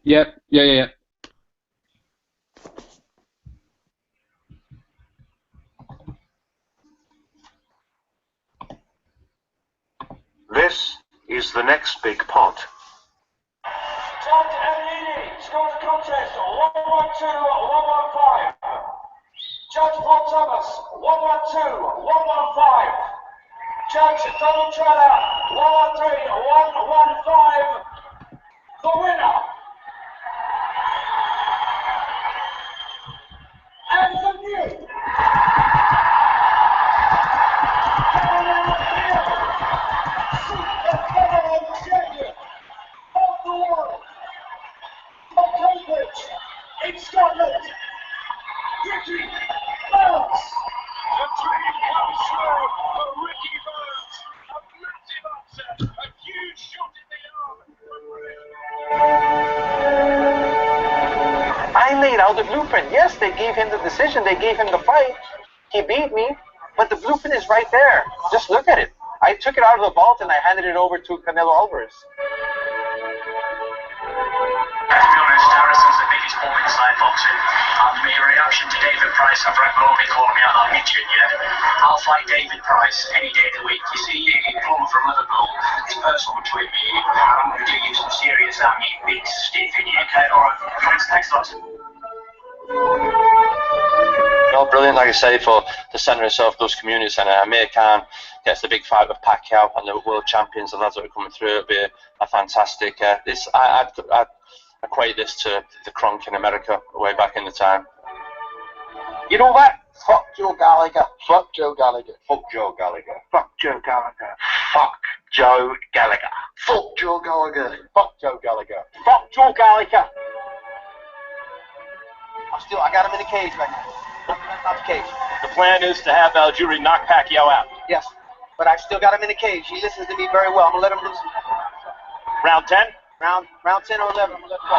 Yep. Yeah. This is the next big pot. Judge Eleni scores a contest 112-115. Judge Paul Thomas 112-115. Judge Donald Trevor 113-115. The winner. And the new. In Scotland, Ricky Barnes. The dream comes true for Ricky Barnes. A massive upset, a huge shot in the arm. I laid out the blueprint. Yes, they gave him the decision. They gave him the fight. He beat me, but the blueprint is right there. Just look at it. I took it out of the vault and I handed it over to Canelo Alvarez. Harrison's the biggest bum inside boxing, and my reaction to David Price after Brett Bowlby calling me out that midget, I'll fight David Price any day of the week. You see, you come from Liverpool, it's personal between me and you. I'm going to do you some serious damn, you big stiff idiot. Okay, alright, next thoughts. No, brilliant, like I say, for the centre of South Coast Community Centre. Amir Khan gets the big fight with Pacquiao and the world champions, and lads that are coming through. It'll be a fantastic. I'd equate this to the Kronk in America way back in the time. You know what? Fuck Joe Gallagher. Fuck Joe Gallagher. Fuck Joe Gallagher. Fuck Joe Gallagher. Fuck Joe Gallagher. Fuck Joe Gallagher. Fuck Joe Gallagher. Fuck Joe Gallagher. I got him in the cage right now. Not the cage. The plan is to have Algieri knock Pacquiao out. Yes, but I still got him in the cage. He listens to me very well. I'm gonna let him lose. Round 10? Round 10 or 11. I'm gonna let him go.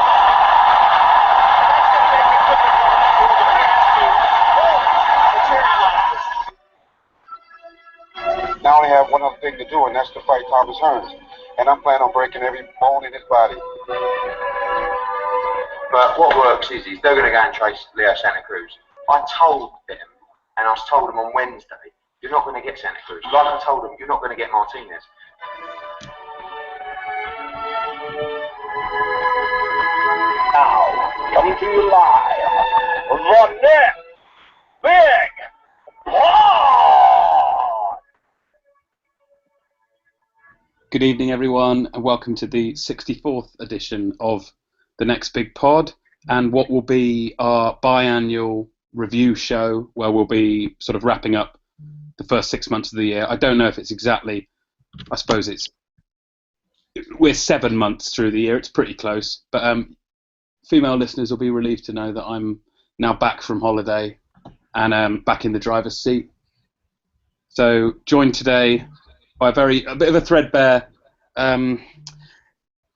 Now I only have one other thing to do, and that's to fight Thomas Hearns. And I'm planning on breaking every bone in his body. But what works is they're going to go and chase Leo Santa Cruz. I told them, and I told them on Wednesday, you're not going to get Santa Cruz. Like I told them, you're not going to get Martinez. Now, coming to you live, the next big pod. Good evening, everyone, and welcome to the 64th edition of The Next Big Pod, and what will be our biannual review show, where we'll be sort of wrapping up the first 6 months of the year. I don't know if it's exactly, I suppose we're 7 months through the year, it's pretty close, but female listeners will be relieved to know that I'm now back from holiday and back in the driver's seat. So joined today by a bit of a threadbare,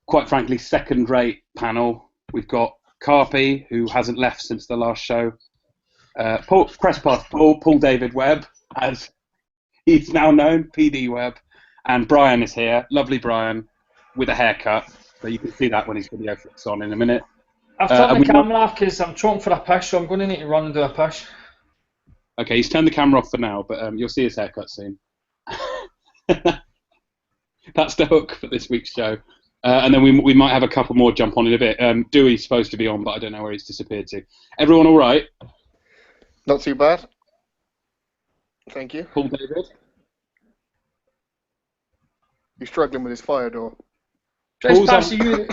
quite frankly, second-rate panel. We've got Carpy, who hasn't left since the last show. Press Pass Paul David Webb, as he's now known, PD Webb. And Brian is here, lovely Brian, with a haircut. So you can see that when his video flicks on in a minute. I've turned the camera off because I'm trying for a piss, so I'm going to need to run and do a piss. Okay, he's turned the camera off for now, but you'll see his haircut soon. That's the hook for this week's show. And then we might have a couple more jump on in a bit. Dewey's supposed to be on, but I don't know where he's disappeared to. Everyone all right? Not too bad. Thank you. Paul David? He's struggling with his fire door. Press Pass to you.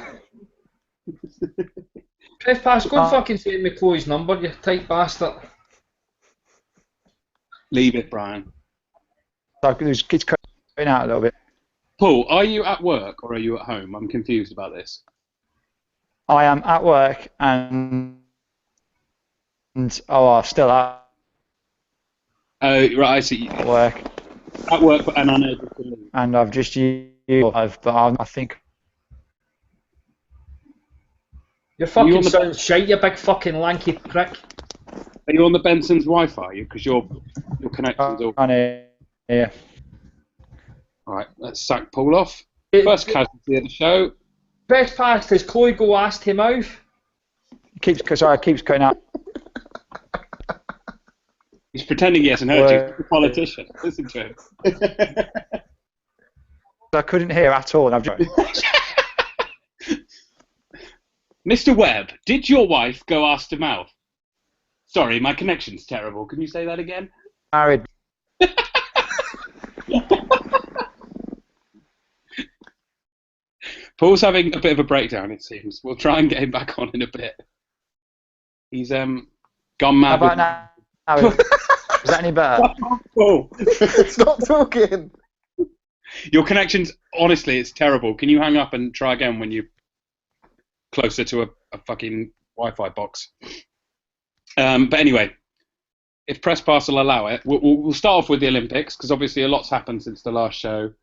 Press Pass, go and fucking send me Chloe's number, you tight bastard. Leave it, Brian. So there's kids cutting out a little bit. Paul, are you at work or are you at home? I'm confused about this. I am at work and I'm still at right, I see. work. At work and unable to leave. And I've just used, but I think. You're fucking sounding shite, you big fucking lanky prick. Are you on the Benson's Wi-Fi? Because your connection's all. Yeah. All right, let's sack Paul off. First casualty of the show. Best pass, does Chloe go ass to mouth? Keeps cutting out. He's pretending he hasn't heard you. He's a politician. Listen to him. I couldn't hear at all. And I've just... Mr. Webb, did your wife go ass to mouth? Sorry, my connection's terrible. Can you say that again? Married. Paul's having a bit of a breakdown, it seems. We'll try and get him back on in a bit. He's gone mad. How about now? Is that any better? Oh. Stop talking. Your connection's, honestly, it's terrible. Can you hang up and try again when you're closer to a fucking Wi-Fi box? But anyway, if Press Pass will allow it, we'll start off with the Olympics, because obviously a lot's happened since the last show.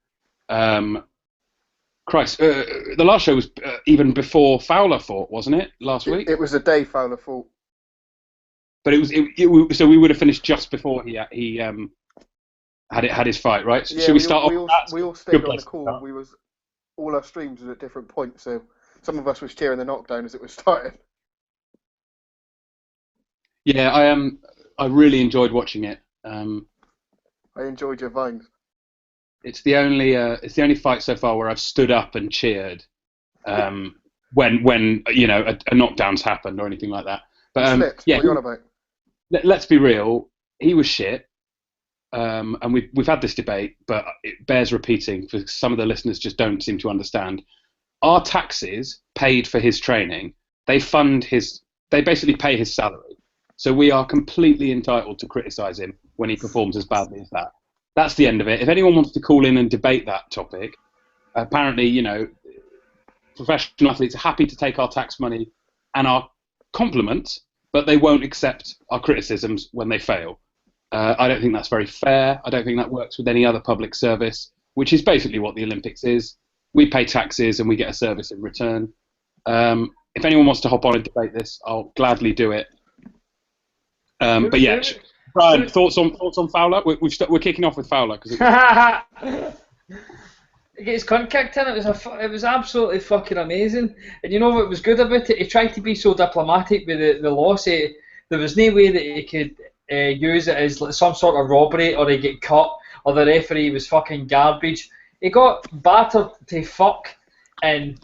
Christ, the last show was even before Fowler fought, wasn't it, last week? It was the day Fowler fought. But so we would have finished just before he had his fight, right? Yeah, Should we start off? We all stayed on the call. All our streams was at different points, so some of us was cheering the knockdown as it was starting. Yeah, I really enjoyed watching it. I enjoyed your vines. It's the only fight so far where I've stood up and cheered when you know a knockdown's happened or anything like that. But yeah, what are you on about? Let's be real. He was shit, and we've had this debate, but it bears repeating because some of the listeners just don't seem to understand. Our taxes paid for his training. They basically pay his salary. So we are completely entitled to criticise him when he performs as badly as that. That's the end of it. If anyone wants to call in and debate that topic, apparently, you know, professional athletes are happy to take our tax money and our compliments, but they won't accept our criticisms when they fail. I don't think that's very fair. I don't think that works with any other public service, which is basically what the Olympics is. We pay taxes and we get a service in return. If anyone wants to hop on and debate this, I'll gladly do it. But yeah, Brian, thoughts on Fowler? We're kicking off with Fowler because he gets cunt kicked in. It was absolutely fucking amazing. And you know what was good about it? He tried to be so diplomatic with the loss. There was no way that he could use it as some sort of robbery or he get cut or the referee was fucking garbage. He got battered to fuck. And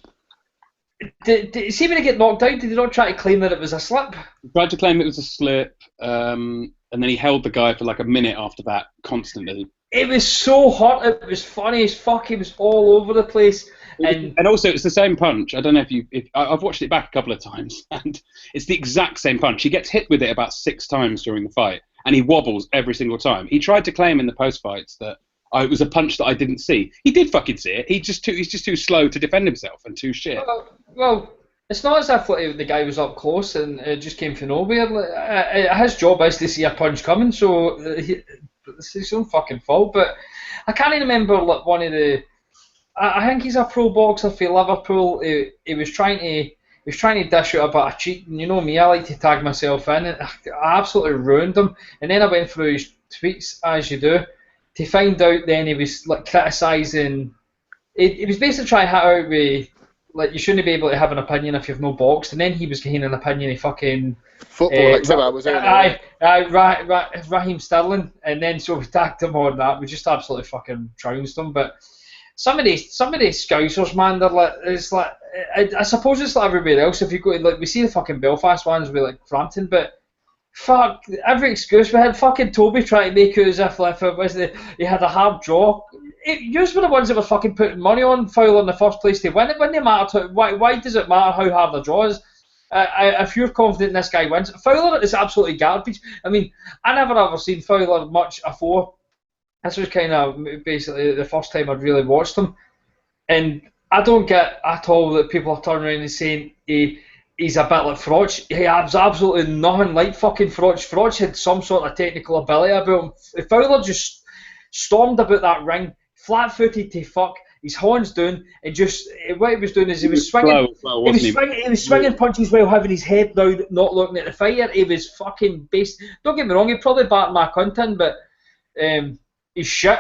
see when he get knocked out, did he not try to claim that it was a slip? He tried to claim it was a slip, and then he held the guy for like a minute after that, constantly. It was so hot, it was funny as fuck, he was all over the place. And also, it's the same punch. I don't know if I've watched it back a couple of times, and it's the exact same punch. He gets hit with it about 6 times during the fight, and he wobbles every single time. He tried to claim in the post-fights that it was a punch that I didn't see. He did fucking see it. He's just too slow to defend himself and too shit. Well, it's not as if the guy was up close and it just came from nowhere. His job is to see a punch coming, so it's his own fucking fault. But I can't even remember like one of the. I think he's a pro boxer for Liverpool. He was trying to dish out a bit of cheating. You know me, I like to tag myself in. I absolutely ruined him. And then I went through his tweets, as you do, to find out then he was like criticising. He was basically trying to hit out with like you shouldn't be able to have an opinion if you've no boxed, and then he was getting an opinion of fucking football. Like that was Raheem Sterling, and then so we tagged him on that. We just absolutely fucking trounced him. But some of these Scousers, man, they're like it's like I suppose it's like everywhere else. If you go like we see the fucking Belfast ones with like Frampton, but. Fuck, every excuse. We had fucking Toby trying to make it as if it was he had a hard draw. Yours were the ones that were fucking putting money on Fowler in the first place to win. It wouldn't matter. Why does it matter how hard the draw is? If you're confident this guy wins, Fowler is absolutely garbage. I mean, I never ever seen Fowler much before. This was kind of basically the first time I'd really watched him. And I don't get at all that people are turning around and saying he's a bit like Froch. He has absolutely nothing like fucking Froch. Froch had some sort of technical ability about him. Fowler just stormed about that ring, flat-footed to fuck, his horns down, and just what he was doing is he was swinging. He was swinging punches while having his head down, not looking at the fighter. He was fucking based. Don't get me wrong, he probably battered my cunt in, but he's shit.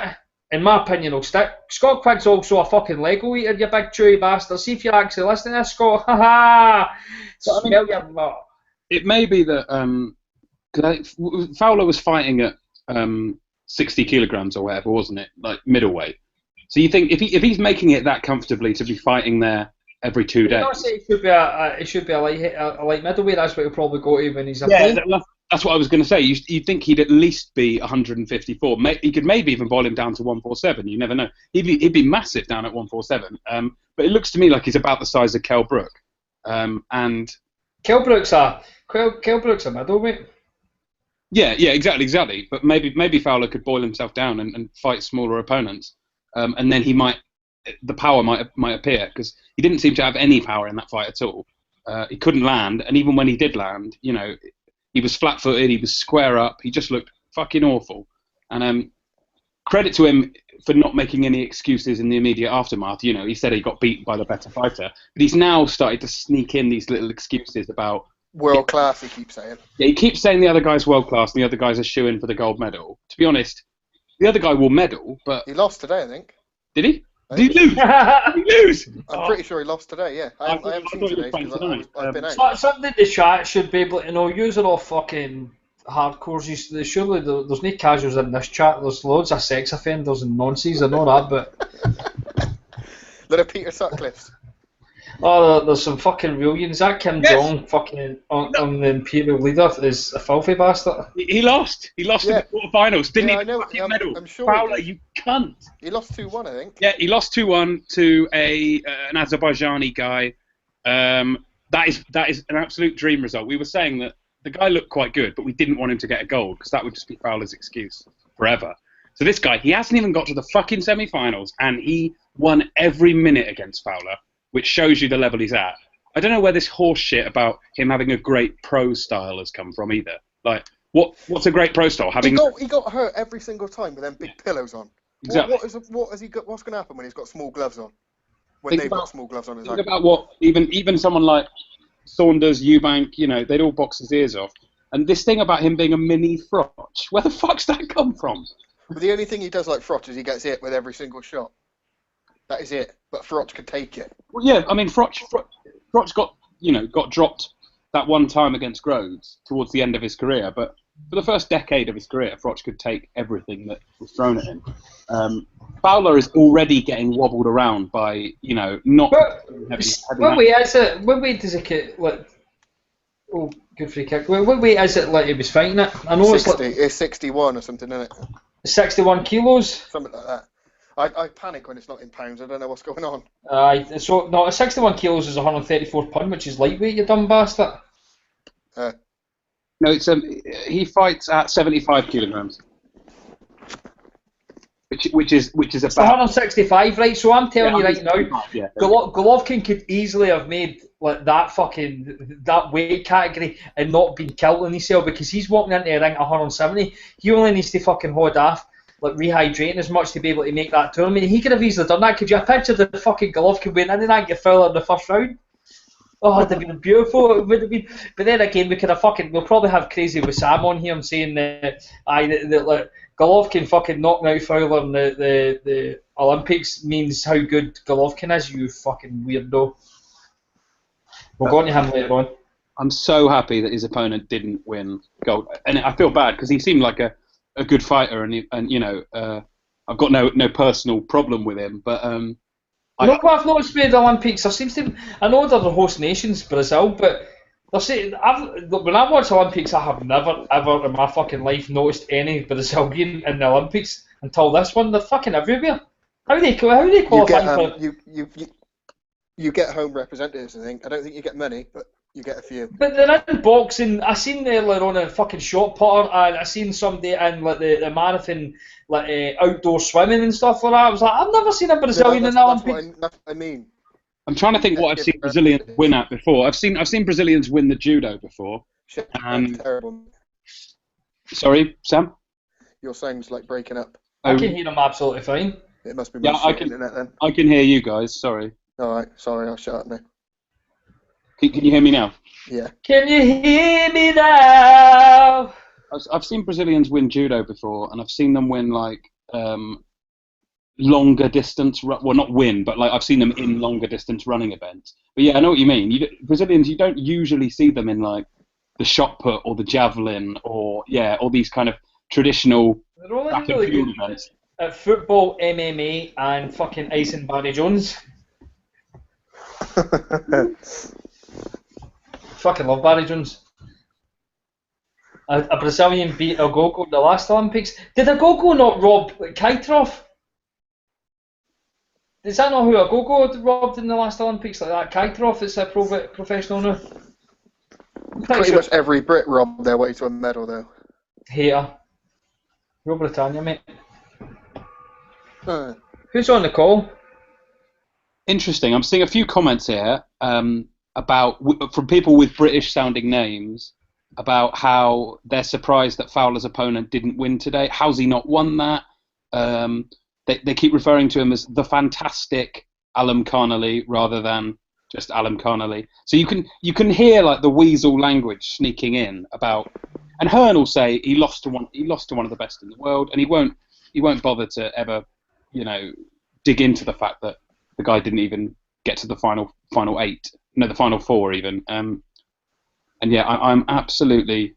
in my opinion, will stick. Scott Quigg's also a fucking Lego eater, you big chewy bastard. See if you're actually listening to this, Scott. Ha ha! Smell your butt. It may be that Fowler was fighting at 60 kilograms or whatever, wasn't it? Like middleweight. So you think if he's making it that comfortably to be fighting there every 2 days? I say it should be a light middleweight. That's what he'll probably go to when he's a That's what I was going to say. You'd think he'd at least be 154. He could maybe even boil him down to 147. You never know. He'd be massive down at 147. But it looks to me like he's about the size of Kell Brook. And Kell Brook's a middleweight. Yeah, exactly. But maybe Fowler could boil himself down and fight smaller opponents, and then the power might appear, because he didn't seem to have any power in that fight at all. He couldn't land, and even when he did land, he was flat-footed, he was square up, he just looked fucking awful. And credit to him for not making any excuses in the immediate aftermath. He said he got beaten by the better fighter, but he's now started to sneak in these little excuses about world class. He keeps saying. Yeah, he keeps saying the other guy's world class and the other guy's a shoo-in for the gold medal. To be honest, the other guy will medal, but he lost today, I think. Did he? Did he lose? Did he lose? I'm pretty sure he lost today. Yeah, I haven't seen today because I've been out. Something in the chat should be able to know. Yous are all fucking hardcores. Surely there's no casuals in this chat. There's loads of sex offenders and nonsense. I know that, but little Peter Sutcliffe's. Oh, there's some fucking real ones. That Kim Jong fucking on the Imperial leader is a filthy bastard. He lost. He lost in the quarterfinals, didn't he? I know. Fucking medal. I'm sure. Fowler, you cunt. He lost 2-1, I think. Yeah, he lost 2-1 to an Azerbaijani guy. That is an absolute dream result. We were saying that the guy looked quite good, but we didn't want him to get a gold because that would just be Fowler's excuse forever. So this guy, he hasn't even got to the fucking semi-finals, and he won every minute against Fowler, which shows you the level he's at. I don't know where this horse shit about him having a great pro style has come from either. Like, what's a great pro style? He got hurt every single time with them big pillows on. Exactly. What's going to happen when he's got small gloves on? When they've got small gloves on. Think about what even someone like Saunders, Eubank, they'd all box his ears off. And this thing about him being a mini Frotch, where the fuck's that come from? But the only thing he does like Frotch is he gets hit with every single shot. That is it. But Frotch could take it. Well, yeah, I mean, Frotch got dropped that one time against Groves towards the end of his career, but for the first decade of his career, Frotch could take everything that was thrown at him. Fowler is already getting wobbled around by, not heavy what weight does it get? Like, oh, good free kick. What weight is it like he was fighting it? I know 60, it's 61 or something, isn't it? 61 kilos? Something like that. I panic when it's not in pounds. I don't know what's going on. So 61 kilos is 134 pound, which is lightweight. You dumb bastard. No, it's he fights at 75 kilograms, which is about 165, right? So I'm telling you right now, yeah. Golovkin could easily have made like that weight category and not been killed in himself, because he's walking into the ring at 170. He only needs to fucking hold off, like rehydrating as much to be able to make that tournament. He could have easily done that. Could you have pictured the fucking Golovkin winning and then get Fowler in the first round? Oh, it'd have been beautiful. It would have been. But then again, we'll probably have Crazy with Sam on here and saying that like, Golovkin fucking knocking out Fowler in the Olympics means how good Golovkin is, you fucking weirdo. We'll go on to him later on. I'm so happy that his opponent didn't win gold, and I feel bad because he seemed like a good fighter, and I've got no personal problem with him, but what I've noticed with the Olympics, I know they're the host nations, Brazil, but they're saying when I watch Olympics, I have never ever in my fucking life noticed any Brazilian in the Olympics until this one. They're fucking everywhere. How do they qualify for? You get home representatives, I think. I don't think you get many, but you get a few. But they're in boxing. I seen earlier on a fucking shot putter, and I seen somebody in like the marathon, like outdoor swimming and stuff like that. I was like, I've never seen a Brazilian in the Olympics. That's what I mean. I'm trying to think what I've seen Brazilians win at before. I've seen Brazilians win the judo before. That's terrible. Sorry, Sam? Your sound's like breaking up. I can hear them absolutely fine. It must be my internet then. I can hear you guys. Sorry. Alright, sorry, I'll shut up now. Can you hear me now? Yeah. Can you hear me now? I've seen Brazilians win judo before, and I've seen them win like longer distance, well, not win, but like I've seen them in longer distance running events. But yeah, I know what you mean. Brazilians, you don't usually see them in like the shot put or the javelin or these kind of traditional They're only track and really field good events. at football, MMA, and fucking icing Barry Jones. Fucking love Barry Jones. A Brazilian beat Agogo at the last Olympics. Did Agogo not rob Kaitrov? Is that not who Agogo robbed in the last Olympics? Like that Kaitrov that's a professional now? Pretty much every Brit robbed their way to a medal, though. Hater. Real Britannia, mate. Who's on the call? Interesting. I'm seeing a few comments here from people with British-sounding names about how they're surprised that Fowler's opponent didn't win today. How's he not won that? They keep referring to him as the fantastic Alam Khanali rather than just Alam Khanali. So you can hear like the weasel language sneaking in about. And Hearn will say he lost to one of the best in the world, and he won't bother to ever, dig into the fact that the guy didn't even get to the final eight, the final four even. And yeah, I'm absolutely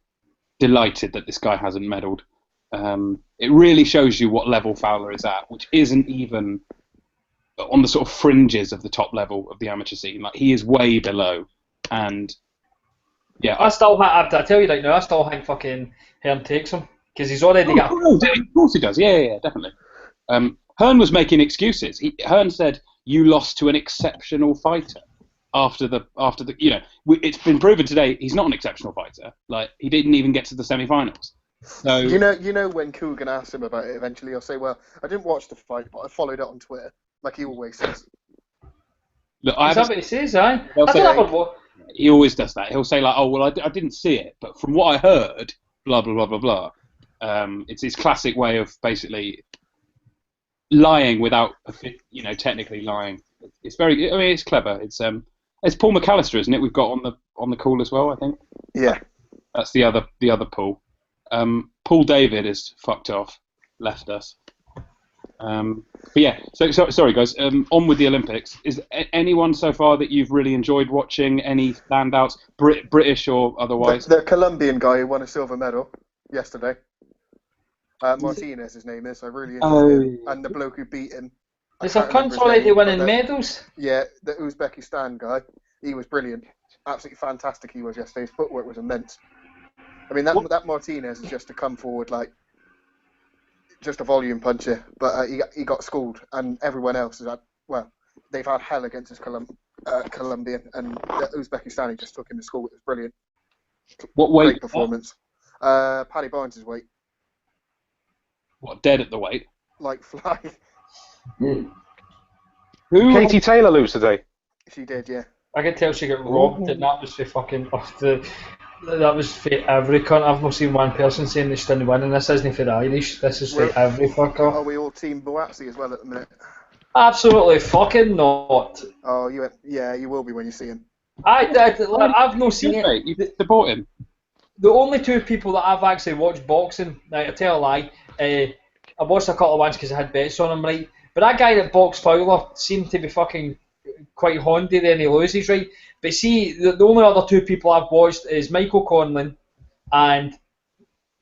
delighted that this guy hasn't medalled. It really shows you what level Fowler is at, which isn't even on the sort of fringes of the top level of the amateur scene. Like, he is way below. And yeah, I tell you right now, I still think fucking Hearn takes him because he's already got. Of course he does. Yeah, definitely. Hearn was making excuses. Hearn said you lost to an exceptional fighter after the. It's been proven today he's not an exceptional fighter. Like, he didn't even get to the semi-finals. So you know when Coogan asks him about it, eventually he'll say, "Well, I didn't watch the fight, but I followed it on Twitter," like he always says. Is that what he says? He always does that. He'll say like, "Oh well, I didn't see it, but from what I heard, blah blah blah blah blah." It's his classic way of basically lying without, technically lying. It's very. I mean, it's clever. It's Paul McAllister, isn't it? We've got on the call as well, I think. Yeah. That's the other Paul. Paul David is fucked off, left us. But yeah, so sorry guys. On with the Olympics. Is anyone so far that you've really enjoyed watching? Any standouts, British or otherwise? The Colombian guy who won a silver medal yesterday. Martinez, his name is. I really enjoyed him. And the bloke who beat him. There's a cunt already winning medals. Yeah, the Uzbekistan guy. He was brilliant. Absolutely fantastic he was yesterday. His footwork was immense. I mean, that Martinez is just to come forward like just a volume puncher, but he got schooled, and everyone else is they've had hell against this Colombian, and the Uzbekistani just took him to school. It was brilliant. What weight? Great performance. Paddy Barnes' weight. What, dead at the weight? Like fly. Who? Katie Taylor lose today? She did, yeah. I can tell she got robbed, and that was for fucking that was for every cunt. I've not seen one person saying they didn't win, and this isn't for the Irish. This is for every fucker. Are we all Team Boatsi as well at the minute? Absolutely fucking not. Oh, you will be when you see him. I've not seen it. You support him. The only two people that I've actually watched boxing, I tell a lie, I watched a couple of ones because I had bets on him, right? But that guy that boxed Fowler seemed to be fucking quite hondy then he loses, right? But see, the only other two people I've watched is Michael Conlon and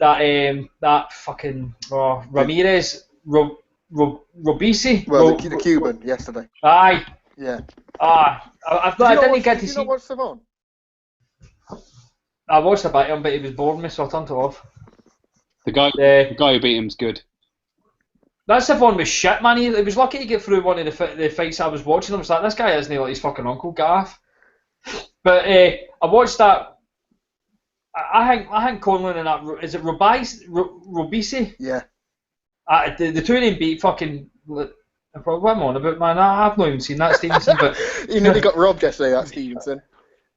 that fucking Ramirez Robisi. Well, the Cuban yesterday. Aye. Yeah. I didn't get to see. Did you not watch Savon? I watched a bit of him, but he was boring me, so I turned it off. The guy who beat him's good. That Savon was shit, man. He was lucky to get through one of the fights I was watching. I was like, this guy isn't like his fucking uncle Gaff. But I watched that. I think Conlon and that, is it Robisi? Yeah. The two of them beat fucking. What am I on about, man? I've not even seen that Stevenson, but he nearly got robbed yesterday. That Stevenson.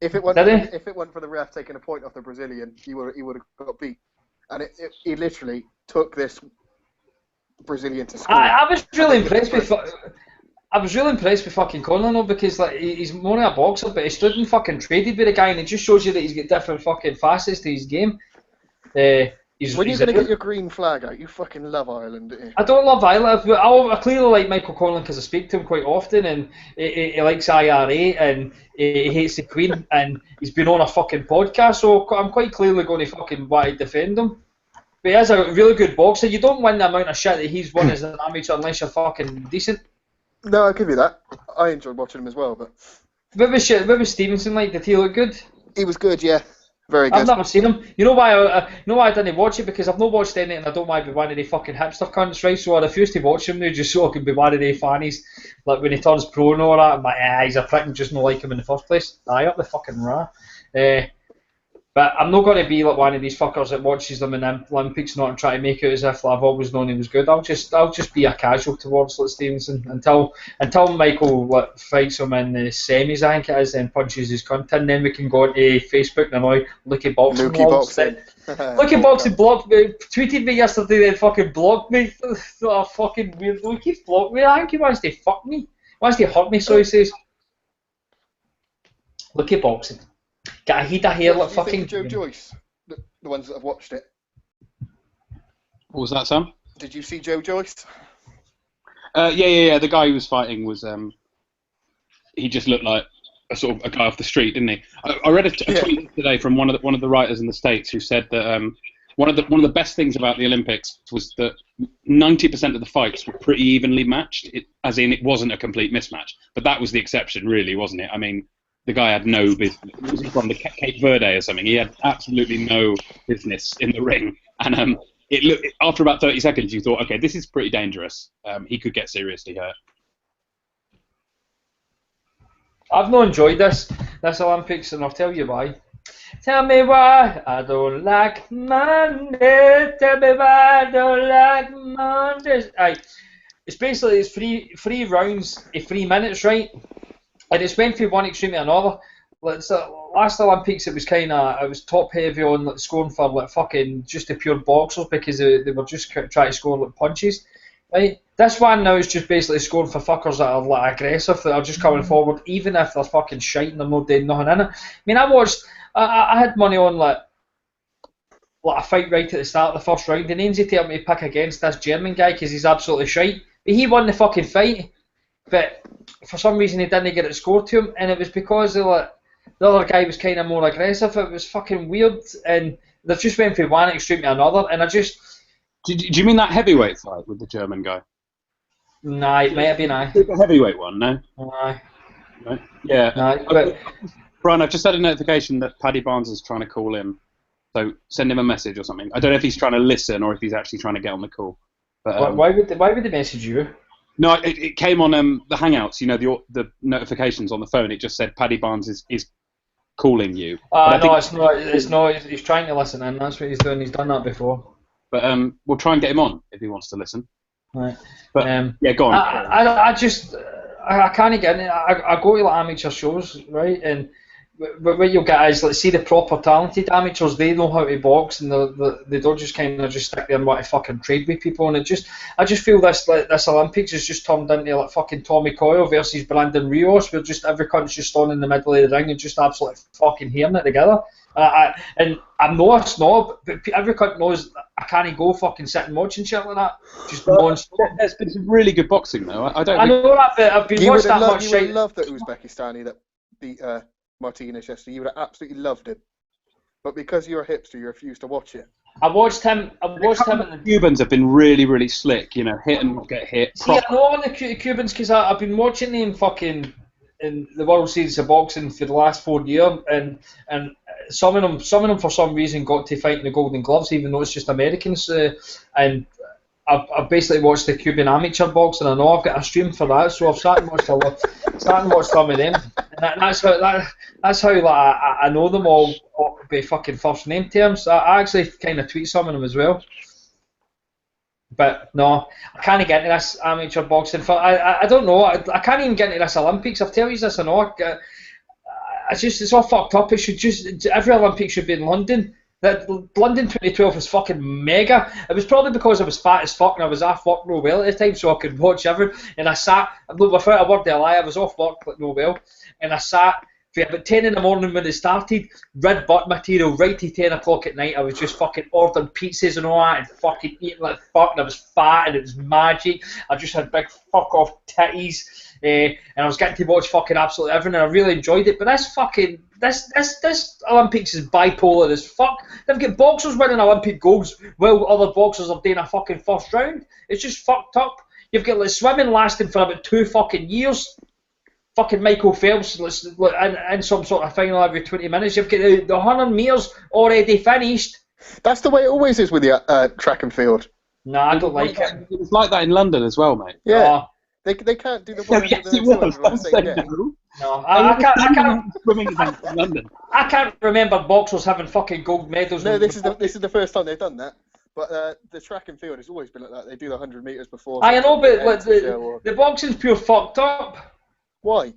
If it went for the ref taking a point off the Brazilian, he would have got beat. And he literally took this Brazilian to school. I was really impressed with. I was really impressed with fucking Conlon though, because like he's more a boxer, but he stood and fucking traded with the guy, and it just shows you that he's got different fucking facets to his game. When are you going to get your green flag out? You fucking love Ireland, don't you? I don't love Ireland, but I clearly like Michael Conlan because I speak to him quite often, and he likes IRA, and he hates the Queen, and he's been on a fucking podcast, so I'm quite clearly going to fucking want to defend him. But he is a really good boxer. You don't win the amount of shit that he's won as an amateur unless you're fucking decent. No, I'll give you that. I enjoyed watching him as well, but... What was Stevenson like? Did he look good? He was good, yeah. Very good. I've never seen him. You know why I didn't watch it? Because I've not watched anything and I don't want to be one of the fucking hipster cunts, right? So I refuse to watch him now just so I can be one of the fannies. Like when he turns pro and all that, I'm like, he's a prick and just not like him in the first place. Aye, up the fucking ra. But I'm not going to be like one of these fuckers that watches them in the Olympics not and try to make it as if I've always known he was good. I'll just be a casual towards Stevenson until Michael fights him in the semis, I think it is, and punches his cunt, and then we can go into Facebook and now Lukey Boxing. Lukey Boxing blocked me, tweeted me yesterday, then fucking blocked me. Oh, fucking weird. He keeps blocking me. I think he wants to fuck me. He wants to hurt me, so he says. Lukey Boxing. Got a heat of hair like fucking... Joe Joyce? The ones that have watched it. What was that, Sam? Did you see Joe Joyce? Yeah. The guy who was fighting was... he just looked like a sort of a guy off the street, didn't he? I read a tweet today from one of the writers in the States who said that one of the best things about the Olympics was that 90% of the fights were pretty evenly matched, as in it wasn't a complete mismatch. But that was the exception, really, wasn't it? I mean... The guy had no business. Was he from the Cape Verde or something? He had absolutely no business in the ring. And after about 30 seconds, you thought, okay, this is pretty dangerous. He could get seriously hurt. I've not enjoyed this Olympics, and I'll tell you why. Tell me why I don't like Mondays. Tell me why I don't like Mondays. It's basically three rounds of 3 minutes, right? And it's went from one extreme to another. Last Olympics, it was top heavy on scoring for fucking just the pure boxers because they were just trying to score punches. Right? This one now is just basically scoring for fuckers that are aggressive, that are just coming forward, even if they're fucking shite and they're not doing nothing in it. I mean, I had money on a fight right at the start of the first round, and Ainsley told me to pick against this German guy because he's absolutely shite. But he won the fucking fight. But for some reason he didn't get it scored to him, and it was because the other guy was kind of more aggressive. It was fucking weird, and they just went from one extreme to another, and I just... Do you mean that heavyweight fight with the German guy? Nah, it might have been The heavyweight one, no? Aye. No? Yeah. Nah, but... Brian, I've just had a notification that Paddy Barnes is trying to call him, so send him a message or something. I don't know if he's trying to listen or if he's actually trying to get on the call. But, why would they message you? No, it came on the Hangouts, the notifications on the phone. It just said Paddy Barnes is calling you. No, it's not. He's trying to listen, and that's what he's doing. He's done that before. But we'll try and get him on if he wants to listen. Right. But yeah, go on. I can't get in it. I go to amateur shows, right, and what you'll get is see the proper talented amateurs. They know how to box, and they don't just kind of just stick there and want to fucking trade with people. And I just feel this Olympics has just turned into fucking Tommy Coyle versus Brandon Rios, where just every cunt's just standing in the middle of the ring and just absolutely fucking hearing it together. And I'm not a snob, but every cunt knows I can't go fucking sit and watching shit like that. Just non-stop. There's been some really good boxing though. I know that, but I've been watching that much shit. You would love that Uzbekistani that beat Martinez yesterday. You would have absolutely loved it, but because you're a hipster, you refuse to watch it. I watched him. The Cubans have been really, really slick. Hit and not get hit. See, I know on the Cubans because I've been watching them fucking in the World Series of Boxing for the last 4 years, and some of them for some reason got to fight in the Golden Gloves, even though it's just Americans. And I've basically watched the Cuban amateur boxing. I know I've got a stream for that, so I've sat and watched some of them. And that's how I know them all by fucking first name terms. I actually kind of tweet some of them as well. But no, I can't get into this amateur boxing. I don't know. I can't even get into this Olympics. I've tell you this, I know. It's all fucked up. It should just every Olympics should be in London. That London 2012 was fucking mega. It was probably because I was fat as fuck and I was off work no well at the time, so I could watch everything. And I sat, without a word of a lie, I was off work like no well, and I sat for about 10 in the morning when it started, red butt material, right to 10 o'clock at night. I was just fucking ordering pizzas and all that and fucking eating like fuck, and I was fat and it was magic. I just had big fuck off titties, and I was getting to watch fucking absolutely everything, and I really enjoyed it. But this Olympics is bipolar as fuck. They've got boxers winning Olympic golds while other boxers are doing a fucking first round. It's just fucked up. You've got like swimming lasting for about 2 fucking years. Fucking Michael Phelps in some sort of final every 20 minutes. You've got the 100 meters already finished. That's the way it always is with the track and field. No, I don't like it. It was like that in London as well, mate. Yeah. They can't do the 100 and the 200 on the same day. No, I can't. Swimming event in London. I can't remember boxers having fucking gold medals. No, this is the first time they've done that. But the track and field has always been like that. They do the 100 meters before. I know, but like, the boxing's pure fucked up. Why?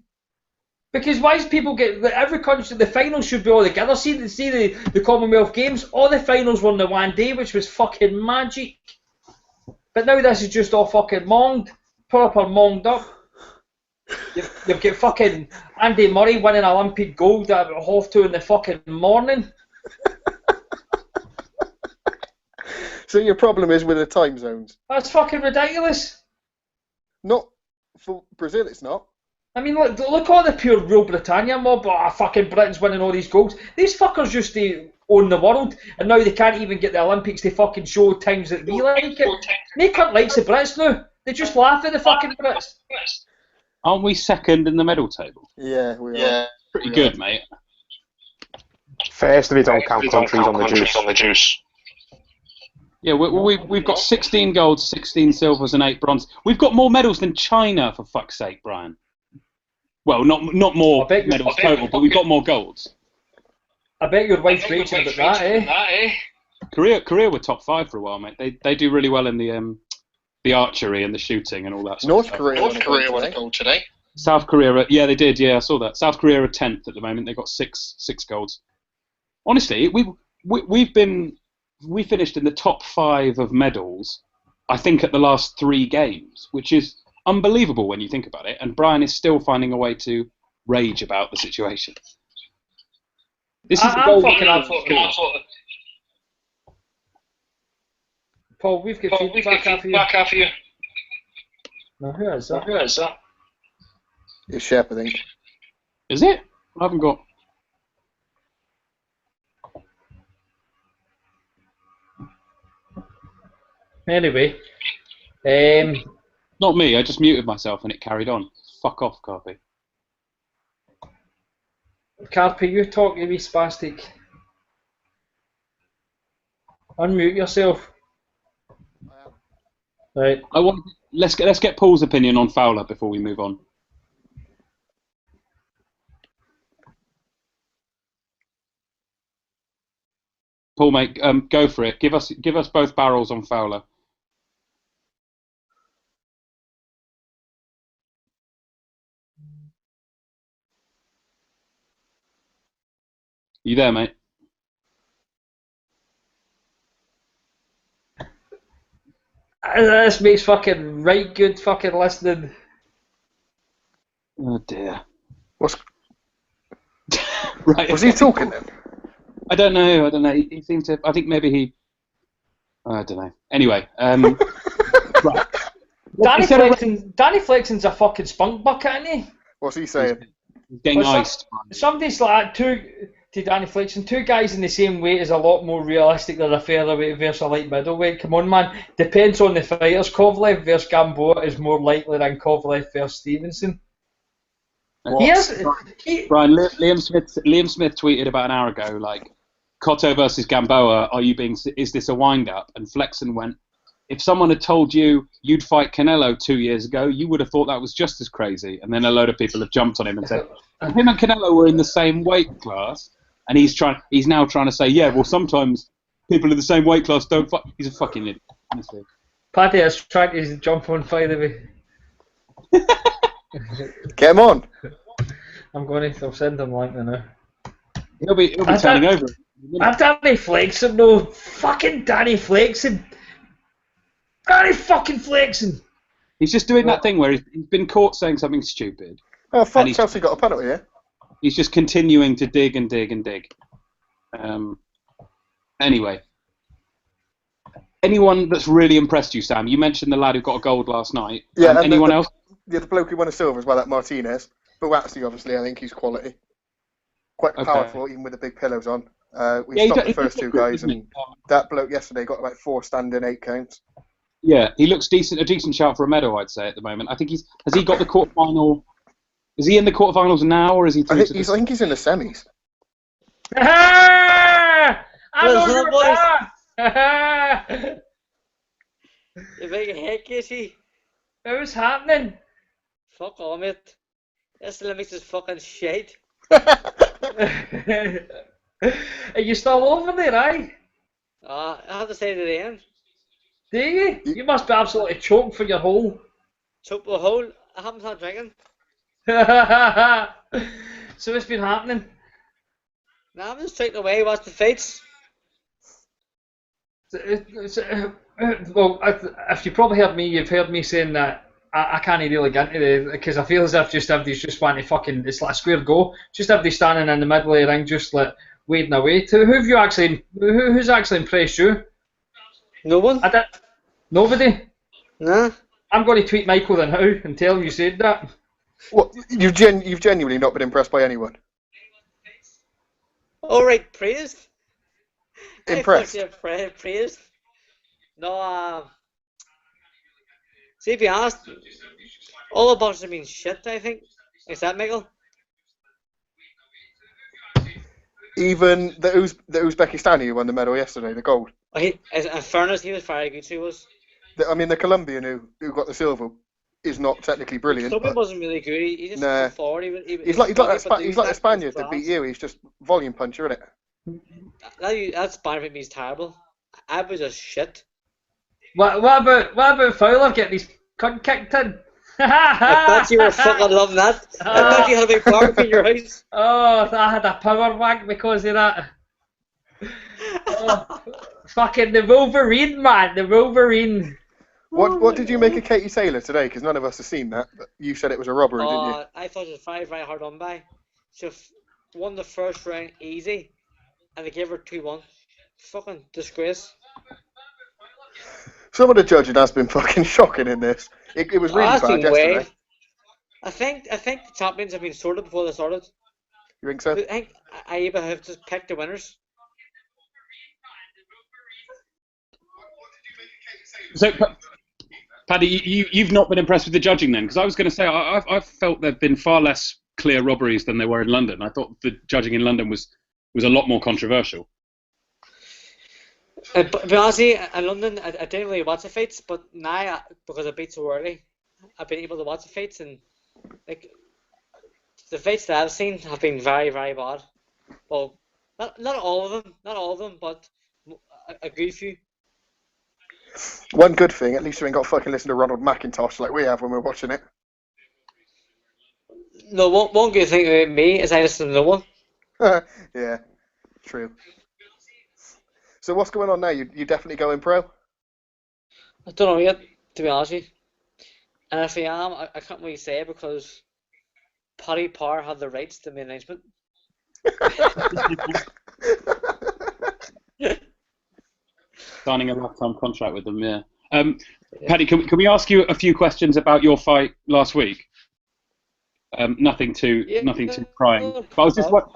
Because why is people get every country? The finals should be all together. See the Commonwealth Games. All the finals were in the one day, which was fucking magic. But now this is just all fucking monged, proper monged up. You've got fucking Andy Murray winning Olympic gold at about 2:30 in the fucking morning. So your problem is with the time zones? That's fucking ridiculous. Not for Brazil, it's not. I mean, look all the pure Real Britannia mob. Fucking Britain's winning all these golds. These fuckers used to own the world, and now they can't even get the Olympics to fucking show times that we like it. They can't like the Brits now. They just laugh at the fucking Brits. Aren't we second in the medal table? Yeah, we are. Pretty good, mate. First, we don't count countries on the juice. Yeah, we've got 16 golds, 16 silvers, and 8 bronze. We've got more medals than China, for fuck's sake, Brian. Well, not more medals total, but we've got more golds. I bet your wife's raging about that, eh? Korea were top 5 for a while, mate. They do really well in the archery and the shooting and all that. North Korea won a gold today. South Korea, yeah, they did. Yeah, I saw that. South Korea are 10th at the moment. They got six golds. Honestly, we finished in the top 5 of medals, I think, at the last 3 games, which is unbelievable when you think about it. And Brian is still finding a way to rage about the situation. This is the goal. Paul, we've got feedback after you. No, who is that? It's Shep, I think. Is it? I haven't got. Anyway, not me. I just muted myself and it carried on. Fuck off, Carpy. Carpy, you talk, you wee spastic. Unmute yourself. Right. Let's get Paul's opinion on Fowler before we move on. Paul, mate, go for it. Give us both barrels on Fowler. You there, mate? This makes fucking right good fucking listening. Oh dear. Right. Was he talking then? I don't know. He seemed to. I think maybe he. I don't know. Anyway, right. Danny Flexen's a fucking spunk bucket, isn't he? What's he saying? He's getting iced. Somebody's like to Danny Flexen, 2 guys in the same weight is a lot more realistic than a featherweight versus a light middleweight. Come on, man. Depends on the fighters. Kovalev versus Gamboa is more likely than Kovalev versus Stevenson. Brian, Liam Smith tweeted about an hour ago, like, Cotto versus Gamboa, is this a wind-up? And Flexen went, if someone had told you you'd fight Canelo 2 years ago, you would have thought that was just as crazy. And then a load of people have jumped on him and said, him and Canelo were in the same weight class, and he's now trying to say, yeah, well, sometimes people in the same weight class don't fight. He's a fucking idiot, honestly. Paddy is trying to jump on, by the way. Get him on. I'm going to. I'll send him link now. He'll be turning over. Danny Flexen, no. Fucking Danny Flexen. Danny fucking Flexen. He's just doing that thing where he's been caught saying something stupid. Oh, fuck, Chelsea got a penalty, yeah? He's just continuing to dig and dig and dig. Anyway, anyone that's really impressed you, Sam? You mentioned the lad who got a gold last night. Yeah, and anyone else? Yeah, the bloke who won a silver as well, that Martinez. But actually, obviously, I think he's quality. Quite powerful, even with the big pillows on. We stopped the first two guys, and that bloke yesterday got about 4 standing 8 counts. Yeah, he looks a decent shout for a medal, I'd say, at the moment. I think has he got the quarterfinal? Is he in the quarterfinals now, or is he through I think he's in the semis. I know you're You big head, Casey. What was happening? Fuck on, mate. This Olympics is fucking shit. Are you still over there, aye? I have to say to the end. Do you? You must be absolutely choked for your hole. Choked for the hole? I haven't had drinking. So what's been happening? Nah, I'm just taking away, watch the fights. Well, if you probably heard me, you've heard me saying that I can't really get into it because I feel as if everybody's just wanting to fucking, it's like a square go. Just everybody standing in the middle of the ring, just like wading away. Who's actually impressed you? No one. Nobody? Nah. I'm going to tweet Michael then now and tell him you said that. What? You've genuinely not been impressed by anyone? Alright, praised. Impressed? Praised. No, see, to be honest, all the boxers have been shit, I think. Is that, Michael? Even the Uzbekistani who won the medal yesterday, the gold. In fairness, he was very good, he was. The Colombian who got the silver is not technically brilliant. Colombian wasn't really good. He just moved forward. He's like the Spaniard that beat you. He's just volume puncher, isn't it? That Spaniard means terrible. I was just shit. What about Fowler getting his cunt kicked in? I thought you were fucking loving that. I thought you had a big barbecue in your house. Oh, I had a power whack because of that. Oh, fucking the Wolverine, man, the Wolverine. What did you make of Katie Taylor today? Because none of us have seen that. But you said it was a robbery, didn't you? I thought it was very, very hard on by. She won the first round easy, and they gave her 2-1. Fucking disgrace. Some of the judging has been fucking shocking in this. It was really bad yesterday. I think the champions have been sorted before they started. You think so? I think I have just picked the winners. So, Paddy, you've not been impressed with the judging then? Because I was going to say, I've felt there have been far less clear robberies than there were in London. I thought the judging in London was a lot more controversial. But honestly, in London, I didn't really watch the fights, but now, because I beat so early, I've been able to watch the fights, and like the fights that I've seen have been very, very bad. Well, not all of them, but a good few. One good thing, at least you ain't got to fucking listen to Ronald McIntosh like we have when we're watching it. No, one good thing about me is I listen to no one. Yeah, true. So what's going on now? You definitely going pro? I don't know yet, to be honest with you. And if I am, I can't really say it because Paddy Power had the rights to my announcement. Signing a lifetime contract with them, yeah. Paddy, can we ask you a few questions about your fight last week? Nothing too prying. But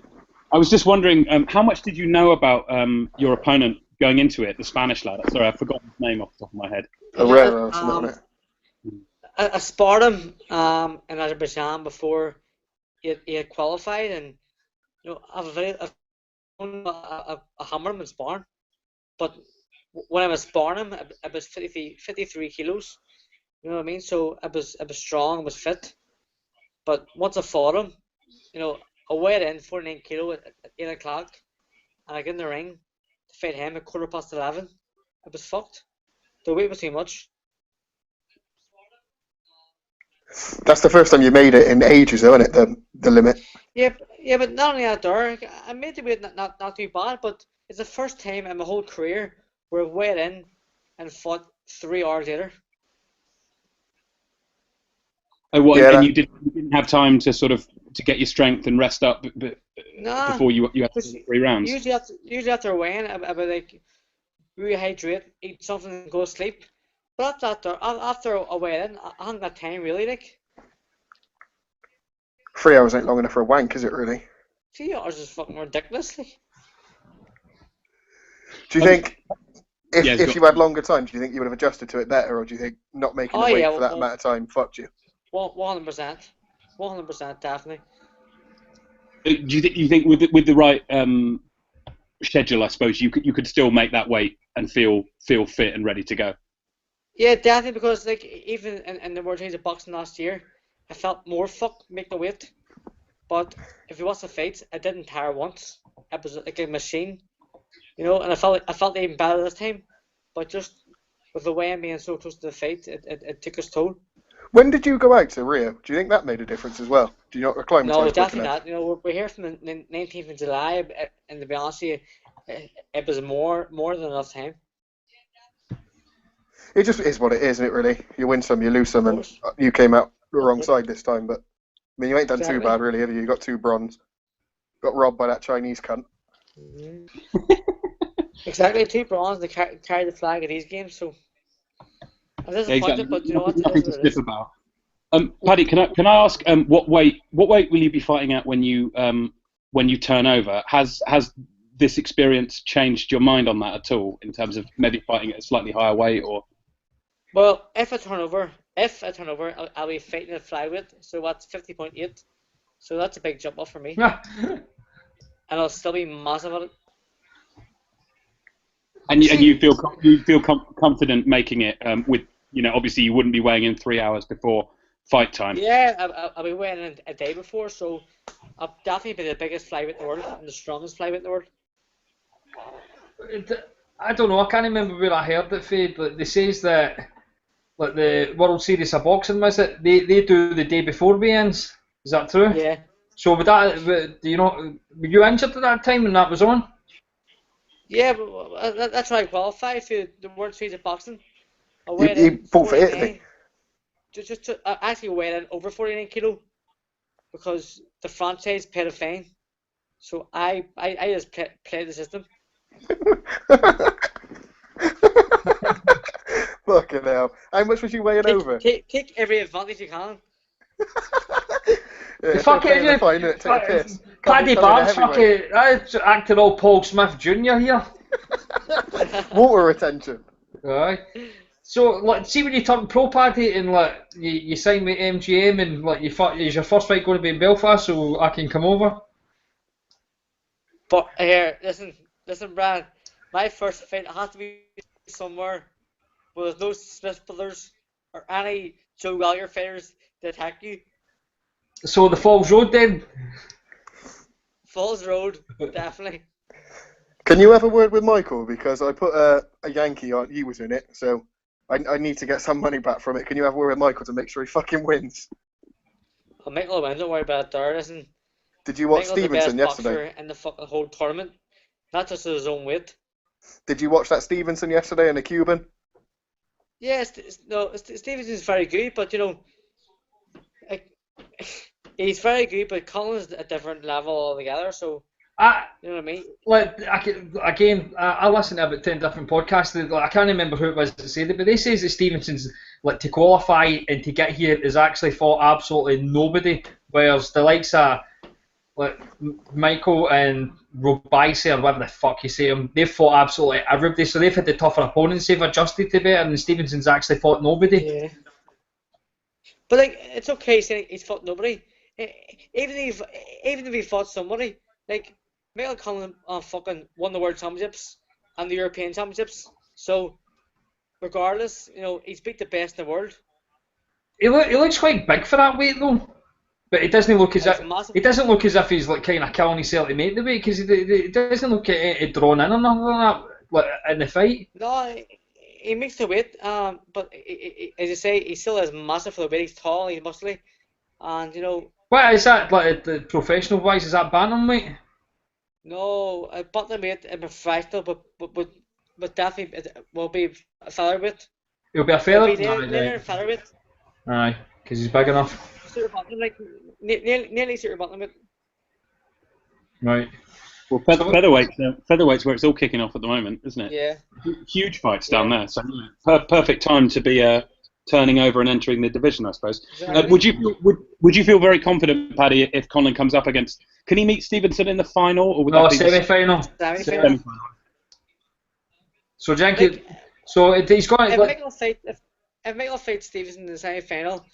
I was just wondering, how much did you know about your opponent going into it, the Spanish lad? Sorry, I've forgotten his name off the top of my head. Herrera or something, wasn't it? I sparred him in Azerbaijan before he had qualified, and I've hammered him in sparring. But when I was sparring him, I was 53 kilos. You know what I mean? So I was strong, I was fit. But once I fought him, I weighed in 49 kilo at 8 o'clock, and I get in the ring to fight him at 11:15. I was fucked. The weight was too much. That's the first time you made it in ages, though, isn't it? The limit. Yeah, but not only that, there, I made the weight not too bad, but it's the first time in my whole career where I've weighed in and fought 3 hours later. Oh, what? Yeah, and you didn't have time to sort of to get your strength and rest up Nah, before you had because 3 rounds? usually after weighing, I would like rehydrate, eat something, and go to sleep. But after a weigh-in, I haven't got time really. Like 3 hours ain't long enough for a wank, is it really? 3 hours is fucking ridiculous. Like. Do you think Yeah, if you had longer time, do you think you would have adjusted to it better, or do you think not making the weight for that amount of time fucked you? 100%, 100%, definitely. Do you think with the right schedule, I suppose you could still make that weight and feel fit and ready to go? Yeah, definitely, because like even in the World Series of Boxing last year, I felt more fucked making the weight. But if you watch the fights, I didn't tire once. I was like a machine, and I felt even better this time. But just with the way I'm being so close to the fight, it took its toll. When did you go out to Rio? Do you think that made a difference as well? Do you not acclimatise? No, definitely not. We're here from the 19th of July, and to be honest with you, it was more than enough time. It just is what it is, isn't it, really? You win some, you lose some, and you came out the wrong side this time. But, I mean, you ain't done too bad, really, have you? You got 2 bronze. Got robbed by that Chinese cunt. Exactly, 2 bronze to carry the flag at these games, so I'm disappointed, but you know what? Nothing to slip about. Paddy, can I ask what weight will you be fighting at when you turn over? Has this experience changed your mind on that at all, in terms of maybe fighting at a slightly higher weight, or? Well, if I turn over, I'll be fighting at flyweight, so that's 50.8. So that's a big jump up for me. And I'll still be massive at it. And you feel confident making it with, obviously you wouldn't be weighing in 3 hours before fight time. Yeah, I'll be weighing in a day before, so I'll definitely be the biggest flyweight in the world and the strongest flyweight in the world. I don't know. I can't remember where I heard it, Fade. Like, they says that, like the World Series of Boxing, was it? They do the day before weigh-ins. Is that true? Yeah. So were you injured at that time when that was on? Yeah, but that's how I qualified for the World Series of Boxing. You fought for Italy. I actually weighed in over 49 kilo because the franchise paid a fine. So I just played the system. Fucking hell. How much was you weighing over? Take every advantage you can. Yeah, Paddy Barnes fucking acting all Paul Smith Jr. here. Water retention. Aye. So, like, see when you turn pro, Paddy, and like you sign with MGM, and like is your first fight going to be in Belfast, so I can come over? But here, listen, Brad. My first fight has to be somewhere where there's no Smith brothers or any Joe Gallagher fighters to attack you. So the Falls Road then? Falls Road, definitely. Can you have a word with Michael? Because I put a Yankee on, he was in it, so I need to get some money back from it. Can you have a word with Michael to make sure he fucking wins? I'll make all win, don't worry about it there, listen. Did you watch Michael's Stevenson the best yesterday? boxer in the fucking whole tournament, not just his own weight. Did you watch that Stevenson yesterday and the Cuban? Yes, Stevenson's very good, but he's very good, but Colin's a different level altogether. So you know what I mean? Like I listen to about 10 different podcasts. I can't remember who it was that said it, but they say that Stevenson's like to qualify and to get here is actually fought absolutely nobody, whereas the likes of like Michael and Robaisi or whatever the fuck you say them, they've fought absolutely everybody, so they've had the tougher opponents, they've adjusted to better, and Stevenson's actually fought nobody. Yeah. But like, it's okay saying he's fought nobody. Even if he fought somebody, like Michael Collin fucking won the World Championships and the European Championships. So regardless, he's beat the best in the world. He looks quite big for that weight though. But it doesn't look as if he's like kind of killing himself to make the weight, because he doesn't look drawn in or nothing like that, like in the fight. No, he makes the weight, but as you say, he still is massive for the weight. He's tall, he's muscly, and What is that, like the professional wise? Is that bantamweight? No, bantamweight in professional, but definitely it will be a featherweight. It'll be a feather. Featherweight. Aye, because he's big enough. Stuart Button, like nearly Stuart Button, but Right. Well, featherweight's where it's all kicking off at the moment, isn't it? yeah. Huge fights down there, so perfect time to be turning over and entering the division, I suppose. Exactly. Would you feel very confident, Paddy, if Conlan comes up against? Can he meet Stevenson in the final, or would No, that be semi-final. Semi-final. So he's going. If Michael fights Stevenson in the semi-final,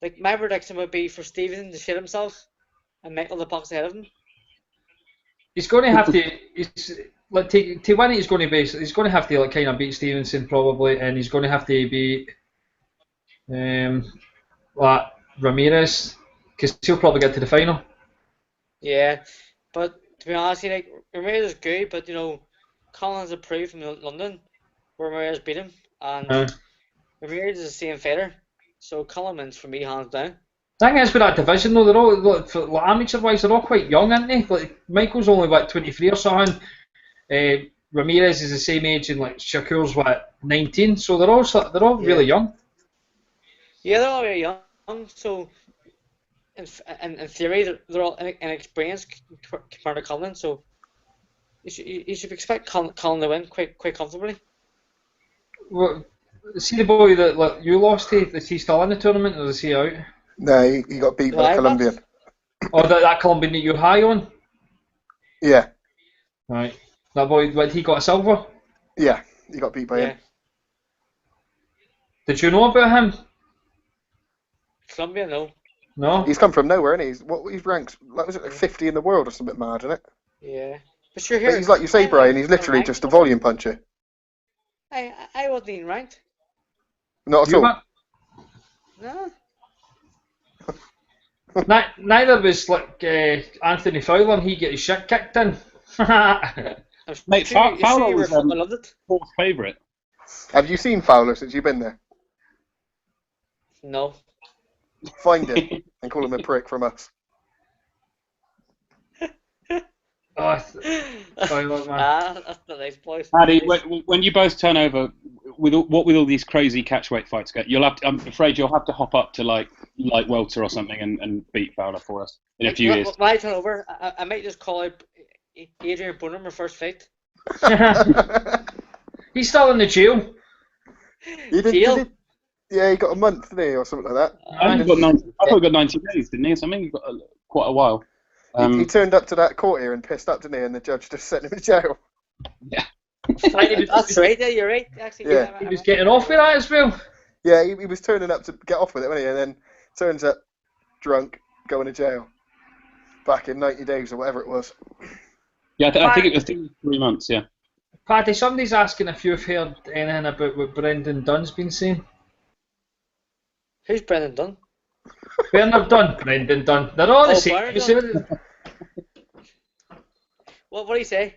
like my prediction would be for Stevenson to shit himself, and Michael to box ahead of him. He's going to have to. To win it, he's going to have to kind of beat Stevenson probably, and he's going to have to beat Ramirez, because he'll probably get to the final. Yeah, but to be honest, like Ramirez is good, but Collins improved from London, where Ramirez beat him, and Ramirez is the same fighter, so Collins wins for me hands down. The thing is with that division though, they're all amateur-wise, they're all quite young, aren't they? Like Michael's only 23 or something. Ramirez is the same age, and Shakur's 19, so they're all really young. Yeah, they're all really young. So in theory, they're all inexperienced compared to Conlan. So you should expect Conlan to win quite comfortably. Well, see the boy that you lost to? Is he still in the tournament, or is he out? No, he got beat by a Colombian. Oh, that Colombian that you're high on? Yeah. Right. That boy, he got a silver? Yeah, he got beat by him. Did you know about him? Colombia, no. No? He's come from nowhere, isn't he? He's ranked, was it 50 in the world or something mad, isn't it? Yeah. But sure, here. But he's like you say, Brian, he's literally just a volume puncher. I wasn't even ranked. Not at all. No. Neither was Anthony Fowler, and he get his shit kicked in. Mate, Fowler was fourth favourite. Have you seen Fowler since you've been there? No. Find him and call him a prick from us. That's the nice place. Paddy, when you both turn over, with all these crazy catchweight fights get, I'm afraid you'll have to hop up to light welter or something and beat Fowler for us in a few years. When I turn over, I might just call out Adrian Bundu my first fight. He's still in the jail. Jail? Yeah, he got a month, didn't he, or something like that? I thought he got 90 days, didn't he? So I think he got quite a while. He turned up to that court here and pissed up, didn't he? And the judge just sent him to jail. Yeah. That's right, yeah, you're right. Actually, yeah. He was getting off with that as well. Yeah, he was turning up to get off with it, wasn't he? And then turns up drunk, going to jail. Back in 90 days or whatever it was. Yeah, I think it was 3 months, yeah. Paddy, somebody's asking if you've heard anything about what Brendan Dunn's been saying. Who's Brendan Dunn? Bernard Dunn, Brendan Dunn. They're all the same. What did he say?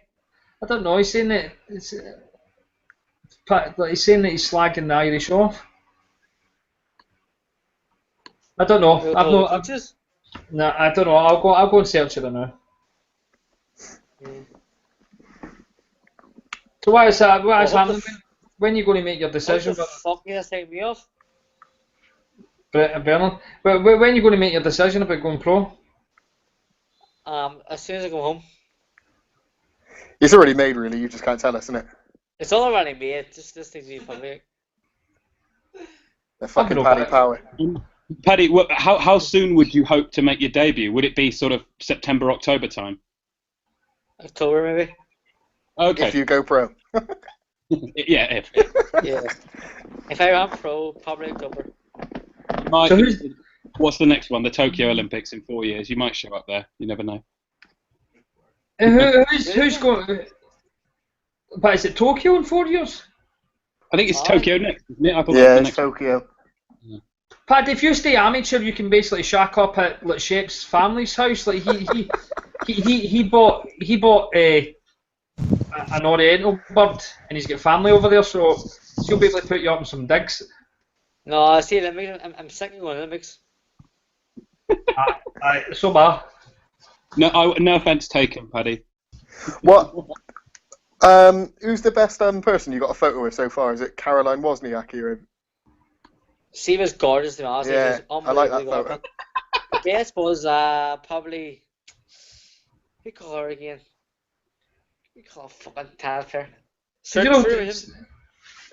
I don't know. He's saying that he's saying that he's slagging the Irish off. I don't know. No, I don't know. I'll go and search it now. So what is happening? When are you going to make your decision? What the fuck you take me off? Bernard, when are you going to make your decision about going pro? As soon as I go home. It's already made, really. You just can't tell us, isn't it? It's all already made. Just this thing's being public. The fucking Paddy power. Paddy, how soon would you hope to make your debut? Would it be sort of September, October time? October, maybe. Okay. If you go pro. Yeah, Yeah. If I went pro, probably October. What's the next one? The Tokyo Olympics in 4 years. You might show up there. You never know. Who's going? But is it Tokyo in 4 years? I think it's Tokyo next, isn't it? It's Tokyo. Yeah. Pat, if you stay amateur, you can basically shack up at Shep's family's house. Like he bought an Oriental bird, and he's got family over there, so he'll be able to put you up in some digs. No, I see Olympics. I'm sick of going Olympics. So bad. No offence taken, Paddy. What? Who's the best person you got a photo with so far? Is it Caroline Wozniacki or? She was gorgeous, to be honest. Yeah, I like that photo. The best was probably, who call her again? We call her fucking Tadfair. You know,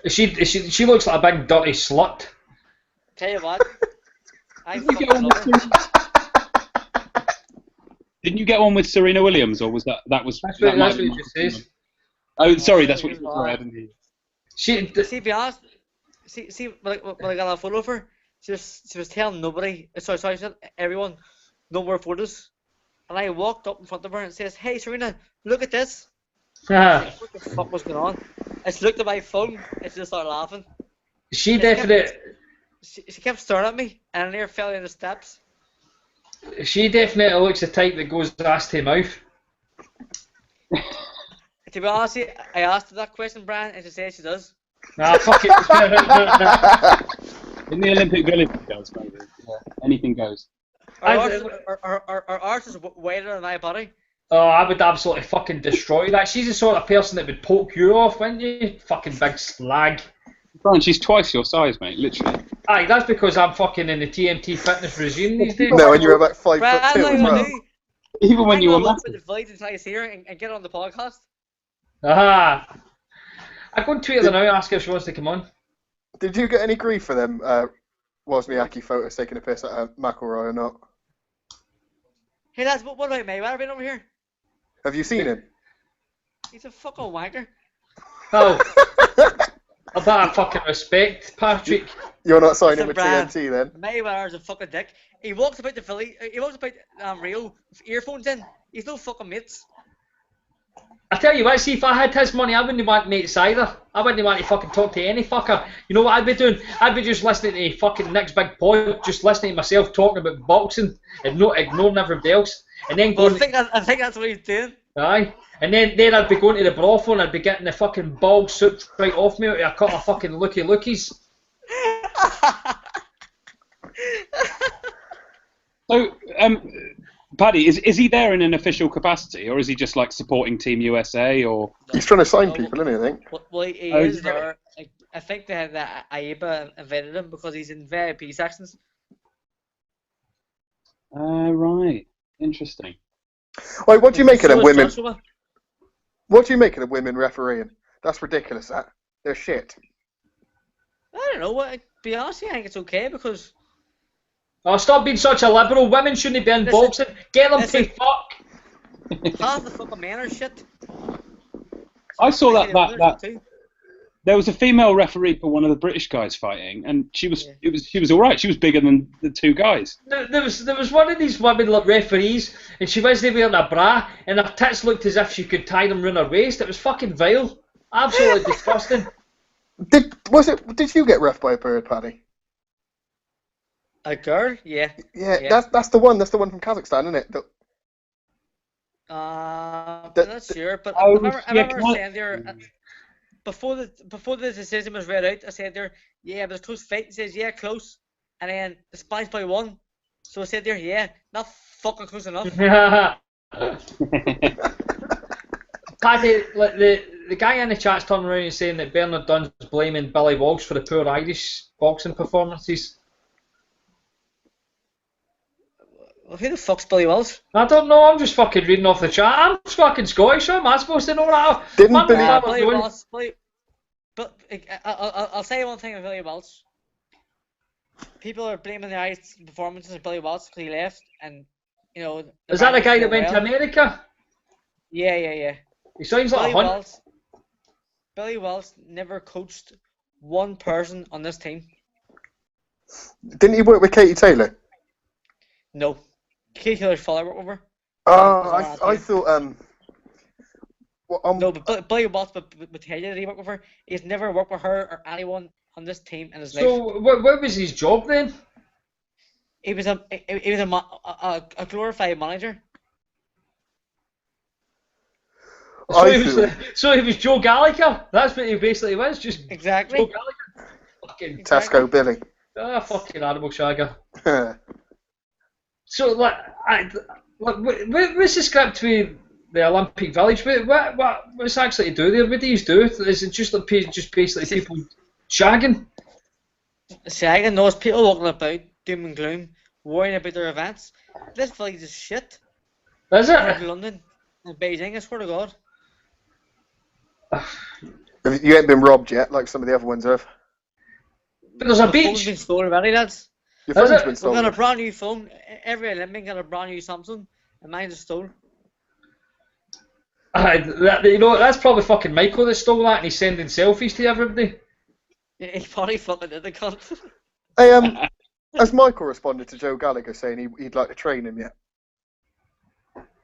she looks like a big dirty slut. Tell you what, I Didn't you fucking love her. Didn't you get one with Serena Williams, or was that was? That's that what might you be- just says. Oh, sorry, that's what you said. Sorry, I didn't hear you. See, be honest. See, when I got a photo of her, she was telling nobody. Sorry, she said everyone, no more photos. And I walked up in front of her and says, "Hey, Serena, look at this." Like, what the fuck was going on? I just looked at my phone and she just started laughing. She definitely. She kept staring at me, and I near fell in the steps. She definitely looks the type that goes ass to mouth. To be honest, I asked her that question, Brian, and she said she does. Nah, fuck it. In the Olympic Village, it does, maybe. Yeah, anything goes. Our arse is wider than my body. Oh, I would absolutely fucking destroy that. She's the sort of person that would poke you off, wouldn't you? Fucking big slag. Brian, she's twice your size, mate, literally. Aye, that's because I'm fucking in the TMT fitness regime these days. No, when you're about 5'2" Brian, as well. Even when you were I'm going to massive. the village until I see her and get on the podcast. Aha. I go and tweet her now and ask her if she wants to come on. Did you get any grief for them Wozniacki photos taking a piss at McElroy or not? Hey lads, what about Mayweather been over here? Have you seen him? He's a fucking wanker. Oh. A bit of fucking respect, Patrick. You're not signing Listen, with Brian, TNT then? Mayweather's a fucking dick. He walks about the village. He walks about Rio with earphones in. He's no fucking mates. I tell you what, see, if I had his money, I wouldn't want mates either. I wouldn't want to fucking talk to any fucker. You know what I'd be doing? I'd be just listening to fucking next big pod, just listening to myself talking about boxing and not ignoring everybody else. And then Well, going. I think that's what he's doing. Aye. And then I'd be going to the brothel and I'd be getting the fucking ball suit right off me out of a couple of fucking lookies. So, Paddy, is he there in an official capacity, or is he just like supporting Team USA, or? He's trying to sign people, isn't he, I think? Well, he Oh, is yeah. there. I think that AIBA invited him because he's in VIP sections. Right. Interesting. Wait, what do you make of them So is women? Joshua. What do you make of the women refereeing? That's ridiculous, that. They're shit. I don't know. To be honest, I think it's okay because Oh, stop being such a liberal. Women shouldn't be in Listen, boxing. Get them listen. to fuck. half the fucking men are shit. I saw Maybe the women are that too. there was a female referee for one of the British guys fighting, and she was all right. She was bigger than the two guys. There was one of these women like referees, and she wasn't wearing a bra, and her tits looked as if she could tie them round her waist. It was fucking vile, absolutely disgusting. Did you get ref by a bird, Paddy? A girl? Yeah. Yeah. That's the one. That's the one from Kazakhstan, isn't it? I'm The- not sure, but Oh, I yeah, remember saying there before the decision was read out. I said there, yeah, it was a close fight. He says, yeah, close, and then the Spanish boy won. So I said there, yeah, not fucking close enough. Paddy, like the guy in the chat's turning around and saying that Bernard Dunn's blaming Billy Walsh for the poor Irish boxing performances. Well, who the fuck's Billy Wells? I don't know, I'm just fucking reading off the chat. I'm fucking Scottish, so am I supposed to know that? Didn't Man, Billy- what I was Billy doing. Wells. But I'll say one thing about Billy Wells. People are blaming the Irish performances of Billy Wells because he left, and you know. Is that the guy that went to America? Yeah. He sounds like a hunt. Billy Wells never coached one person on this team. Didn't he work with Katie Taylor? No. Keith Taylor's father worked with her. Oh, I thought No, but Billy Wells with Taylor, he worked with her. He's never worked with her or anyone on this team in his life. So what was his job then? He was a glorified manager. So he was Joe Gallagher. That's what he basically was. Just Exactly. Joe Gallagher. Fucking Tesco Billy. fucking animal shagger. So what's the script with the Olympic Village? What's actually to do there? What do you do? Is it just basically people shagging? Shagging, those people walking about doom and gloom, worrying about their events. This flight's is shit. Is Head it? to London and Beijing, I swear to God. You ain't been robbed yet, like some of the other ones have. But there's a My phone's beach. been stolen already, lads. Your Is phone's it? been We've got a stolen. brand new phone. Every Olympic got a brand new Samsung, and mine's is stolen. You know, that's probably fucking Michael that stole that, and he's sending selfies to everybody. He probably fucking did the cunt. Hey, has Michael responded to Joe Gallagher saying he'd like to train him yet?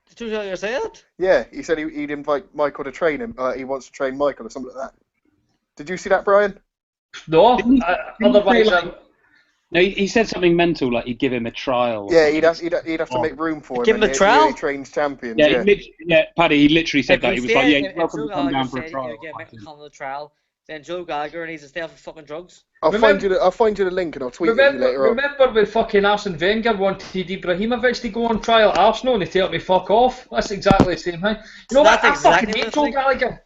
Did you hear say that? Yeah, he said he'd invite Michael to train him. He wants to train Michael or something like that. Did you see that, Brian? No, Didn't he otherwise, say, like- No, he said something mental, like he'd give him a trial. Yeah, he'd have to make room for him. Give him a and trial? He trains champions. Yeah, Paddy, he literally said that. He was like, yeah, you're if welcome Joe to come Gallagher down for a said trial. you get Mick come to the trial, then Joe Gallagher needs to stay off of fucking drugs. I'll find you the link and I'll tweet it you later on. Remember when fucking Arsene Wenger wanted Ibrahimovic to go on trial at Arsenal and he told me fuck off? That's exactly the same thing. You know what? That's I fucking exactly hate what Joe I think. Gallagher.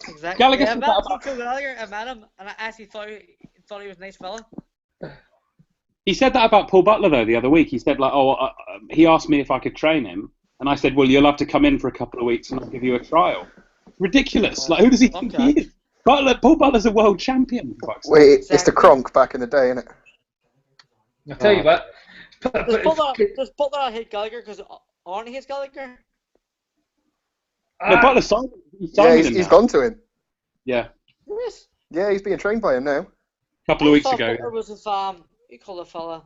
Exactly. Gallagher Yeah, I said met that Joe Gallagher. I met him, and I actually thought he was a nice fella. He said that about Paul Butler though the other week. He said like, he asked me if I could train him, and I said, well, you'll have to come in for a couple of weeks and I'll give you a trial. Ridiculous. Like, who does he think he is? Paul Butler's a world champion. Wait, it's the Kronk back in the day, isn't it? I'll tell you what. Does Butler hate Gallagher because Arnie hates Gallagher? No, Butler signed him. He's gone to him. Yeah. Yes. Yeah, he's being trained by him now. A couple of weeks ago. Butler was with you call the fella,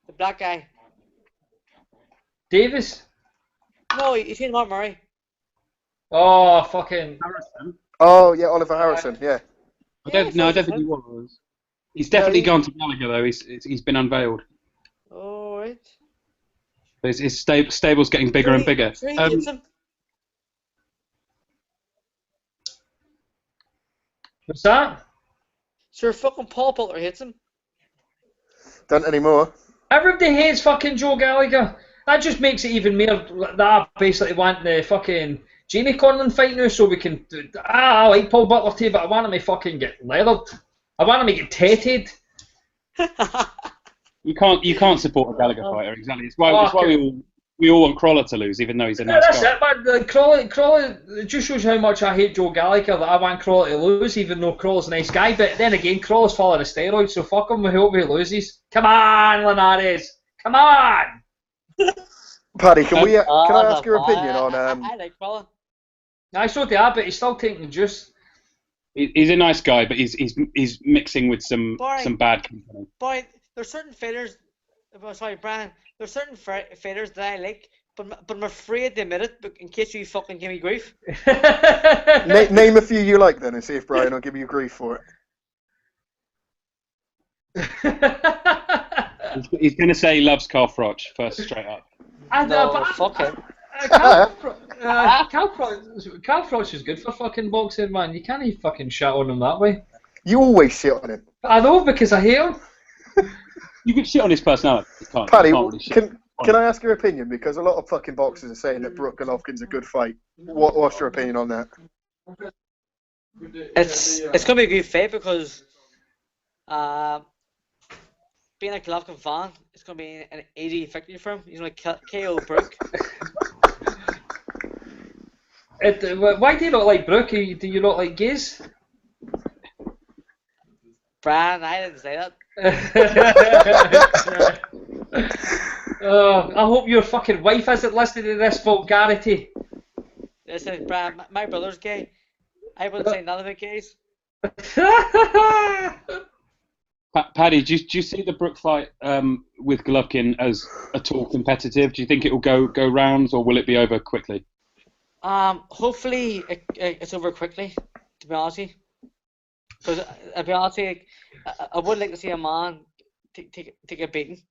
the black guy. Davis? No, he's in Mark Murray. Oh, fucking. Oh, yeah, Oliver Harrison, yeah. I don't think he was. He's definitely gone to Gallagher though. He's been unveiled. Oh, right. His stable's getting bigger and bigger. Sure he hits him. What's that? Sure, fucking Paul Butler hits him. Don't anymore. Everybody hates fucking Joe Gallagher. That just makes it even more that I basically want the fucking Jamie Conlon fight now so we can... I like Paul Butler too, but I want him to fucking get leathered. I want him to get tatted. You can't support a Gallagher fighter, exactly. It's why we all want Crawler to lose, even though he's a nice That's guy. it, but Crawler, it just shows how much I hate Joe Gallagher that I want Crawler to lose, even though Crawler's a nice guy. But then again, Crawler's following a steroid, so fuck him, we hope he loses. Come on, Linares! Come on! Paddy, can I ask your opinion on... I like Crawler. I so do I, but he's still taking the juice. He's a nice guy, but he's mixing with some bad company. Boy, there's certain fighters. Sorry, Brian. There's certain fighters that I like, but I'm afraid to admit it, in case you fucking give me grief. Name a few you like then, and see if Brian will give you grief for it. He's going to say he loves Carl Froch first, straight up. Fuck him. Carl Froch is good for fucking boxing, man. You can't even fucking shit on him that way. You always shit on him. I know, because I hate him. You can shit on his personality. Paddy, can I ask your opinion? Because a lot of fucking boxers are saying that Brook Golovkin's a good fight. What's your opinion on that? It's going to be a good fight because being a Golovkin fan, it's going to be an easy victory for him. He's going to KO Brook. Why do you not like Brook? Do you not like gays? Brian, I didn't say that. I hope your fucking wife isn't listening to this vulgarity. Listen, Brian, my brother's gay. I wouldn't say none of it gays. Paddy, do you see the Brook fight with Golovkin as at all competitive? Do you think it will go rounds, or will it be over quickly? Hopefully it's over quickly, to be honest with you. Because, to be honest with you, I would like to see a man take a beating.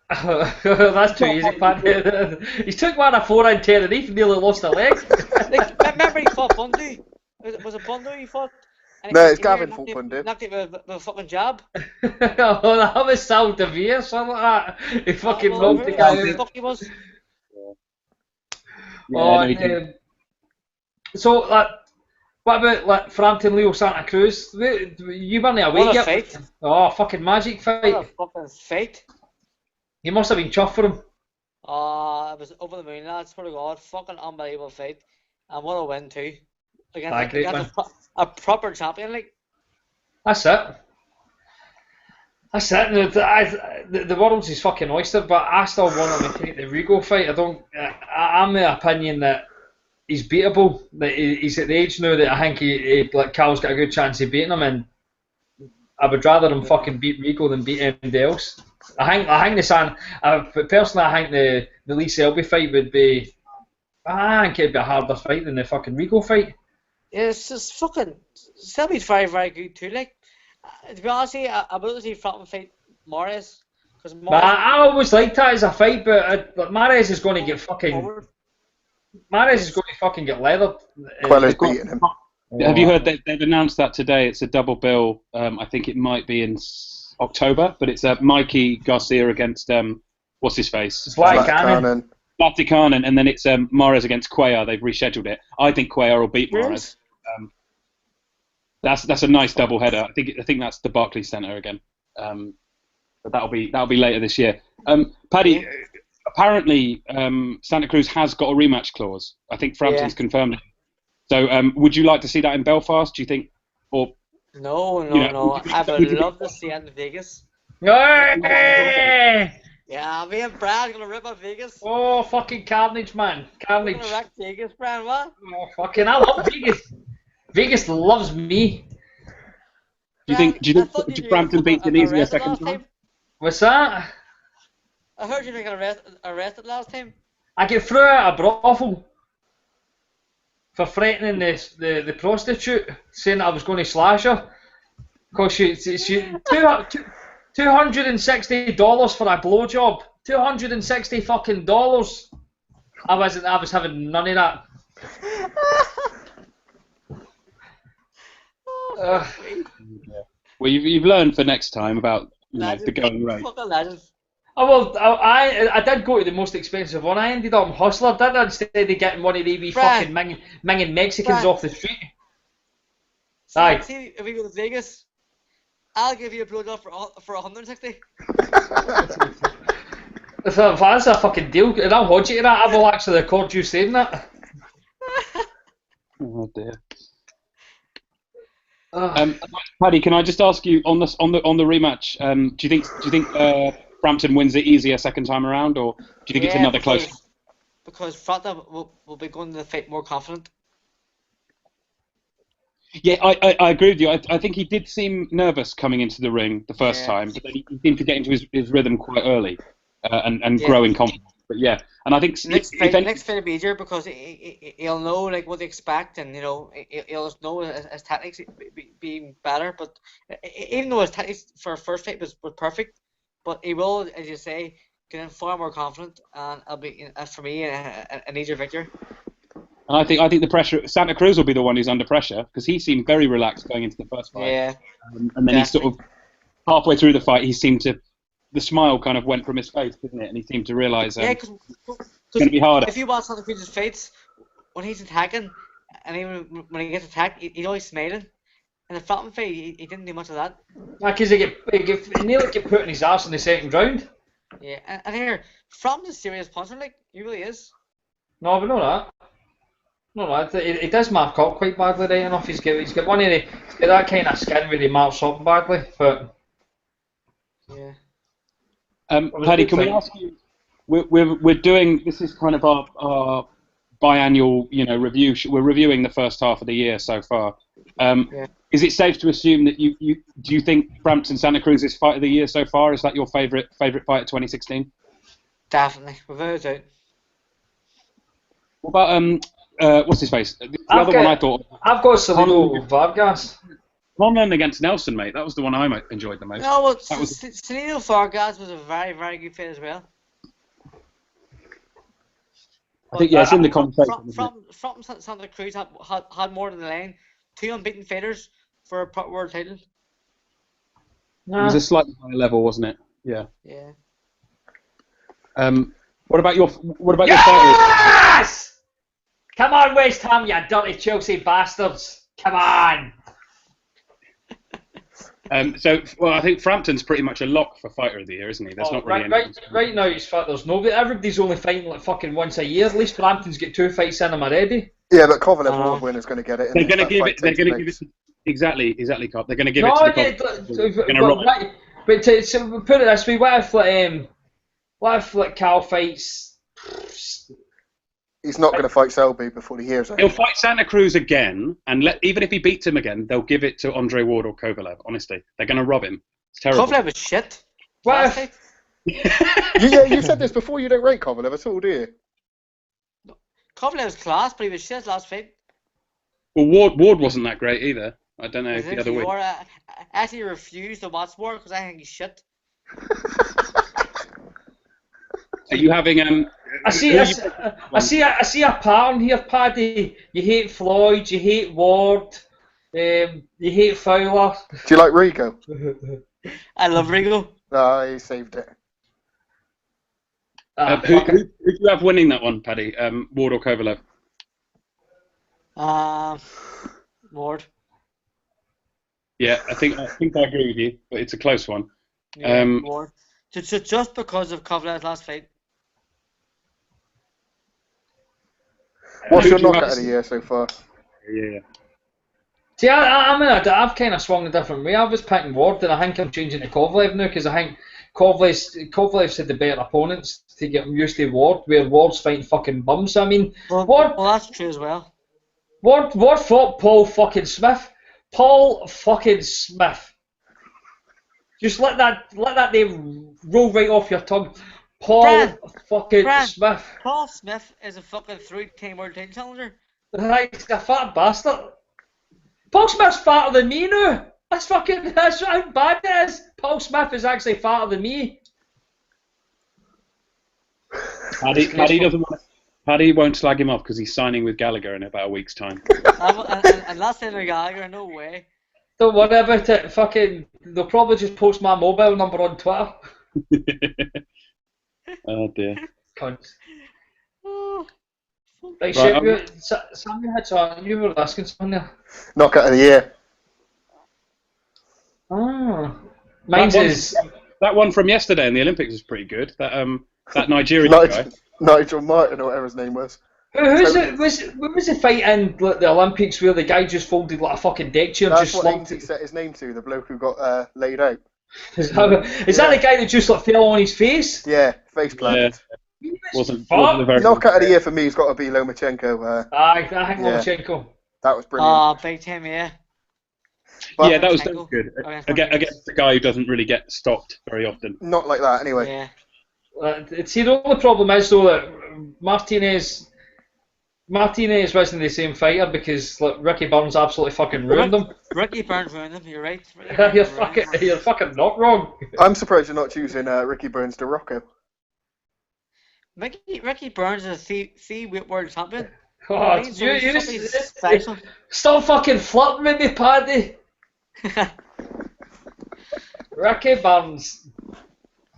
That's too easy, Paddy. He took one of 4 in Tenerife and nearly lost a leg. Remember he fought Bundu? Was it Bundu he fought? No, it's Gavin fought Bundu. Knocked it with a fucking jab. Oh, that was Sal Devere, something like that. He fucking knocked the guy out. Fuck he was. What about like Frampton, Leo, Santa Cruz? You weren't away What a yet. fight. Oh, fucking magic fight. What a fucking fight. You must have been chuffed for him. I was over the moon, lads. Swear to God, fucking unbelievable fight. And what a win too. Great, Against a proper champion, like. That's it. That's it. The world's his fucking oyster, but I still want him to take the Rigo fight. I'm the opinion that he's beatable. That he's at the age now that I think like Cal's got a good chance of beating him, and I would rather him fucking beat Rigo than beat anybody else. I think personally, I think the Lee Selby fight would be. I think it'd be a harder fight than the fucking Rigo fight. Yeah, it's just fucking. Selby's very, very good too. Like, to be honest, I would like to see Frampton fight Mares. I always liked that as a fight, but Mares is going to get fucking. Mares is going to fucking get leathered. Queller's beating him. Have you heard they've announced that today? It's a double bill. I think it might be in October, but it's Mikey Garcia against what's his face? Latikanen, and then it's Mares against Cuellar. They've rescheduled it. I think Cuellar will beat Mares. That's a nice double header. I think that's the Barclays Centre again. But that'll be later this year. Paddy, apparently Santa Cruz has got a rematch clause. I think Frampton's confirmed it. So would you like to see that in Belfast? Do you think, or no? I would love to see it in Vegas. Hey! Yeah, me and Brad gonna rip up Vegas. Oh, fucking carnage, man! Carnage. We're gonna wreck Vegas, Brad. What? Oh, fucking! I love Vegas. Vegas loves me. Do you think Frampton beats an easier second time? What's that? I heard you got arrested last time. I get thrown out of brothel for threatening the prostitute, saying that I was going to slash her. Because she $260 for a blowjob. $260 fucking dollars. I was having none of that. Well, you've learned for next time about the going rate. Fucking legends. Oh, well, I did go to the most expensive one. I ended up in Hustler, didn't I? Instead of getting one of the wee fucking minging Mexicans off the street. Aye. See, if we go to Vegas, I'll give you a blowjob for 160. If that's a fucking deal, and I'll hold you to that, I will actually record you saying that. Oh dear. Paddy, can I just ask you on the rematch? Do you think Frampton wins it easier second time around, or do you think it's another close? Because Frampton will be going to the fight more confident. Yeah, I agree with you. I think he did seem nervous coming into the ring the first time, but then he seemed to get into his rhythm quite early and grow in confidence. But yeah, and I think next fight will be easier because he'll know like what to expect, and he'll know his tactics being better. But even though his tactics for first fight was perfect, but he will, as you say, get in far more confident, and it'll be for me an easier victory. And I think the pressure, Santa Cruz will be the one who's under pressure because he seemed very relaxed going into the first fight. Yeah. And then he sort of halfway through the fight, the smile kind of went from his face, didn't it? And he seemed to realise it's going to be harder. If you watch Santa Cruz's fights, when he's attacking, and even when he gets attacked, he's always smiling. In the Frampton fight, he didn't do much of that. Because he nearly get put in his arse in the second round. Yeah, and here, Frampton's a serious puncher, like, he really is. No, but know that. No, he does mark up quite badly, right enough. He's got one of that kind of skin where he marks up badly, but... Yeah. Paddy, can we ask you? We're doing this is kind of our biannual review. We're reviewing the first half of the year so far. Is it safe to assume that do you think Frampton Santa Cruz's fight of the year so far? Is that your favourite fight of 2016? Definitely, without a doubt. What about what's his face? The other one I thought. I've got Salino Vargas. Conlon against Nelson, mate. That was the one I enjoyed the most. No, well, Salino Vargas was a very, very good fight as well. I think it's in the conversation. From Santa Cruz had more than the line. 2 unbeaten fighters for a pro world title. It was a slightly higher level, wasn't it? Yeah. Yeah. What about your fighters? Yes! Come on, West Ham, you dirty Chelsea bastards. Come on. Well, I think Frampton's pretty much a lock for Fighter of the Year, isn't he? There's not really right now, it's fact there's nobody. Everybody's only fighting like fucking once a year. At least Frampton's got 2 fights in him already. Yeah, but Kovalev award winner's going to get it. They're going to give it. They're going to give it. Exactly, Carl. They're going to give it to the but to put it this way, what if Cal fights? He's not going to fight Selby before the year's out. He'll fight Santa Cruz again, and even if he beats him again, they'll give it to Andre Ward or Kovalev. Honestly, they're going to rob him. It's terrible. Kovalev is shit. What if? You said this before. You don't rate Kovalev at all, do you? Kovalev's class, but he was shit last fight. Well, Ward wasn't that great either. I don't know if the other week. I actually refused to watch Ward because I think he's shit. Are you having I see a pattern here, Paddy. You hate Floyd, you hate Ward, you hate Fowler. Do you like Rigo? I love Rigo. No, he saved it. Who do you have winning that one, Paddy? Ward or Kovalev? Ward. Yeah, I think I agree with you, but it's a close one. Yeah, Ward. Just because of Kovalev's last fight. What's your knockout of the year so far? Yeah. See, I've kind of swung a different way. I was picking Ward, and I think I'm changing to Kovalev now because I think Kovalev's had the better opponents to get him used to Ward, where Ward's fighting fucking bums. I mean, well, that's true as well. Ward fought Paul fucking Smith. Paul fucking Smith. Just let that name roll right off your tongue. Paul fucking Smith. Paul Smith is a fucking 3-time world title challenger. He's a fat bastard. Paul Smith's fatter than me now. That's how bad it is. Paul Smith is actually fatter than me. Paddy won't slag him off because he's signing with Gallagher in about a week's time. and last time with Gallagher, no way. Don't worry about it. Fucking, they'll probably just post my mobile number on Twitter. Oh dear. Cunts. Right, Sam, you had something. You were asking something there. Knockout of the year. Oh. Mine's is... That one from yesterday in the Olympics was pretty good. That Nigerian guy. Nigel Martin or whatever his name was. What was the fight in the Olympics where the guy just folded like a fucking deck chair and That's just what slumped he set his name to, the bloke who got laid out. Is that the guy that just like fell on his face? Yeah, face planted. Yeah. Wasn't knockout of the year for me has got to be Lomachenko. I think Lomachenko. That was brilliant. Big time, yeah. But, yeah, that was good. Against the guy who doesn't really get stopped very often. Not like that, anyway. Yeah. See, the only problem is though that Martinez wasn't the same fighter because like, Ricky Burns absolutely fucking ruined him. Ricky Burns ruined him. You're right. You're fucking not wrong. I'm surprised you're not choosing Ricky Burns to Rocco. Ricky Burns is a three-weight world champion. Oh, you stop fucking flirting with me, Paddy. Ricky Burns.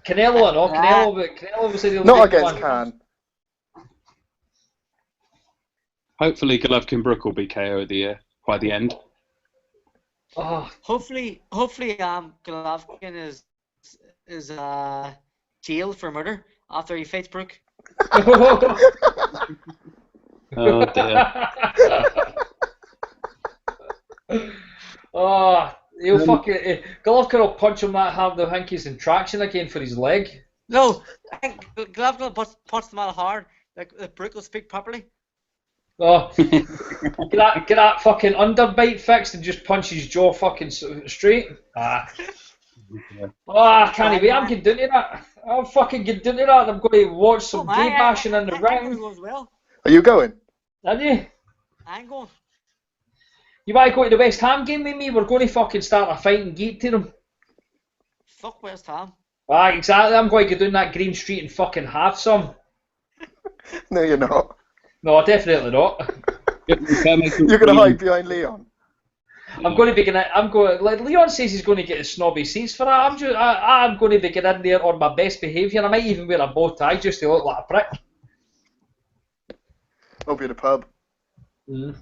Canelo or not? Canelo was the not against Khan. Hopefully Golovkin Brook will be KO of the year by the end. Oh. Hopefully Golovkin is jailed for murder after he fights Brook. Oh dear. Oh, he'll fucking Golovkin will punch him that hard. I think he's in traction again for his leg. No, I think Golovkin will punch him out hard. Like Brook will speak properly. Oh, get that fucking underbite fixed and just punch his jaw fucking straight. I can't wait. I'm getting down to that. I'm fucking getting down to that. I'm going to watch some gay bashing in the ring. Are you going? Are you? I'm going. You want to go to the West Ham game with me? We're going to fucking start a fight and get to them. Fuck West Ham. Exactly. I'm going to go down that Green Street and fucking have some. No, you're not. No, definitely not. You're going to hide behind Leon. I'm going to be like Leon says he's going to get his snobby seats for that. I'm going to be getting in there on my best behaviour. I might even wear a bow tie just to look like a prick. I'll be at a pub. Mm.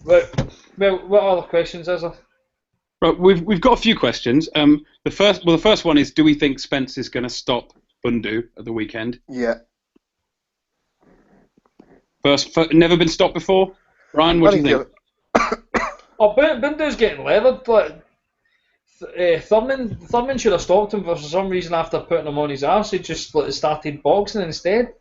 Well, what other questions is there? Right, we've got a few questions. The first one is: do we think Spence is going to stop Bundu at the weekend? Yeah. Never been stopped before. Ryan, what do you think? Oh, Bundu's getting leathered. Like, Thurman should have stopped him for some reason after putting him on his arse. He just started boxing instead.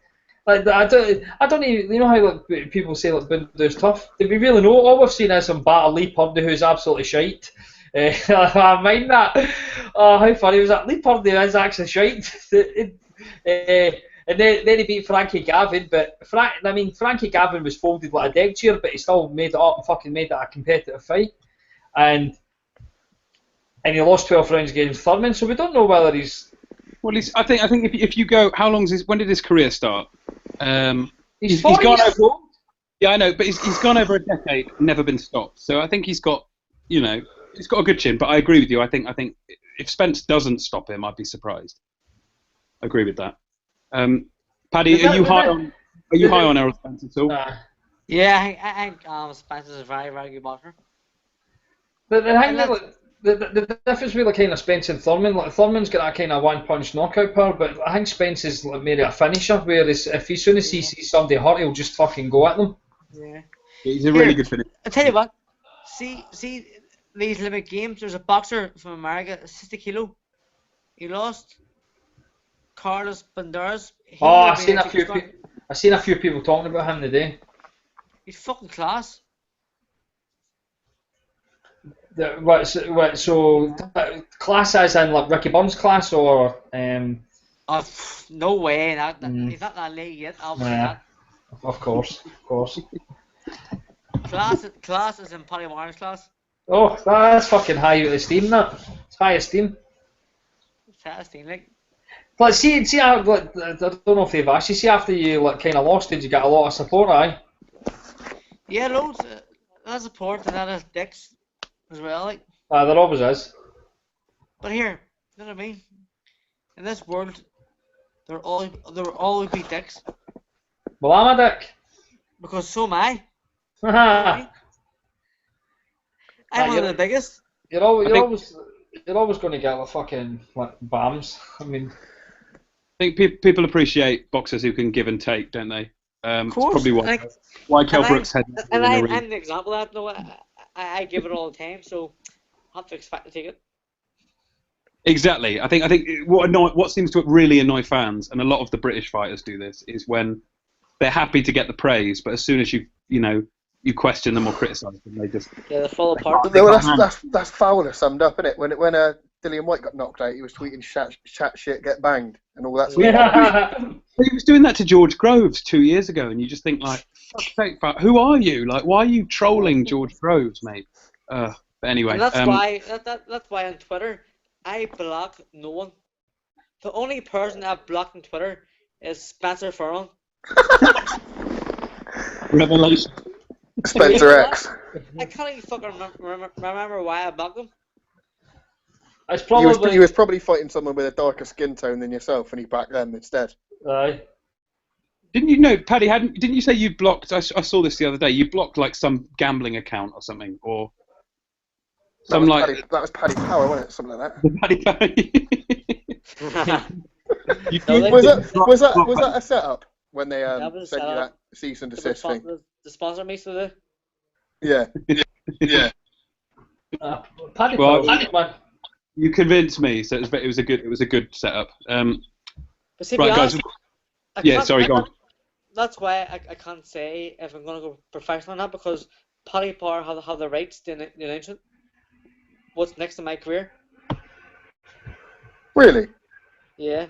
Like, I don't even, you know how like people say like Bundu's tough. Do we really know? All we've seen is him batter Lee Purdy, who's absolutely shite. I mind that. Oh, how funny was that? Lee Purdy is actually shite. And then he beat Frankie Gavin, but Frankie Gavin was folded like a deck chair, but he still made it up and fucking made it a competitive fight. And he lost 12 rounds against Thurman, so we don't know whether he's. Well, I think if you go, when did his career start? He's 40 years old. Yeah, I know, but he's gone over a decade, never been stopped. So I think he's got a good chin. But I agree with you. I think if Spence doesn't stop him, I'd be surprised. I agree with that. Paddy, are you high on Errol Spence at all? Yeah, I think Spence is a very, very good boxer. But the difference with kind of Spence and Thurman, like Thurman's got that kind of one-punch knockout power, but I think Spence is like maybe a finisher, whereas if as soon as he sees somebody hurt, he'll just fucking go at them. Yeah. He's a really good finisher. I tell you what, see these Olympic games, there's a boxer from America, 60 kilo. He lost. Carlos Banderas. I've seen a few people talking about him today. He's fucking class. So class as in like Ricky Burns class or no way, he's not that league yet. Of course. Class is in Paddy Warner's class. Oh, that's fucking high esteem. It's high esteem. It's high esteem, like. But see, I don't know if they've asked you. See, after you kind of lost, did you get a lot of support? Aye. Yeah, loads. That support and that is dicks as well, like. There always is. But here, you know what I mean? In this world, there will always be dicks. Well, I'm a dick. Because so am I. I'm one of the biggest. You're always going to get like fucking like bams. I mean, I think people appreciate boxers who can give and take, don't they? Of course. It's probably why Kell Brooks had. And I'm an example of that. No, I give it all the time, so I have to expect to take it. Exactly. I think what seems to really annoy fans, and a lot of the British fighters do this, is when they're happy to get the praise, but as soon as you question them or criticise them, they just they fall apart. That's Fowler summed up, isn't it? When Dillian White got knocked out, he was tweeting chat shit, get banged, and all that sort of stuff. He was doing that to George Groves 2 years ago, and you just think like, fuck's sake, who are you? Like, why are you trolling George Groves, mate? But anyway, and that's why on Twitter I block no one. The only person I've blocked on Twitter is Spencer Furlong. Revelation. Spencer X. I can't even fucking remember why I blocked him. It's probably he was probably fighting someone with a darker skin tone than yourself, and he backed them instead. Aye. Didn't you know, Paddy? Didn't you say you blocked? I saw this the other day. You blocked like some gambling account or something, or that was Paddy Power, wasn't it? Something like that. Paddy Power. Was that a setup when they sent you that cease and desist thing? The sponsor me to do. Yeah. Paddy Power, man. You convinced me, so it was a good setup. But see, right, guys. Sorry, go on. That's why I can't say if I'm going to go professional or not, because Paddy Power have the rights to announce it. What's next in my career? Really? Yeah.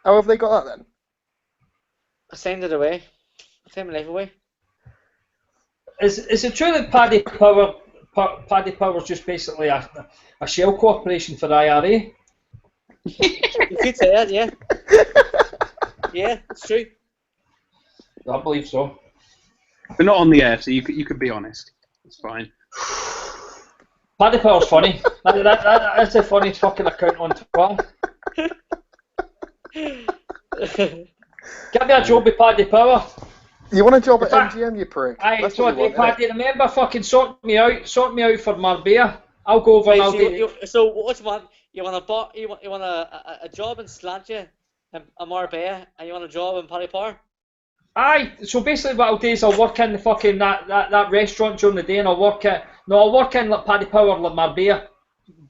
How have they got that then? I signed it away. I signed my life away. Is it true that Paddy Power's just basically a shell corporation for the IRA? You could say that, yeah. Yeah, it's true. I believe so. They're not on the air, so you could be honest. It's fine. Paddy Power's funny. That's a funny fucking account on Twitter. Give me a job with Paddy Power. You want a job at fact- MGM, you prick? Aye, That's so what you want, innit? Paddy, remember fucking sort me out for Marbella. I'll go over and I'll do. So what you want? You want a job in Slantia, a Marbella, and you want a job in Paddy Power? Aye, so basically what I'll do is I'll work in the fucking that restaurant during the day, and I'll work in like Paddy Power, like Marbella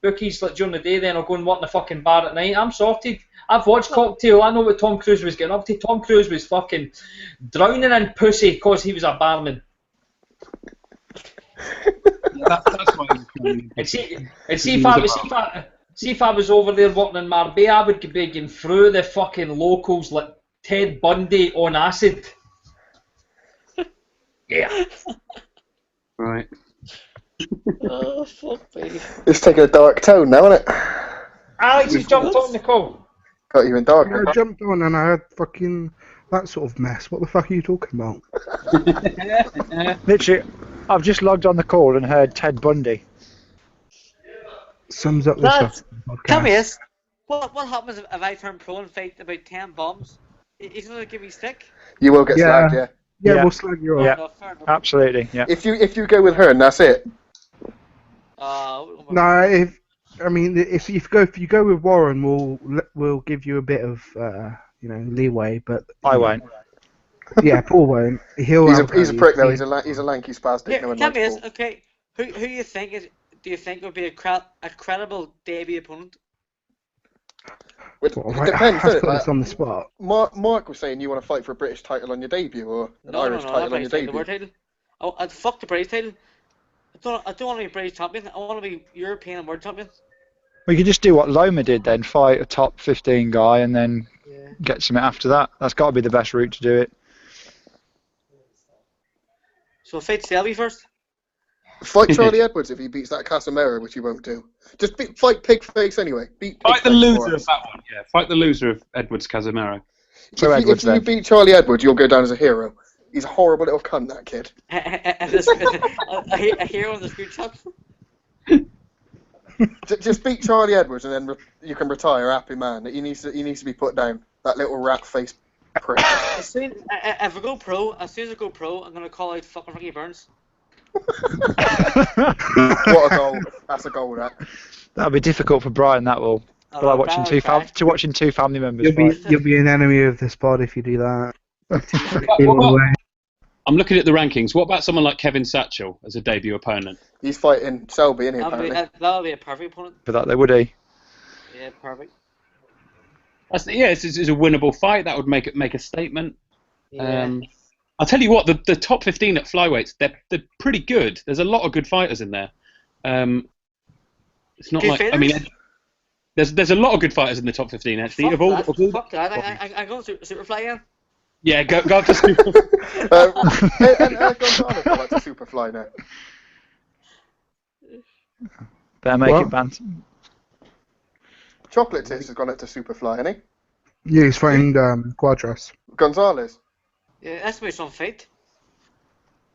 bookies like during the day, then I'll go and work in the fucking bar at night. I'm sorted. I've watched Cocktail, I know what Tom Cruise was getting up to. Tom Cruise was fucking drowning in pussy because he was a barman. That's why And see if I was over there working in Marbella, I would be going through the fucking locals like Ted Bundy on acid. Yeah. Right. Oh, fuck me. It's taking a dark tone now, isn't it? Alex has jumped on the call. Got you in dark. I jumped on and I had fucking that sort of mess. What the fuck are you talking about? Literally, I've just logged on the call and heard Ted Bundy. Sums up the Lads, podcast. tell me this. What happens if I turn pro and fight about 10 bombs? He's going to give me stick? You will get Yeah. slagged, yeah. Yeah, Yeah. we'll slag you off. Yeah, No, fair enough. absolutely. Yeah. If you go with her and that's it. No, if you go with Warren, we'll give you a bit of leeway, but I won't. Yeah, Paul won't. He's a prick though. He's a lanky spastic. Yeah, no one tell me likes this, Paul. okay. Who you think do you think would be a credible debut opponent? It Well, depends. I have to Doesn't put it? this on the spot. Mark was saying you want to fight for a British title on your debut or an Irish title on your the debut. world title. Oh, I'd fuck the British title. I don't want to be British champion. I want to be European and world champion. We could just do what Loma did then, fight a top 15 guy and then get something after that. That's got to be the best route to do it. So fight Selby first. Fight Charlie Edwards if he beats that Casemiro, which he won't do. Just fight Pigface anyway. Fight the loser of that one. Yeah, fight the loser of Edwards Casemiro. If you beat Charlie Edwards, you'll go down as a hero. He's a horrible little cunt, that kid. A hero in the screw shop. Just beat Charlie Edwards and then you can retire, happy man. He needs to be put down. That little rat face prick. If I go pro, as soon as I go pro, I'm gonna call out fucking Ricky Burns. What a goal! That's a goal. That'll be difficult for Brian. That will. Like watching two family members. You'll be an enemy of this pod if you do that. I'm looking at the rankings. What about someone like Kevin Satchel as a debut opponent? He's fighting Selby, isn't he? That'll be a perfect opponent. For that, they would he? Yeah, perfect. It's a winnable fight. That would make a statement. Yeah. I'll tell you what, the top 15 at flyweights, they're pretty good. There's a lot of good fighters in there. It's not Good like fighters? I mean, there's a lot of good fighters in the top 15 actually. Fuck that. I'm going to Superfly again. Yeah, go up to Superfly. And Gonzalez go back to Superfly now. Better make it banter. Chocolate Tips has gone up to Superfly, hasn't he? Yeah, he's fighting Quadras. Gonzalez. Yeah, that's my some fight.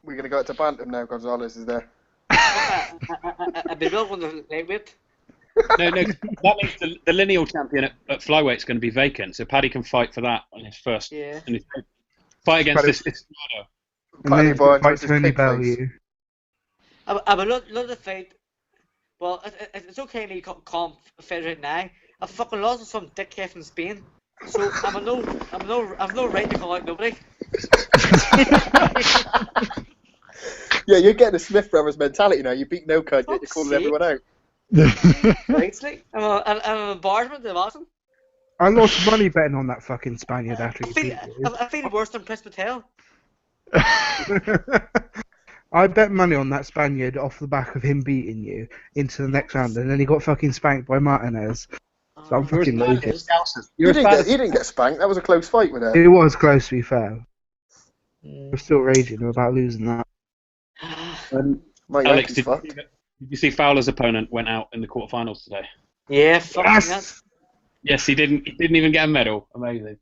We're going to go up to Bantam now. Gonzalez is there. I'd be built on the lightweight. No, that means the lineal champion at flyweight is going to be vacant, so Paddy can fight for that on his first. Yeah. In his fight against Paddy- this Estrada. And then he's got to fight Tony Bellew. I would love to fight. Well, it's okay me calm Federate now. I fucking lost to some dickhead from Spain, so I've no right to call out nobody. Yeah, you're getting the Smith Brothers mentality now. You beat no cunt, yet you're calling everyone out. Seriously, I'm an embarrassment to Boston. I lost money betting on that fucking Spaniard after he beat you. I feel worse than Prince Patel. I bet money on that Spaniard off the back of him beating you into the next round, and then he got fucking spanked by Martinez. So I'm fucking losing. He didn't get spanked. That was a close fight with him. It was close, to be fair. We're still raging about losing that. Alex, did you see Fowler's opponent went out in the quarterfinals today? Yeah, fucking that. Yes, he didn't even get a medal. Amazing.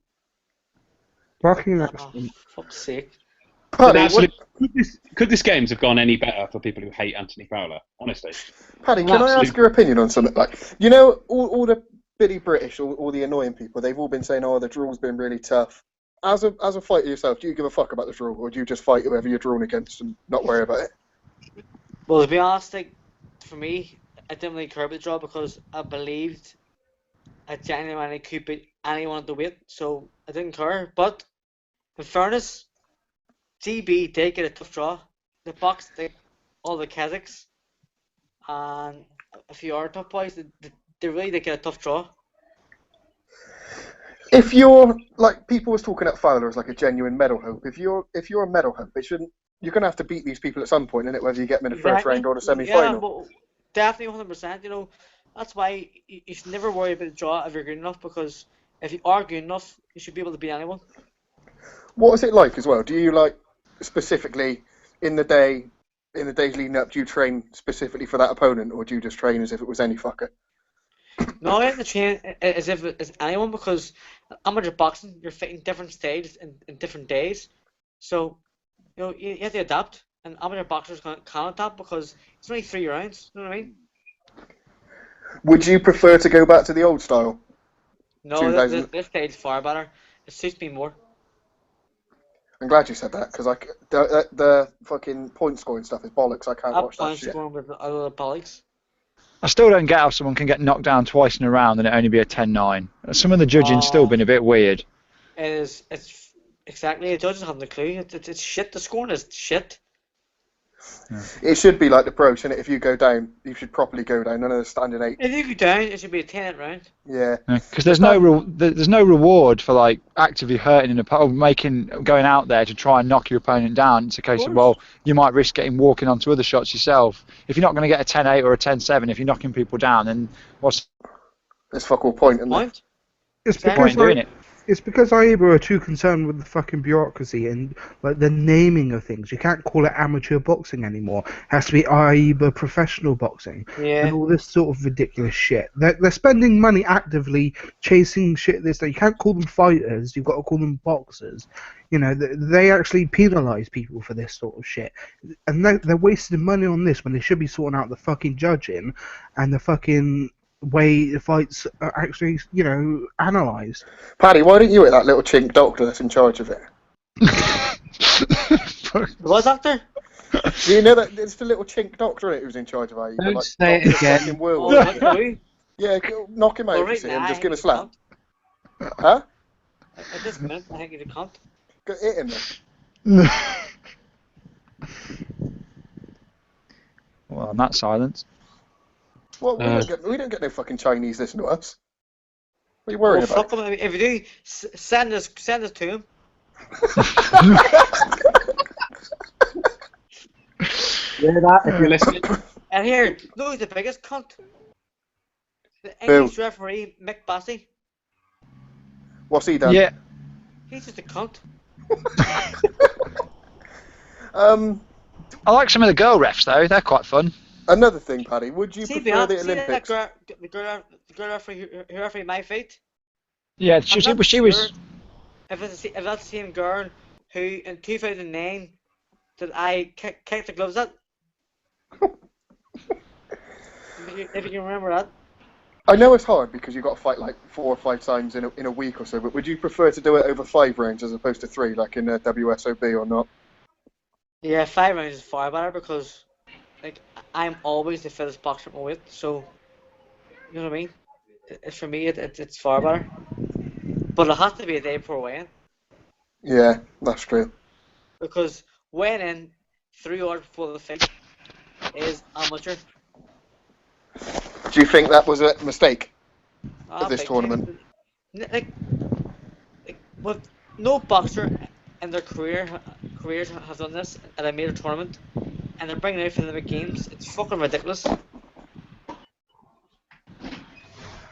Fucking excellent. Fuck's sake. Paddy, could this games have gone any better for people who hate Anthony Fowler? Honestly. Paddy, can I ask your opinion on something? Like, you know, all the Billy British, all the annoying people, they've all been saying, oh, the draw's been really tough. as a fighter yourself, do you give a fuck about the draw, or do you just fight whoever you're drawn against and not worry about it? Well, to be honest, like, for me, I didn't really care about the draw because I believed I genuinely could beat anyone at the weight, so I didn't care. But in fairness, GB did get a tough draw. They boxed all the Kazakhs and a few other tough boys. They really did get a tough draw. If you're like people was talking at Fowler as like a genuine medal hope, if you're a medal hope, you're gonna have to beat these people at some point, isn't it? Whether you get them in the first round or the semi-final. Yeah, well, definitely 100%. You know, that's why you should never worry about the draw if you're good enough, because if you are good enough, you should be able to beat anyone. What is it like as well? Do you like specifically in the days leading up? Do you train specifically for that opponent, or do you just train as if it was any fucker? No, I have to train as if it's anyone, because amateur boxing, you're fighting different styles in different days. So, you know, you have to adapt, and amateur boxers can't adapt because it's only 3 rounds. You know what I mean? Would you prefer to go back to the old style? No, this style's far better. It suits me more. I'm glad you said that, because the fucking point scoring stuff is bollocks. I can't watch that Point shit. scoring with other bollocks. I still don't get how someone can get knocked down twice in a round and it only be a 10-9. Some of the judging's still been a bit weird. It's exactly. The judges haven't a clue. It's shit. The scoring is shit. Yeah. It should be like the pro, shouldn't it? If you go down, you should properly go down. None of the standing 8. If you go down, it should be a 10 round. Yeah. Because there's no reward for like actively hurting an opponent, going out there to try and knock your opponent down. It's a case of, well, you might risk walking onto other shots yourself. If you're not going to get a 10-8 or a 10-7, if you're knocking people down, then what's there's fuck all point in that. It's because doing it. It's because IABA are too concerned with the fucking bureaucracy and like the naming of things. You can't call it amateur boxing anymore. It has to be IABA professional boxing. Yeah. And all this sort of ridiculous shit. They're spending money actively chasing shit this day. You can't call them fighters. You've got to call them boxers. You know, they actually penalise people for this sort of shit. And they're wasting money on this when they should be sorting out the fucking judging and the fucking way the fights are actually, you know, analysed. Paddy, why don't you hit that little chink doctor that's in charge of it? What doctor? Do you know that it's the little chink doctor in it who's in charge of it? Don't say it again. Yeah, knock him out if you see him. Just give him a slap. Huh? At this minute, I think he's a cunt. Go hit him then. Well, on that silence. Well, we don't get no fucking Chinese listening to us. What are you worrying about? Fuck him. If you do, send us to him. Hear that if you're listening. And here, no, who's the biggest cunt? The English referee, Mick Bassey. What's he done? Yeah. He's just a cunt. I like some of the girl refs though. They're quite fun. Another thing, Paddy, would you prefer the Olympics? The girl referee who refereed my fight? Yeah, she was. If that's the same girl who in 2009 that I kicked the gloves at. If you can remember that. I know it's hard because you've got to fight like 4 or 5 times in a week or so, but would you prefer to do it over 5 rounds as opposed to 3, like in a WSOB or not? Yeah, 5 rounds is far better because, like, I'm always the fittest boxer at my weight, so, you know what I mean? For me, it's far better. But it has to be a day before weigh-in. Yeah, that's true. Because weighing in 3 hours before the fight is amateur. Do you think that was a mistake of this tournament? Like, with no boxer in their careers have done this at a major tournament, and they're bringing it out for the big games. It's fucking ridiculous.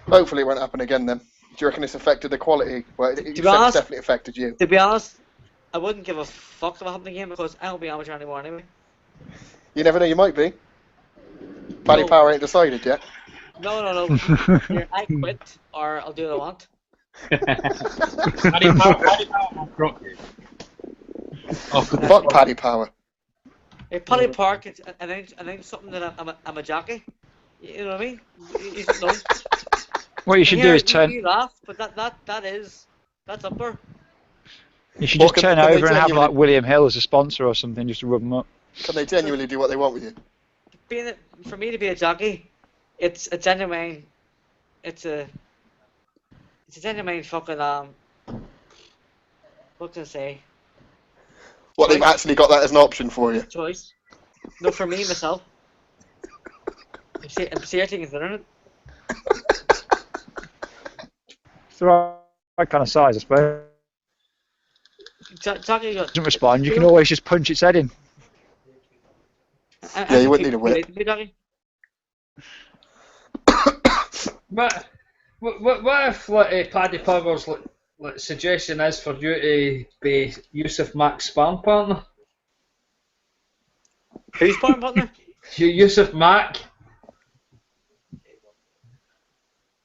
Hopefully it won't happen again then. Do you reckon it's affected the quality? Well, it's definitely affected you. To be honest, I wouldn't give a fuck if it happened again because I won't be amateur anymore anyway. You never know, you might be. Paddy Power ain't decided yet. No. Here, I quit or I'll do what I want. Paddy Power will drop you. Fuck Paddy Power. If Paddy Park announced something that I'm a jockey, you know what I mean? You should know. What you should do is turn. You laugh, but that's up there. You should just turn can they over and have genuinely- like William Hill as a sponsor or something, just to rub them up. Can they genuinely do what they want with you? For me to be a jockey, it's a genuine. It's a genuine fucking what can I say? What, they've actually got that as an option for you? Choice. No, for me myself. I'm seriously considering it. It's the right kind of size, I suppose. Jockey got. Doesn't respond. You can always just punch its head in. Yeah, you wouldn't need a whip. But what if like Paddy Power's like suggestion is for you to be Yusuf Mack's sparring partner? Who's sparring partner? Yusuf Mack.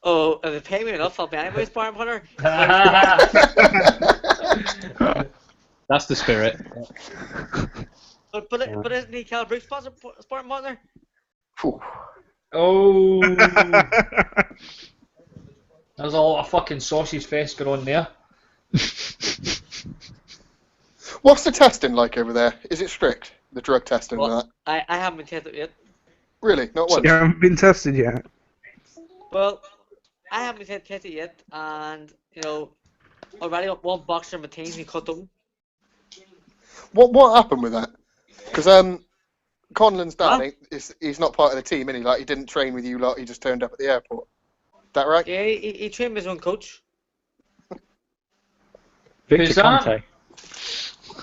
Oh, if they pay me enough, I'll be anybody's sparring partner. That's the spirit. But isn't he Cal Brook's sparring partner? Oh. There's a lot of fucking sausage fest going on there. What's the testing like over there? Is it strict? The drug testing and that? I haven't been tested yet. Really? Not once? You haven't been tested yet? Well, I haven't been tested yet, and you know, already got one boxer in my team he cut them. What happened with that? Because Conlon's dad, he's not part of the team, is he? Like, he didn't train with you lot, he just turned up at the airport. Is that right? Yeah, he trained with his own coach. Victor Conte.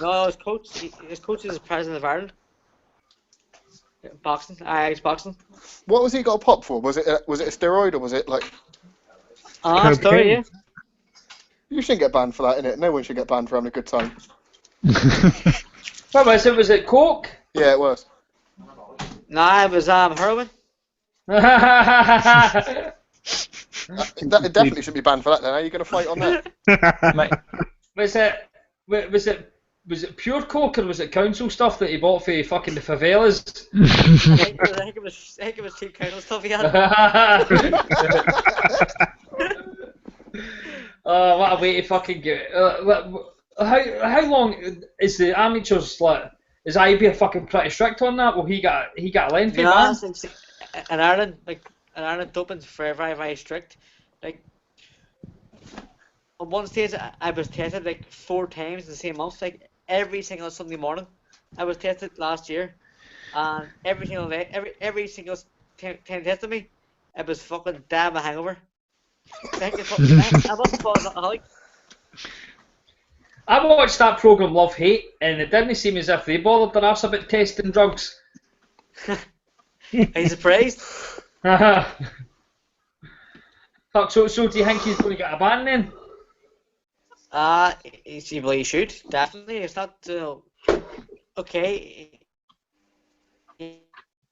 No, his coach is the president of Ireland. Boxing, Irish boxing. What was he got a pop for? Was it a steroid or was it like? Steroid, yeah. You shouldn't get banned for that, innit? No one should get banned for having a good time. What was it? Was it coke? Yeah, it was. Nah, it was heroin. That definitely should be banned for that. Then, how are you going to fight on that? Was it pure coke or was it council stuff that he bought for fucking the favelas? I think it was cheap council stuff he had. Oh, what a way to fucking get it. How long is the amateurs like? Is IB fucking pretty strict on that? Well, he got a lengthy ban. In Ireland, doping's very, very, very strict. Like, on one stage, I was tested like 4 times in the same month. Like, every single Sunday morning, I was tested last year, and every single day, every single time they tested me, it was fucking damn a hangover. I wasn't falling alcoholic. I watched that programme Love Hate, and it didn't seem as if they bothered their arse about testing drugs. Are you surprised? So do you think he's going to get a ban then? He should, definitely. It's not, okay.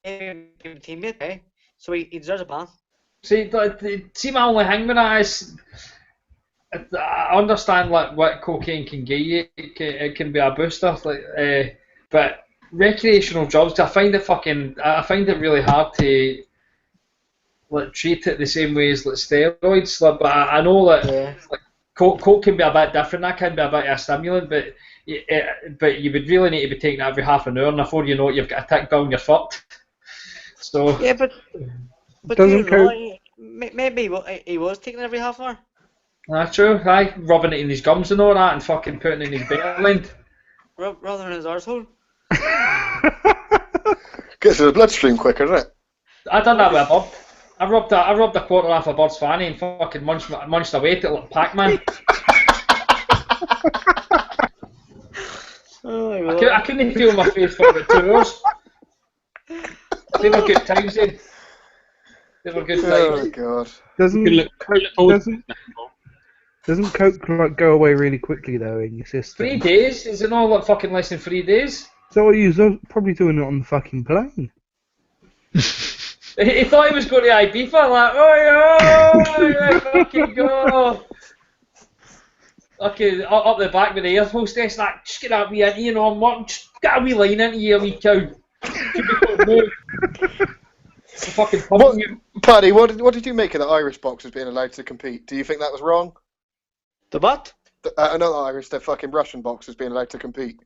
Teammate, okay? So he deserves a ban. See my only thing with that is, I understand like what cocaine can give you. It can be a booster, but recreational drugs, I find it really hard to like treat it the same way as like steroids. But I know that like coke can be a bit different. That can be a bit of a stimulant, but you would really need to be taking it every half an hour, and before you know it, you've got a tick down, you're fucked. So yeah, but doesn't maybe he was taking it every half an hour. That's true. Rubbing it in his gums and all that, and fucking putting it in his belly. Rather than his arsehole. Gets to the bloodstream quicker, doesn't it? I done that with a bird. I rubbed a quarter off a bird's fanny and fucking munched away to it like Pac-Man. I couldn't feel my face for about 2 hours. They were good times, eh? They were good times. Oh god. Doesn't coke like go away really quickly though in your system? 3 days? Is it not like fucking less than 3 days? So you're probably doing it on the fucking plane. He thought he was going to Ibiza, like, oh, fucking go. Okay, up the back with the air hostess, like, just get that wee into you, I'm working, just get a wee line into you, wee cow. Fucking pumping you. Paddy, what did you make of the Irish boxers being allowed to compete? Do you think that was wrong? The what? Another Irish, the fucking Russian boxers being allowed to compete.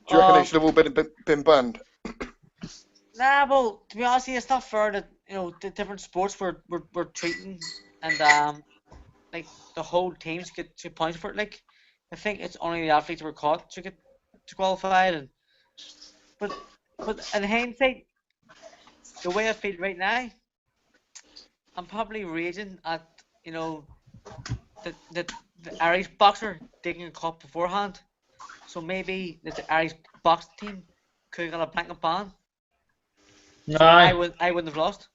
Do you reckon they should have all been banned? Nah, well, to be honest, it's not fair that the different sports we're treating and like the whole teams get 2 points for it. Like, I think it's only the athletes who were caught to get qualified, but in hindsight, the way I feel right now, I'm probably raging at the Irish boxer taking a cut beforehand. So maybe the Irish boxing team could have got a blanket ban. No. So I wouldn't have lost.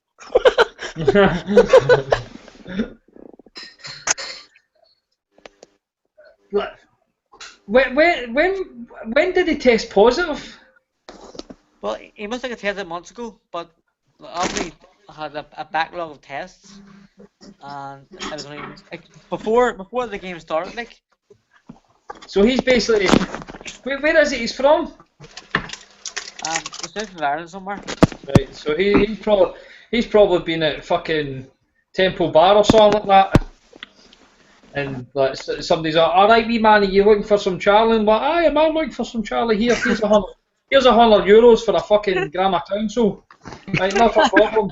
When did he test positive? Well, he must have tested months ago, but obviously had a backlog of tests, and it was only like before the game started. Like, so he's basically where is it? He's from? It's south of Ireland somewhere. Right. So he's probably been at fucking Temple Bar or something like that. And like somebody's like, alright, wee man, are you looking for some Charlie? And like, aye, man, looking for some Charlie here. Here's €100 for a fucking Grammar Council. Right, not a problem.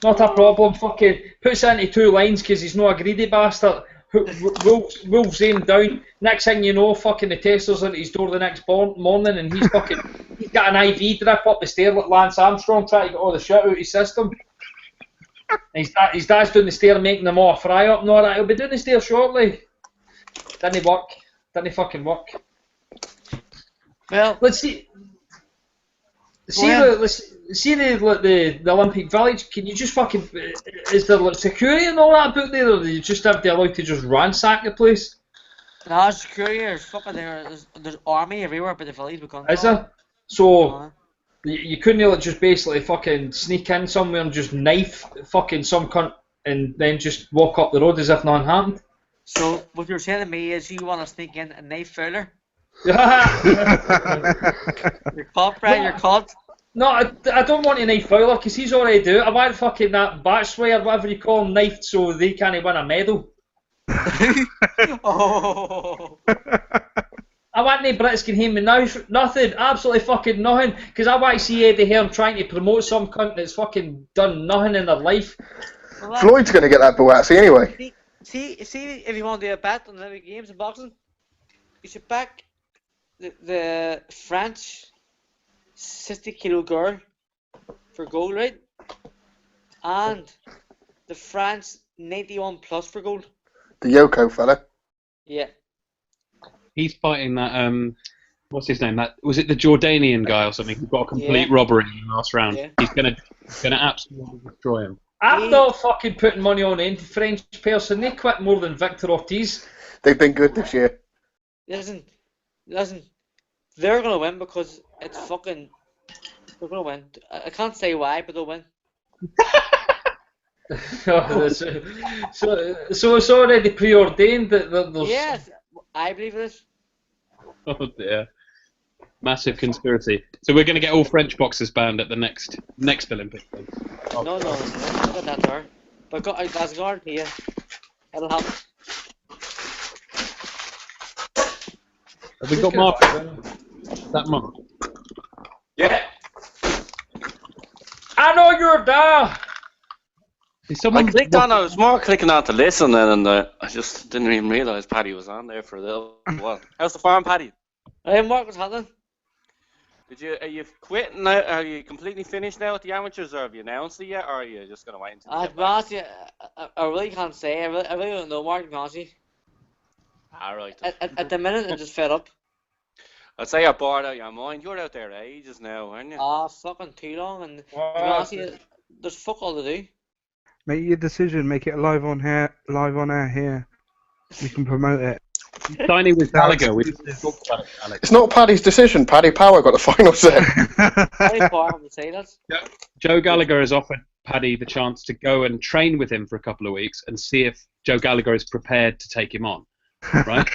Not a problem. Fucking puts it into 2 lines because he's not a greedy bastard. Wolves him down. Next thing you know, fucking the testers are at his door the next morning, and he's got an IV drip up the stair like Lance Armstrong trying to get all the shit out of his system. His dad's doing the stair making them all a fry up and all that. He'll be doing the stair shortly. Didn't work. Didn't fucking work. Well, let's see. See the Olympic Village. Can you just fucking? Is there like security and all that about there, or do you just have to allow to just ransack the place? No, security. There's fucking there's army everywhere, but the village we can't. Is there? So you couldn't like just basically fucking sneak in somewhere and just knife fucking some cunt and then just walk up the road as if nothing happened. So what you're saying to me is you want to sneak in and knife Fowler? You're caught, Brad. You're caught. No, I don't want to knife Fowler because he's already do it. I want fucking that Batchway or whatever you call him knifed so they can't win a medal. Oh. I want no Brits can hear me now. Nothing, absolutely fucking nothing. Because I want to see Eddie Hearn trying to promote some cunt that's fucking done nothing in their life. Well, Floyd's going to get that Buatsi anyway. See, if you want to do a bet on the games in boxing, you should back the French 60-kilo girl for gold, right? And the France 91 plus for gold. The Yoko fella. Yeah. He's fighting that what's his name? That was it, the Jordanian guy or something who got a complete robbery in the last round. Yeah. He's gonna absolutely destroy him. I'm not fucking putting money on any French person. They quit more than Victor Ortiz. They've been good this year. Listen. They're gonna win because it's fucking. They're gonna win. I can't say why, but they'll win. So it's already preordained that there's. Yes, I believe this. Oh dear. Massive conspiracy. So we're going to get all French boxers banned at the next Olympics. Oh. No, not that far. But that's a guarantee you. It'll happen. Have we got Mark? That Mark? Yeah. I know you're there. I clicked on. I was more clicking on to listen, and I just didn't even realise Paddy was on there for a little while. How's the farm, Paddy? Hey, Mark, what's happening? Are you quitting now? Are you completely finished now with the amateurs, or have you announced it yet, or are you just going to wait until? To be honest, I really can't say. I really don't know, Mark. To be honest. Alright. At the minute, I'm just fed up. I'd say you're bored out of your mind. You're out there ages now, aren't you? Fucking too long, and to be honest, there's fuck all to do. Make your decision. Make it live on air here. We can promote it. Signing with Gallagher. We didn't talk about it, Alex. It's not Paddy's decision. Paddy Power got the final say. Paddy Power would say that. Joe Gallagher has offered Paddy the chance to go and train with him for a couple of weeks and see if Joe Gallagher is prepared to take him on. Right?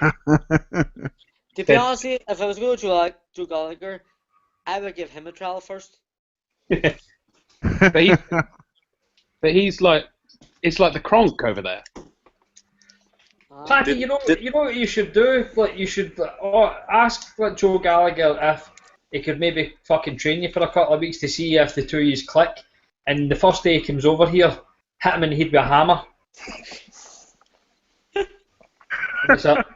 To be honest, if I was going to Joe Gallagher, I would give him a trial first. But he's like, it's like the Kronk over there. Paddy, you know what you should do? Like, you should ask like Joe Gallagher if he could maybe fucking train you for a couple of weeks to see if the two of yous click. And the first day he comes over here, hit him in the head with a hammer. What's that?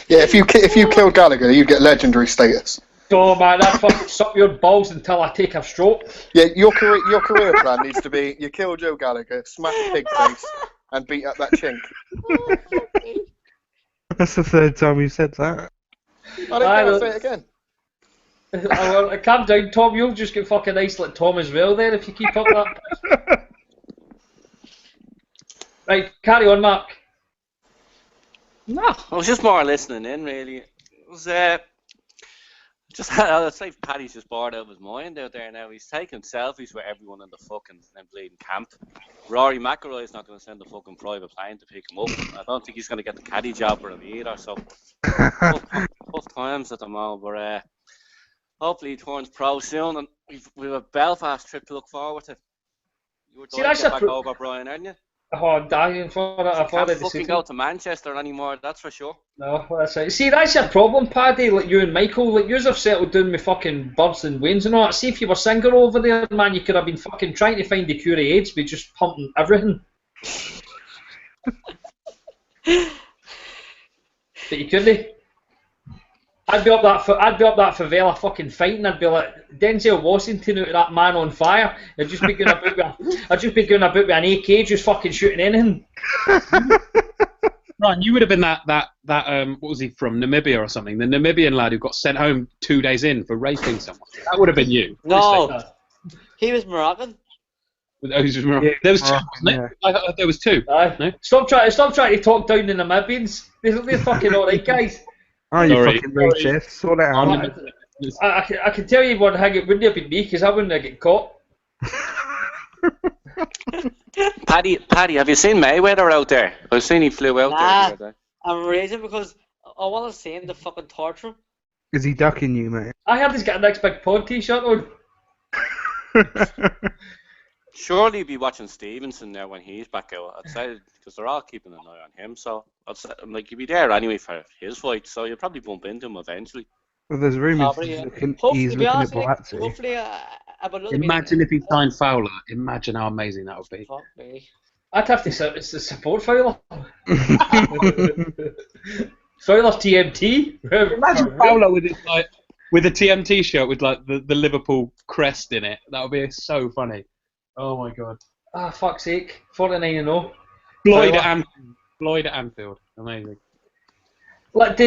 Yeah, if you kill Gallagher, you get legendary status. Oh man, I'd fucking suck your balls until I take a stroke. Yeah, your career plan needs to be: you kill Joe Gallagher, smash a pig face, and beat up that chink. That's the third time you said that. I don't care. I'll say it again. Calm down, Tom. You'll just get fucking nice like Tom as well then if you keep up that. Right, carry on, Mark. No, I was just more listening in, really. It was I'd say Paddy's just bored out of his mind out there now. He's taking selfies with everyone in the fucking bleeding camp. Rory McIlroy's not going to send a fucking private plane to pick him up. I don't think he's going to get the caddy job for him either. So tough times at the moment, but hopefully he turns pro soon, and we've a Belfast trip to look forward to. You were dying to get back over, Brian, aren't you? Oh, I'm dying for it. You can't fucking go to Manchester anymore, that's for sure. No, that's right. See, that's your problem, Paddy. Like you and Michael, like yous have settled down with fucking birds and wains and all that. See, if you were single over there, man, you could have been fucking trying to find the cure of AIDS by just pumping everything. But you couldn't. I'd be up that favela fucking fighting. I'd be like Denzel Washington out of That Man on Fire. I'd just be going about with an AK, just fucking shooting anything. Ryan, you would have been that what was he from, Namibia or something? The Namibian lad who got sent home 2 days in for raping someone. That would have been you. No, he was Moroccan. Oh, he was Moroccan. There was two, wasn't it? I thought there was two. No? Stop trying to talk down the Namibians. They're fucking alright guys. Oh, you fucking racist. Sort it out. I can tell you one thing, it wouldn't have been me because I wouldn't have get caught. Paddy, have you seen Mayweather out there? I've seen he flew out there the other day. I'm raging because I want to see him to fucking torture him. Is he ducking you, mate? I heard he's got a next big pod t-shirt on. Surely you'll be watching Stevenson now when he's back out. I'd say because they're all keeping an eye on him. So I'd say like you'll be there anyway for his fight. So you'll probably bump into him eventually. Well, there's rumours he's looking at Boatsy. Hopefully, imagine if he signed Fowler. Imagine how amazing that would be. Fuck me. I'd have to support Fowler. Fowler TMT. Imagine Fowler with his with a TMT shirt with like the Liverpool crest in it. That would be so funny. Oh my god. Ah, fuck's sake. 49-0. Floyd at Anfield. Amazing. Like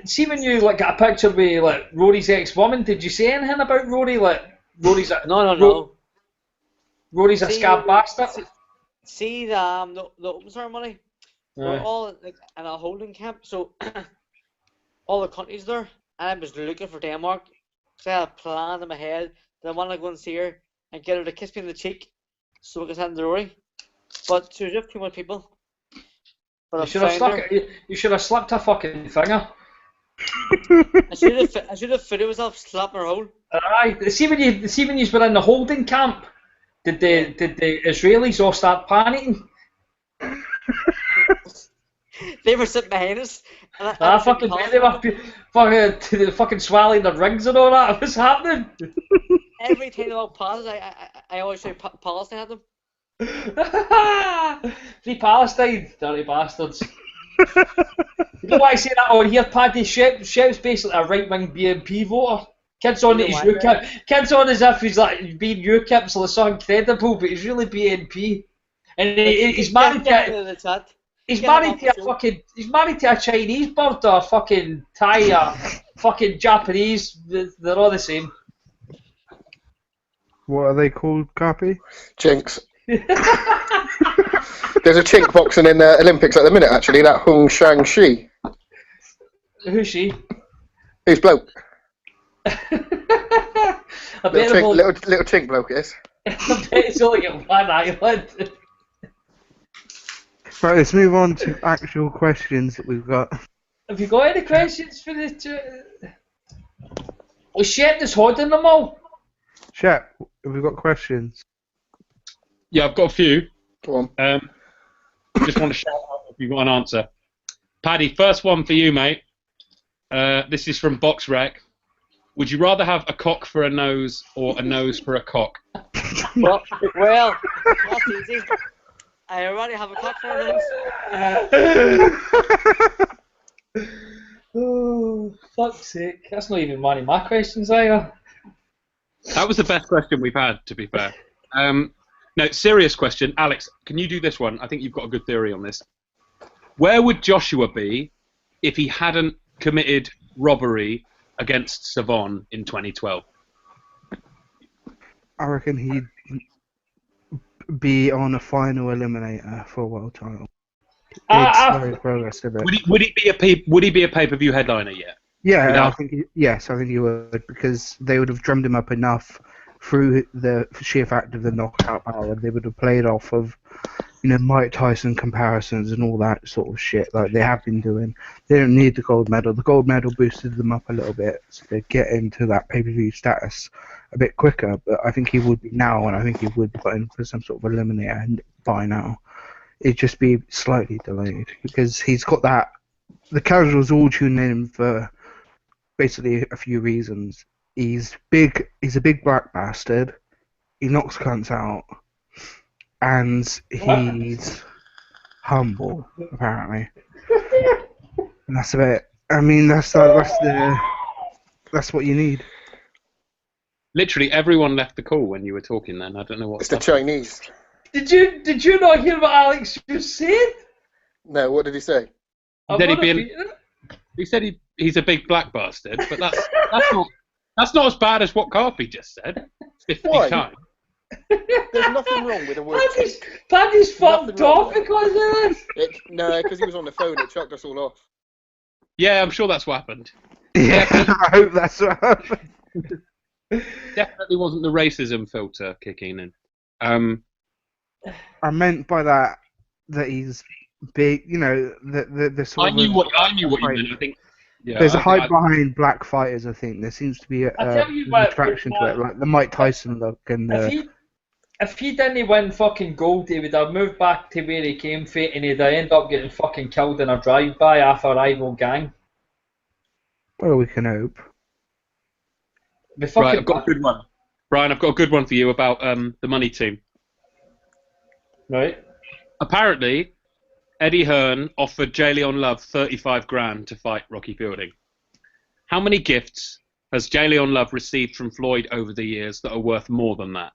see when you like got a picture with like Rory's ex-woman, did you say anything about Rory? Like Rory's no. Rory's a scab bastard. See the open ceremony? We're all like in a holding camp, so all the countries there, and I was looking for Denmark. So I had a plan in my head that I want to go and see her and get her to kiss me on the cheek so we can send the Rory. But there's just too much people. But you should have slapped her fucking finger. I should have fitted myself slapping her hole. Aye, see when you were in the holding camp, did the Israelis all start panicking? They were sitting behind us. And they were fucking swallowing their rings and all that. What's happening? Every time they walk past us, I always say Palestine at them. Free Palestine, dirty bastards. You know why I say that on here, Paddy? Shep's basically a right-wing BNP voter. Kids on as if he's like being UKIP, so it's so incredible, but he's really BNP. And he's married to He's married to a Chinese bird or a fucking Thai or fucking Japanese. They're all the same. What are they called, Carpy? Chinks. There's a chink boxing in the Olympics at the minute, actually, that Hung Shang-Shi. Who's she? Who's bloke? Little chink bloke is. I bet it's only got one island. Right, let's move on to actual questions that we've got. Have you got any questions for the two? Was Shep just holding them all? Shep, have we got questions? Yeah, I've got a few. Go on. Just want to shout out if you've got an answer. Paddy, first one for you, mate. This is from Box Rec. Would you rather have a cock for a nose or a nose for a cock? Well, that's easy. I already have a cock for a nose. Oh, fuck's sake. That's not even one of my questions, either. That was the best question we've had, to be fair. No, serious question. Alex, can you do this one? I think you've got a good theory on this. Where would Joshua be if he hadn't committed robbery against Savon in 2012? I reckon he'd be on a final eliminator for a world title. It's very progress a bit. Would he be a pay-per-view headliner yet? Yeah, I think I think he would, because they would have drummed him up enough through the sheer fact of the knockout power. They would have played off of, Mike Tyson comparisons and all that sort of shit like they have been doing. They don't need the gold medal. The gold medal boosted them up a little bit, so they get into that pay-per-view status a bit quicker. But I think he would be now, and I think he would put in for some sort of eliminator by now. It'd just be slightly delayed because he's got that. The casuals all tune in for basically a few reasons. He's big. He's a big black bastard. He knocks cunts out, and he's humble apparently. And that's about it. I mean, that's what you need. Literally everyone left the call when you were talking. Then I don't know what. It's the Chinese. Did you not hear what Alex just said? No, what did he say? He said he's a big black bastard, but that's not as bad as what Carpy just said. 50 times. There's nothing wrong with a word. Paddy's fucked off because of this. No, because he was on the phone. It chucked us all off. Yeah, I'm sure that's what happened. Yeah, I hope that's what happened. Definitely wasn't the racism filter kicking in. I meant by that he's big. The sort I knew what you meant. I think. Yeah, there's a hype behind black fighters. I think there seems to be an attraction to it, like the Mike Tyson look and. If he didn't win fucking gold, he would have moved back to where he came from, and he'd end up getting fucking killed in a drive-by after a rival gang. Well, we can hope. Right, I've got a good one. Brian, I've got a good one for you about the money team. Right. Apparently, Eddie Hearn offered J. Leon Love 35 grand to fight Rocky Fielding. How many gifts has J. Leon Love received from Floyd over the years that are worth more than that?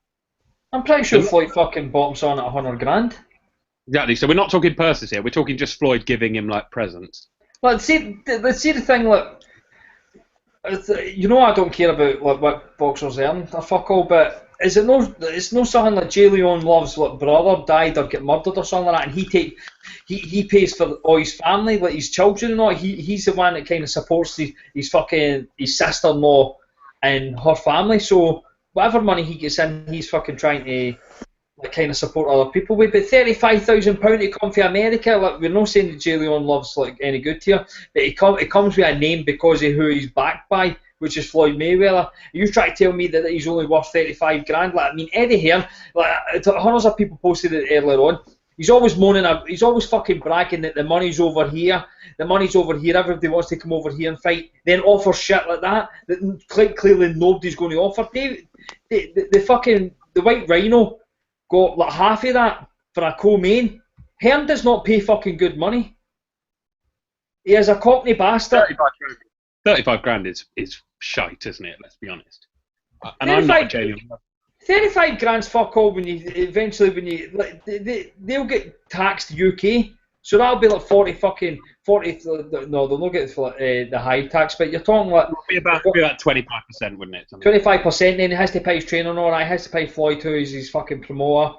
I'm pretty sure Floyd fucking bottoms on at 100 grand. Exactly. So we're not talking purses here. We're talking just Floyd giving him like presents. Let's see the thing. Like, I don't care about what boxers earn or fuck all, but is it no? It's no something like J. Leon Love's brother died or get murdered or something like that, and he pays for all his family, like his children and all. He's the one that kind of supports his sister-in-law and her family. So whatever money he gets in, he's fucking trying to kind of support other people with. But £35,000 to come from America, like, we're not saying that J. Leon Love's like any good to you, but it comes with a name because of who he's backed by, which is Floyd Mayweather. You try to tell me that he's only worth 35 grand. Like, I mean, Eddie Hearn, like, hundreds of people posted it earlier on. He's always moaning, he's always fucking bragging that the money's over here. The money's over here. Everybody wants to come over here and fight. Then offer shit like that clearly nobody's going to offer. The White Rhino got like half of that for a co-main. Hearn does not pay fucking good money. He is a cockney bastard. 35 grand is shite, isn't it? Let's be honest. And I'm not a J. Leon Love. 35 grand's fuck all when you like, they'll get taxed UK, so that'll be like 40. No, they'll not get the high tax, but you're talking like it'll be about 25%, wouldn't it? 25%. Then he has to pay his trainer and all that. He has to pay Floyd too, as his fucking promoter,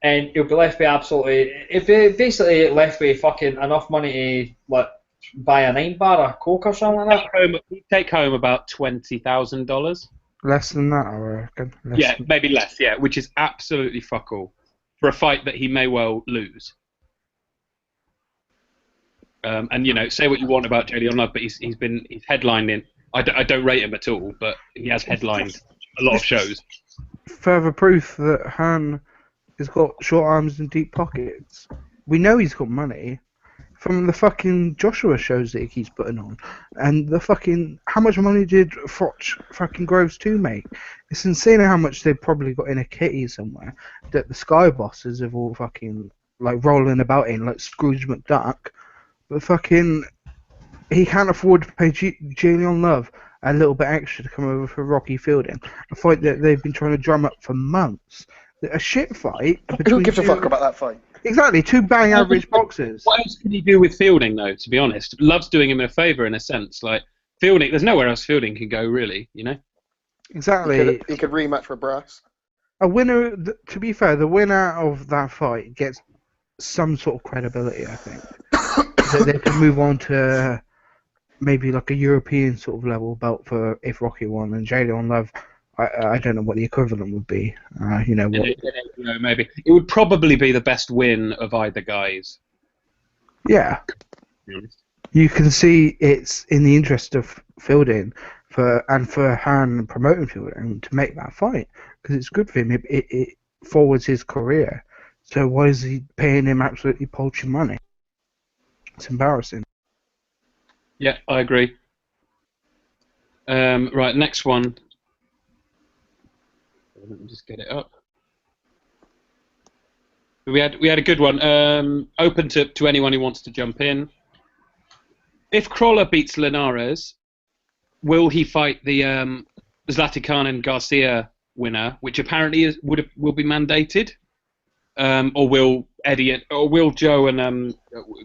and he'll be left with basically left with fucking enough money to like buy a 9 bar of Coke or something like that. Take home about $20,000. Less than that, I reckon. Maybe less, yeah, which is absolutely fuck all for a fight that he may well lose. And say what you want about J. Leon Love, but he's headlined in. I don't rate him at all, but he has headlined a lot of shows. Further proof that Hearn He's got short arms and deep pockets. We know he's got money from the fucking Joshua shows that he keeps putting on, and the fucking how much money did Froch fucking Groves 2 make? It's insane how much they've probably got in a kitty somewhere that the Sky bosses have all fucking like rolling about in like Scrooge McDuck, but fucking he can't afford to pay Julian Love a little bit extra to come over for Rocky Fielding, a fight that they've been trying to drum up for months. A shit fight. Who gives a fuck about that fight? Exactly, two bang average boxers. What else can you do with Fielding, though, to be honest? Love's doing him a favour in a sense. Like, Fielding, there's nowhere else Fielding can go, really, you know? Exactly. He could rematch for brass. A winner, to be fair, the winner of that fight gets some sort of credibility, I think. That they can move on to maybe like a European sort of level belt for if Rocky won, and Jalen Love, I don't know what the equivalent would be. You know what? Maybe it would probably be the best win of either guys. Yeah. You can see it's in the interest of Fielding for Han promoting Fielding to make that fight because it's good for him. It forwards his career. So why is he paying him absolutely paltry money? It's embarrassing. Yeah, I agree. Right, next one. Let me just get it up. We had a good one. Open to anyone who wants to jump in. If Crawler beats Linares, will he fight the Zlatan and Garcia winner, which apparently will be mandated, or will Eddie or will Joe and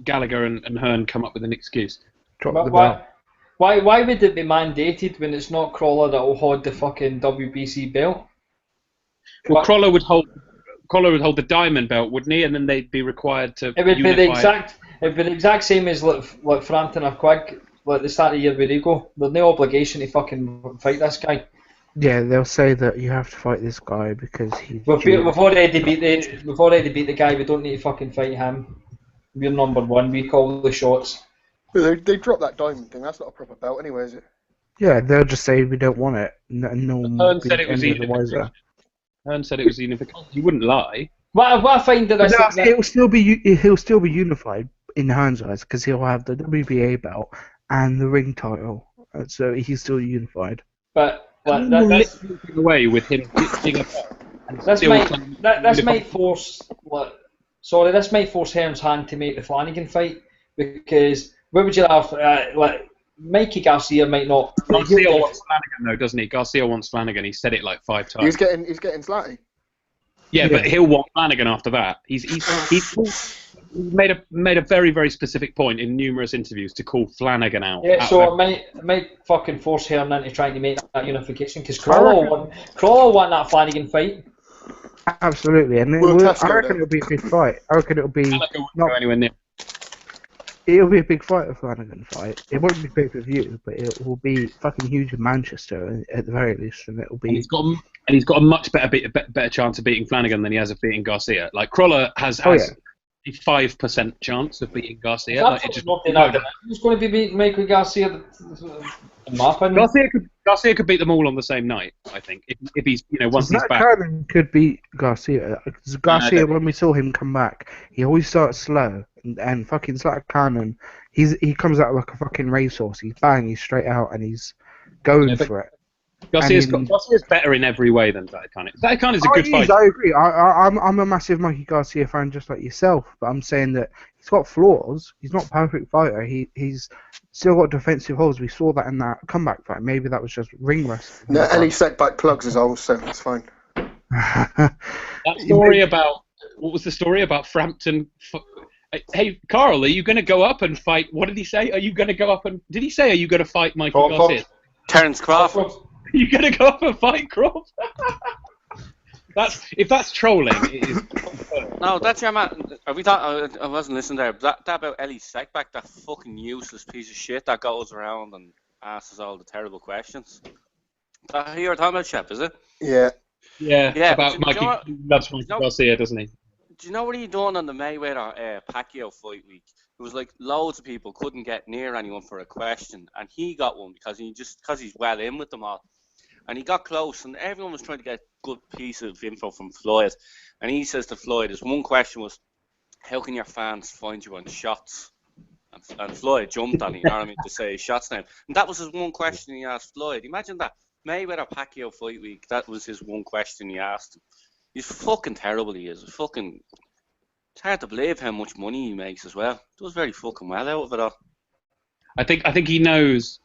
Gallagher and Hearn come up with an excuse? Why would it be mandated when it's not Crawler that will hold the fucking WBC belt? Well, Crawler would hold the diamond belt, wouldn't he? And then they'd be required to. It would be the exact same as like Frampton or Quigg, like the start of the year with Rico. There's no obligation to fucking fight this guy. Yeah, they'll say that you have to fight this guy because he's. We've already beat the guy. We don't need to fucking fight him. We're number one. We call the shots. They dropped that diamond thing. That's not a proper belt, anyway, is it? Yeah, they'll just say we don't want it. No one will be any the wiser. Hearn said it was unification. He wouldn't lie. What I find that he'll still be unified in Hearn's eyes because he'll have the WBA belt and the ring title, so he's still unified. But that's away with him. This might force Hearn's hand to make the Flanagan fight because what would you have Mikey Garcia might not. Garcia wants Flanagan though, doesn't he? Garcia wants Flanagan. He said it like 5 times. He's getting Slatty. Yeah, but he'll want Flanagan after that. He's made a very, very specific point in numerous interviews to call Flanagan out. Yeah, so it might fucking force Hearn into trying to make that unification because Crawler won that Flanagan fight. Absolutely, and I reckon it'll be a big fight. I reckon it'll be not anywhere near. It'll be a big fight, a Flanagan fight. It won't be pay-per-view, but it will be fucking huge in Manchester at the very least, and it'll be. And he's got a much better chance of beating Flanagan than he has of beating Garcia. Like Crawler has a 5% chance of beating Garcia. Who's going to be beating Michael Garcia? Garcia could beat them all on the same night. I think if he's once he's back. Cannon could beat Garcia. Garcia, when we saw him come back, he always starts slow, and fucking Zlatan Cannon, he comes out like a fucking racehorse. He's straight out, and he's going for it. Garcia's better in every way than Zlatan. Zlatan is a good fighter. I agree. I'm a massive Mikey Garcia fan, just like yourself. But I'm saying that he's got flaws. He's not a perfect fighter. He's still got defensive holes. We saw that in that comeback fight. Maybe that was just ring wrestling. No, and he set back plugs his holes, so that's fine. That story about what was the story about Frampton? Hey, Carl, are you going to go up and fight? What did he say? Are you going to go up and? Did he say are you going to fight Mikey Garcia? Terence Crawford. You're going to go up and fight Crawford? If that's trolling, it is. No, that's your man. Are we talking? I wasn't listening there. That about Ellie Sekbak, that fucking useless piece of shit that goes around and asks all the terrible questions. That who you're talking about, Shep, is it? Yeah. Yeah. About Mikey loves Mikey Garcia, doesn't he? Do you know what he done on the Mayweather Pacquiao fight week? It was like loads of people couldn't get near anyone for a question, and he got one because he's well in with them all. and he got close, and everyone was trying to get a good piece of info from Floyd. And he says to Floyd, his one question was, how can your fans find you on shots? And Floyd jumped on it, you know what I mean, to say his shots name. And that was his one question he asked Floyd. Imagine that. Mayweather Pacquiao fight week, that was his one question he asked him. He's fucking terrible, he is. Fucking, it's hard to believe how much money he makes as well. Does very fucking well out of it all. I think he knows.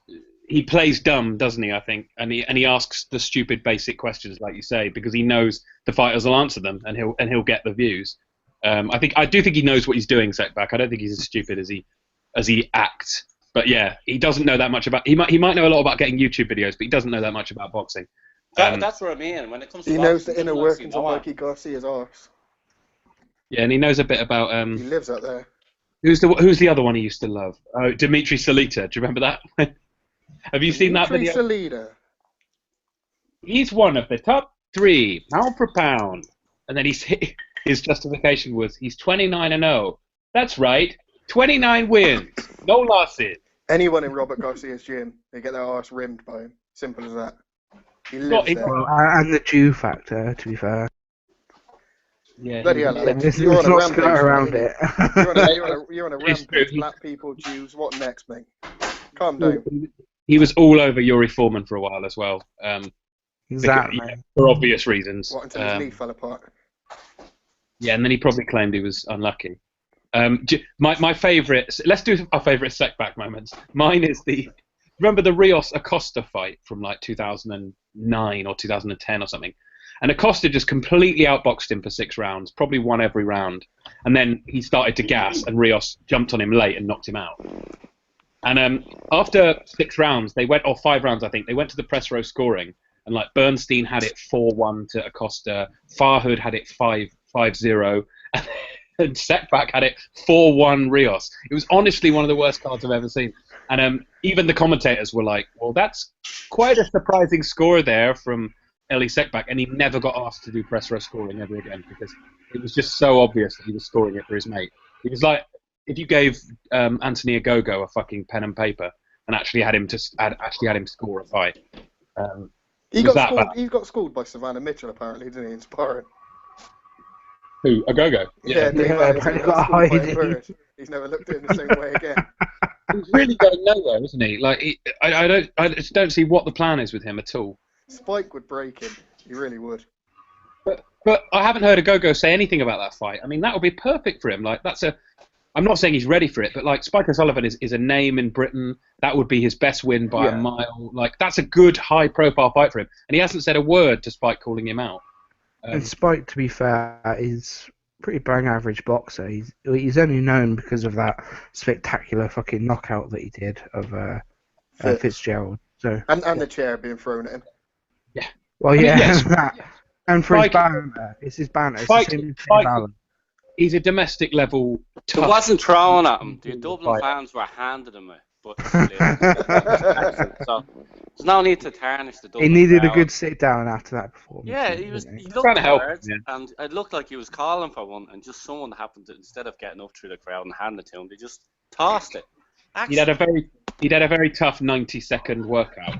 He plays dumb, doesn't he? I think, and he asks the stupid basic questions, like you say, because he knows the fighters will answer them, and he'll get the views. I do think he knows what he's doing, Setback. I don't think he's as stupid as he acts. But yeah, he doesn't know that much about. He might know a lot about getting YouTube videos, but he doesn't know that much about boxing. That's what I mean. When it comes to he boxing, knows the inner workings of Mikey Garcia's arse. Yeah, and he knows a bit about. He lives out there. Who's the other one he used to love? Oh, Dimitri Salita. Do you remember that? Have you seen that video? Salita. He's one of the top 3 pound for pound, and then his justification was he's 29-0. That's right, 29 wins, no losses. Anyone in Robert Garcia's gym, they get their arse rimmed by him. Simple as that. He lives there. Well, and the Jew factor, to be fair. Yeah, bloody hell, Let's you're on a not rampage. skirt around it. You're on a rampage. Black people, Jews. What next, mate? Calm down. He was all over Yuri Foreman for a while as well. Exactly. For obvious reasons. What, until his knee fell apart? Yeah, and then he probably claimed he was unlucky. My favourite. Let's do our favourite setback moments. Mine is remember the Rios Acosta fight from like 2009 or 2010 or something. And Acosta just completely outboxed him for 6 rounds, probably won every round. And then he started to gas, and Rios jumped on him late and knocked him out. And after 6 rounds, or 5 rounds, I think, they went to the press row scoring. And like Bernstein had it 4-1 to Acosta, Farhood had it 5-0, and Setback had it 4-1 Rios. It was honestly one of the worst cards I've ever seen. And even the commentators were like, well, that's quite a surprising score there from Eli Sekbak, and he never got asked to do press row scoring ever again because it was just so obvious that he was scoring it for his mate. It was like if you gave Anthony Ogogo a fucking pen and paper and actually had him score a fight. He got schooled by Savannah Mitchell apparently, didn't he? In sparring. Who? Ogogo? Yeah, he's never looked at him the same way again. He's really going nowhere, isn't he? Like I just don't see what the plan is with him at all. Spike would break him. He really would. But I haven't heard Ogogo say anything about that fight. I mean, that would be perfect for him. Like I'm not saying he's ready for it, but like Spike O'Sullivan is a name in Britain. That would be his best win by a mile. Like that's a good high-profile fight for him, and he hasn't said a word to Spike calling him out. And Spike, to be fair, is pretty bang average boxer. He's only known because of that spectacular fucking knockout that he did of Fitzgerald. So and the chair being thrown at him. Yeah. Well, yeah, yes. that. And for his banter, it's his banter. Spike, he's a domestic level. It wasn't thrown at him. The Dublin fans were handed him it. But so there's no need to tarnish the Dublin. He needed crowd. a good sit down after that performance. Yeah, he looked hard, and it looked like he was calling for one, and just someone happened to, instead of getting up through the crowd and handing it to him, they just tossed it. He'd had a very tough 90-second workout.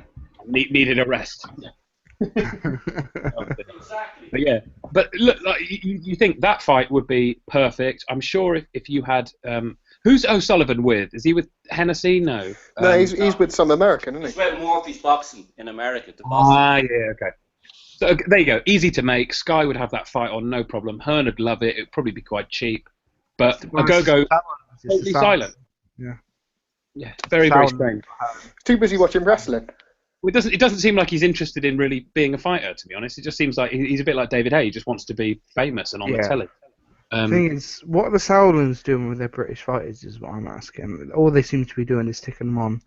Needed a rest. But yeah, but look, like, you think that fight would be perfect? I'm sure if you had who's O'Sullivan with? Is he with Hennessy? No. No, he's with some American, isn't he? He's with Murphy's Boxing in America. Yeah, okay. So there you go. Easy to make. Sky would have that fight on, no problem. Hearn would love it. It'd probably be quite cheap. But Ogogo totally silent. Yeah. Yeah, very strange. Too busy watching wrestling. Well, it doesn't seem like he's interested in really being a fighter, to be honest. It just seems like he's a bit like David Hay. He just wants to be famous and on the telly. The thing is, what are the Sauerlands doing with their British fighters is what I'm asking. All they seem to be doing is sticking them on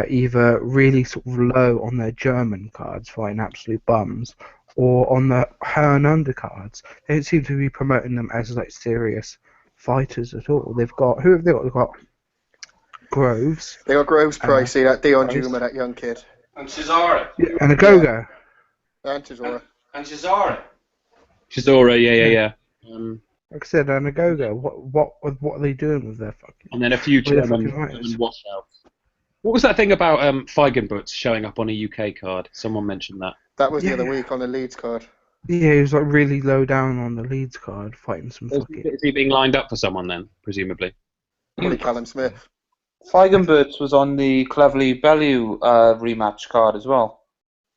either really sort of low on their German cards, fighting absolute bums, or on the Hearn undercards. They don't seem to be promoting them as like serious fighters at all. Who have they got? They've got Groves. They got Groves, Pricey, that Dion Juma, that young kid. And Cesaro. Yeah, and a Gogo. And Cesaro. And Cesaro. Cesaro, yeah. Like I said, and a Gogo. What are they doing with their fucking? And then a few German washouts. What was that thing about Feigenbutz showing up on a UK card? Someone mentioned that. That was the other week on the Leeds card. Yeah, he was like really low down on the Leeds card, fighting some fucking. Is he being lined up for someone then, presumably? Probably Callum Smith. Feigenbutz was on the Cleverly Bellew rematch card as well.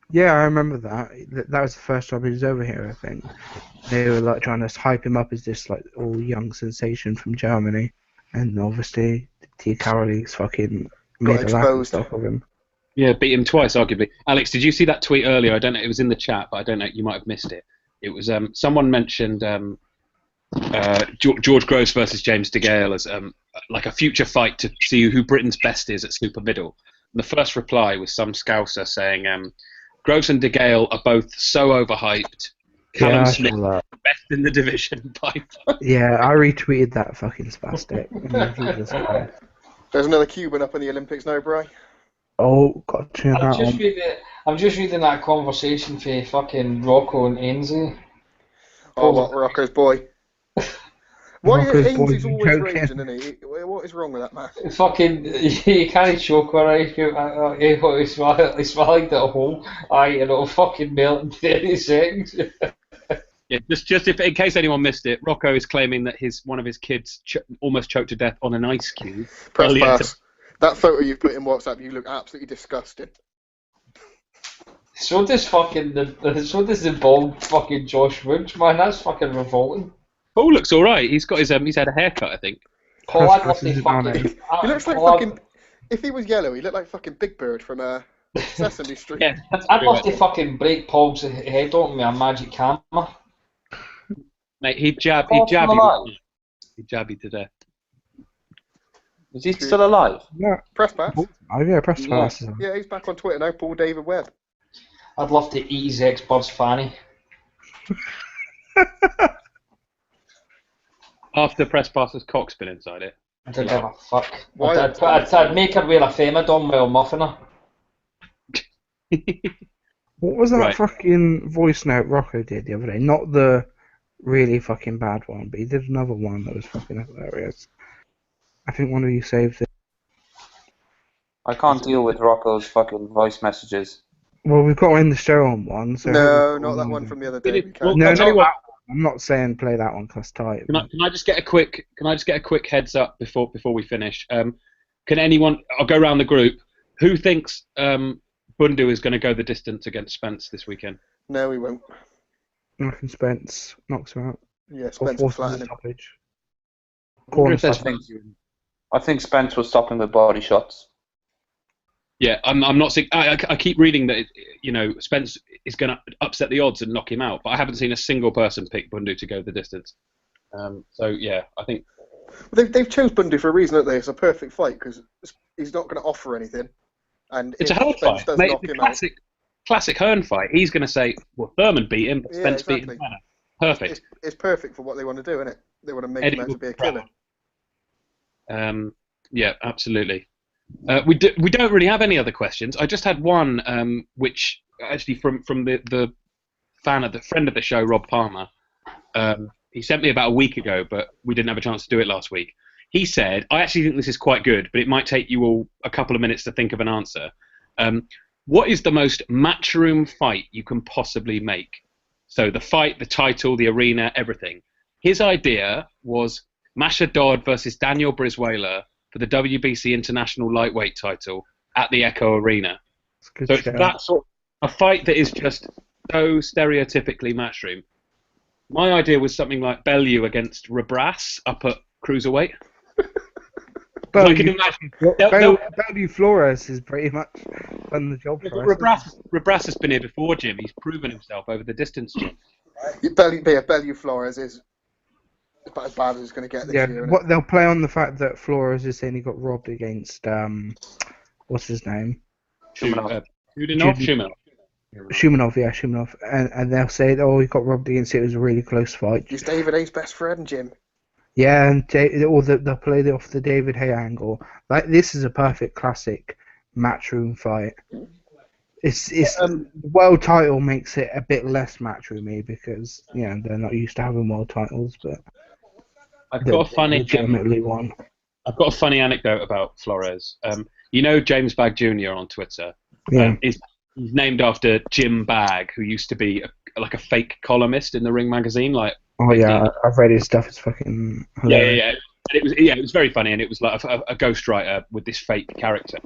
Yeah, I remember that. That was the first time he was over here, I think. They were like trying to hype him up as this like all young sensation from Germany, and obviously Tia Carole's fucking made a laughing stock of him. Yeah, beat him twice, arguably. Alex, did you see that tweet earlier? I don't know. It was in the chat, but I don't know. You might have missed it. It was someone mentioned George Groves versus James DeGale as like a future fight to see who Britain's best is at super middle. And the first reply was some Scouser saying Groves and DeGale are both so overhyped. Callum Smith best in the division by far. Yeah, I retweeted that fucking spastic. There's another Cuban up in the Olympics now, Bri. Oh, got to turn that on. I'm just reading that conversation for fucking Rocco and Ainsley. Oh, what Rocco's boy? Why Rocco's Ainsley's boy's always joking. raging, isn't he? What is wrong with that man? Fucking, you can't choke right? He's smiling at home. Aye, and it'll fucking melt in 30 seconds. Yeah, just if in case anyone missed it, Rocco is claiming that one of his kids almost choked to death on an ice cube. Press pass. That photo you've put in WhatsApp, you look absolutely disgusting. So does the bald fucking Josh Woods, man. That's fucking revolting. Paul looks all right. He's got he's had a haircut, I think. Paul, I'd love to fucking. He looks like fucking. If he was yellow, he looked like fucking Big Bird from Sesame Street. Yeah, I'd love to fucking break Paul's head open with a magic hammer. Mate, he'd jab you to death. Is he still alive? Yeah. Press pass. Oh yeah, press pass. Yeah, he's back on Twitter now. Paul David Webb. I'd love to eat his ex-bud's fanny. After press passes cock's been inside it. I don't give a fuck. I'd make her wear a femidom while muffing her. What was that Right. fucking voice note Rocco did the other day? Not the really fucking bad one, but he did another one that was fucking hilarious. I think one of you saved it. I can't deal with Rocco's fucking voice messages. Well, we've got to end the show on one. So No, not that one from the other day. Well, No, I'll tell you not what. that one. I'm not saying play that one because tight. Can I just get a quick heads up before we finish? Can anyone? I'll go around the group. Who thinks Bundu is going to go the distance against Spence this weekend? No, he won't. I reckon Spence knocks him out. Yeah, Spence will flatten him. I think Spence will stop him with body shots. Yeah, I'm not saying. I keep reading that Spence is going to upset the odds and knock him out, but I haven't seen a single person pick Bundu to go the distance. So yeah, I think they've chose Bundu for a reason, haven't they? It's a perfect fight because he's not going to offer anything, and it's a Hearn fight. Mate, it's a classic Hearn fight. He's going to say, "Well, Thurman beat him, but Spence beat him better." Perfect. It's perfect for what they want to do, isn't it? They want to make him out to be a killer. Yeah, absolutely. We don't really have any other questions. I just had one, which actually from the friend of the show, Rob Palmer. He sent me about a week ago, but we didn't have a chance to do it last week. He said, I actually think this is quite good, but it might take you all a couple of minutes to think of an answer. What is the most matchroom fight you can possibly make? So the fight, the title, the arena, everything. His idea was Masha Dodd versus Daniel Brizuela for the WBC International Lightweight title at the Echo Arena. So it's that sort of a fight that is just so stereotypically matchroom. My idea was something like Bellew against Rebras up at cruiserweight. I can imagine. Bellew Flores has pretty much done the job for us. Rebras has been here before, Jim. He's proven himself over the distance, Jim. Bellew Flores is about as bad as it's going to get this year. What they'll play on the fact that Flores is saying he got robbed against what's his name? Shumanov. Shumanov, and they'll say, oh, he got robbed against it was a really close fight. He's David Hay's best friend, Jim. Yeah, and they'll play off the David Hay angle. Like this is a perfect classic matchroom fight. It's the world title makes it a bit less matchroomy because they're not used to having world titles, but I've got a funny legitimately one. I've got a funny anecdote about Flores. You know James Bagg Jr. on Twitter? Yeah. He's named after Jim Bagg, who used to be like a fake columnist in the Ring magazine. Like, Oh yeah, I've read his stuff. It's fucking hilarious. yeah. And it was very funny, and it was like a ghostwriter with this fake character.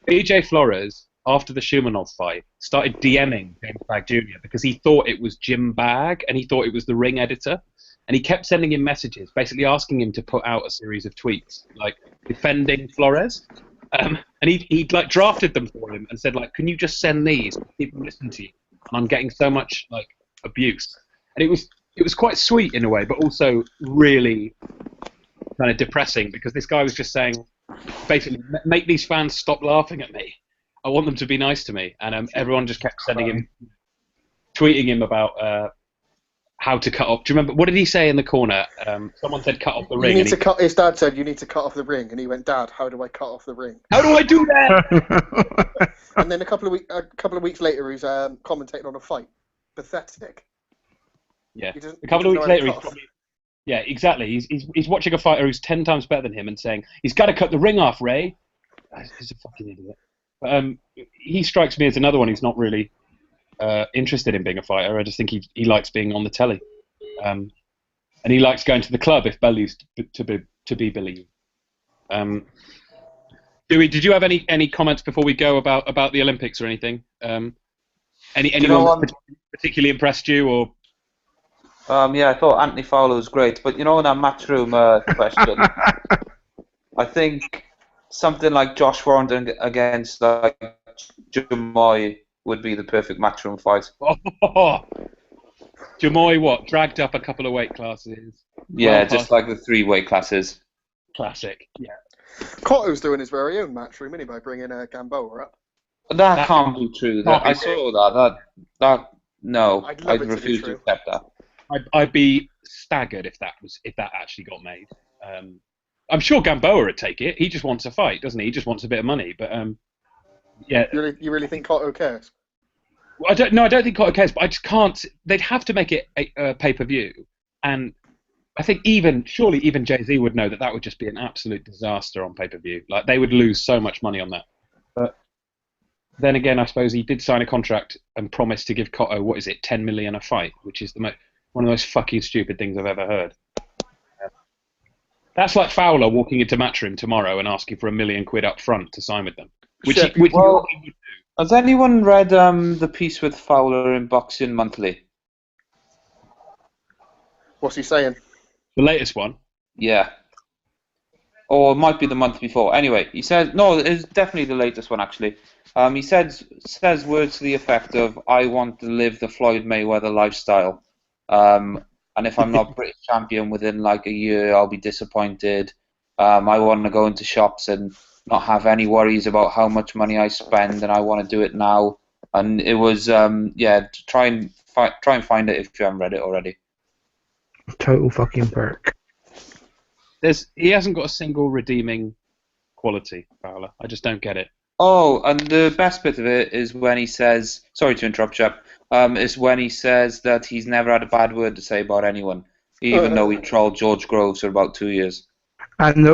BJ Flores, after the Shumanov fight, started DMing James Bagg Jr. because he thought it was Jim Bagg, and he thought it was the Ring editor. And he kept sending him messages, basically asking him to put out a series of tweets, like defending Flores. And he like drafted them for him and said, like, can you just send these? People listen to you. And I'm getting so much like abuse. And it was quite sweet in a way, but also really kind of depressing because this guy was just saying, basically, make these fans stop laughing at me. I want them to be nice to me. And everyone just kept sending him, tweeting him about how to cut off. Do you remember, what did he say in the corner? Someone said cut off the ring. His dad said you need to cut off the ring, and he went, Dad, how do I cut off the ring? How do I do that? And then a couple of weeks later, he's commentating on a fight. Pathetic. Yeah. A couple of weeks later, he's probably... Yeah, exactly. He's watching a fighter who's 10 times better than him and saying, he's got to cut the ring off, Ray. He's a fucking idiot. But he strikes me as another one who's not really interested in being a fighter. I just think he likes being on the telly. And he likes going to the club if Belly's to be believed. Dewey, did you have any comments before we go about the Olympics or anything? Anyone particularly impressed you or... Yeah, I thought Anthony Fowler was great, but you know, in that Matchroom question, I think something like Josh Warren against like Jamoy would be the perfect Matchroom fight. Jamoy, what? Dragged up a couple of weight classes. Yeah, just like the 3 weight classes. Classic. Yeah. Cotto's doing his very own Matchroom, isn't he, by bringing Gamboa up? That can't be true. I saw that. No, I refuse to accept that. I'd be staggered if that actually got made. I'm sure Gamboa would take it. He just wants a fight, doesn't he? He just wants a bit of money. But yeah. You really think Cotto cares? Well, I don't think Cotto cares. But I just can't. They'd have to make it a pay-per-view, and I think surely even Jay-Z would know that would just be an absolute disaster on pay-per-view. Like they would lose so much money on that. But then again, I suppose he did sign a contract and promised to give Cotto, what is it, 10 million a fight, which is one of the most fucking stupid things I've ever heard. That's like Fowler walking into Matchroom tomorrow and asking for £1 million up front to sign with them. Which he would do. Has anyone read the piece with Fowler in Boxing Monthly? What's he saying? The latest one? Yeah. Or it might be the month before. Anyway, he says, no, it's definitely the latest one, actually. He says words to the effect of, I want to live the Floyd Mayweather lifestyle. And if I'm not British champion within like a year, I'll be disappointed. I want to go into shops and not have any worries about how much money I spend, and I want to do it now. And it was, try and find it if you haven't read it already. Total fucking perk. He hasn't got a single redeeming quality, Fowler. I just don't get it. Oh, and the best bit of it is when he says, sorry to interrupt, Chap, is when he says that he's never had a bad word to say about anyone, even though he trolled George Groves for about 2 years. And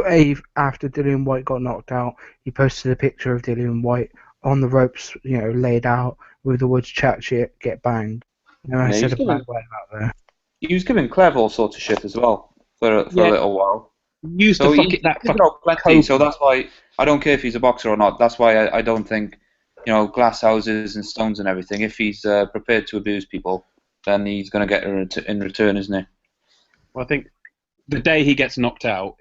after Dillian White got knocked out, he posted a picture of Dillian White on the ropes, laid out with the words "chat shit, get banged." I said a bad word about there. He was giving Clev all sorts of shit as well for a little while. So that's why I don't care if he's a boxer or not. That's why I don't think, glass houses and stones and everything. If he's prepared to abuse people, then he's going to get it in return, isn't he? Well, I think the day he gets knocked out,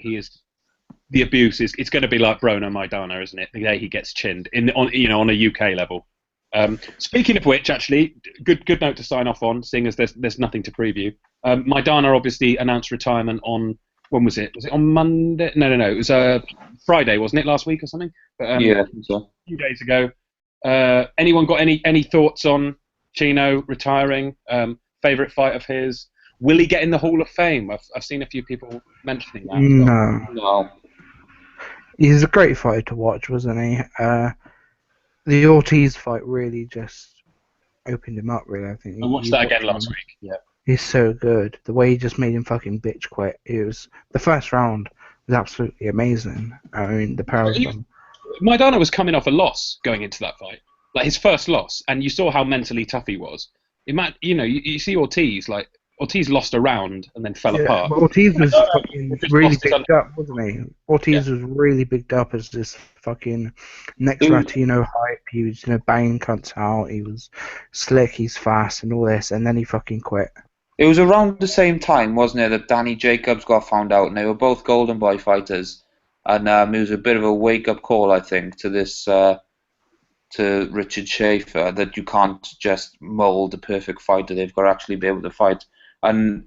the abuse is it's going to be like Broner Maidana, isn't it? The day he gets chinned on a UK level. Speaking of which, actually, good note to sign off on, seeing as there's nothing to preview. Maidana obviously announced retirement on. When was it? Was it on Monday? No. It was Friday, wasn't it? Last week or something? But, yeah, I think so. A few days ago. Anyone got any thoughts on Chino retiring? Favourite fight of his? Will he get in the Hall of Fame? I've seen a few people mentioning that. No. He's a great fighter to watch, wasn't he? The Ortiz fight really just opened him up, really. I think. I watched that again last week. Yeah. He's so good. The way he just made him fucking bitch quit. The first round was absolutely amazing. I mean, the pair of them. Maidana was coming off a loss going into that fight, like his first loss, and you saw how mentally tough he was. You see Ortiz, like Ortiz lost a round and then fell apart. But Ortiz was fucking really bigged up, wasn't he? Ortiz was really bigged up as this fucking next Latino hype. He was, banging cunts out. He was slick. He's fast and all this, and then he fucking quit. It was around the same time, wasn't it, that Danny Jacobs got found out, and they were both Golden Boy fighters, and it was a bit of a wake-up call, I think, to this, to Richard Schaefer, that you can't just mould the perfect fighter. They've got to actually be able to fight. And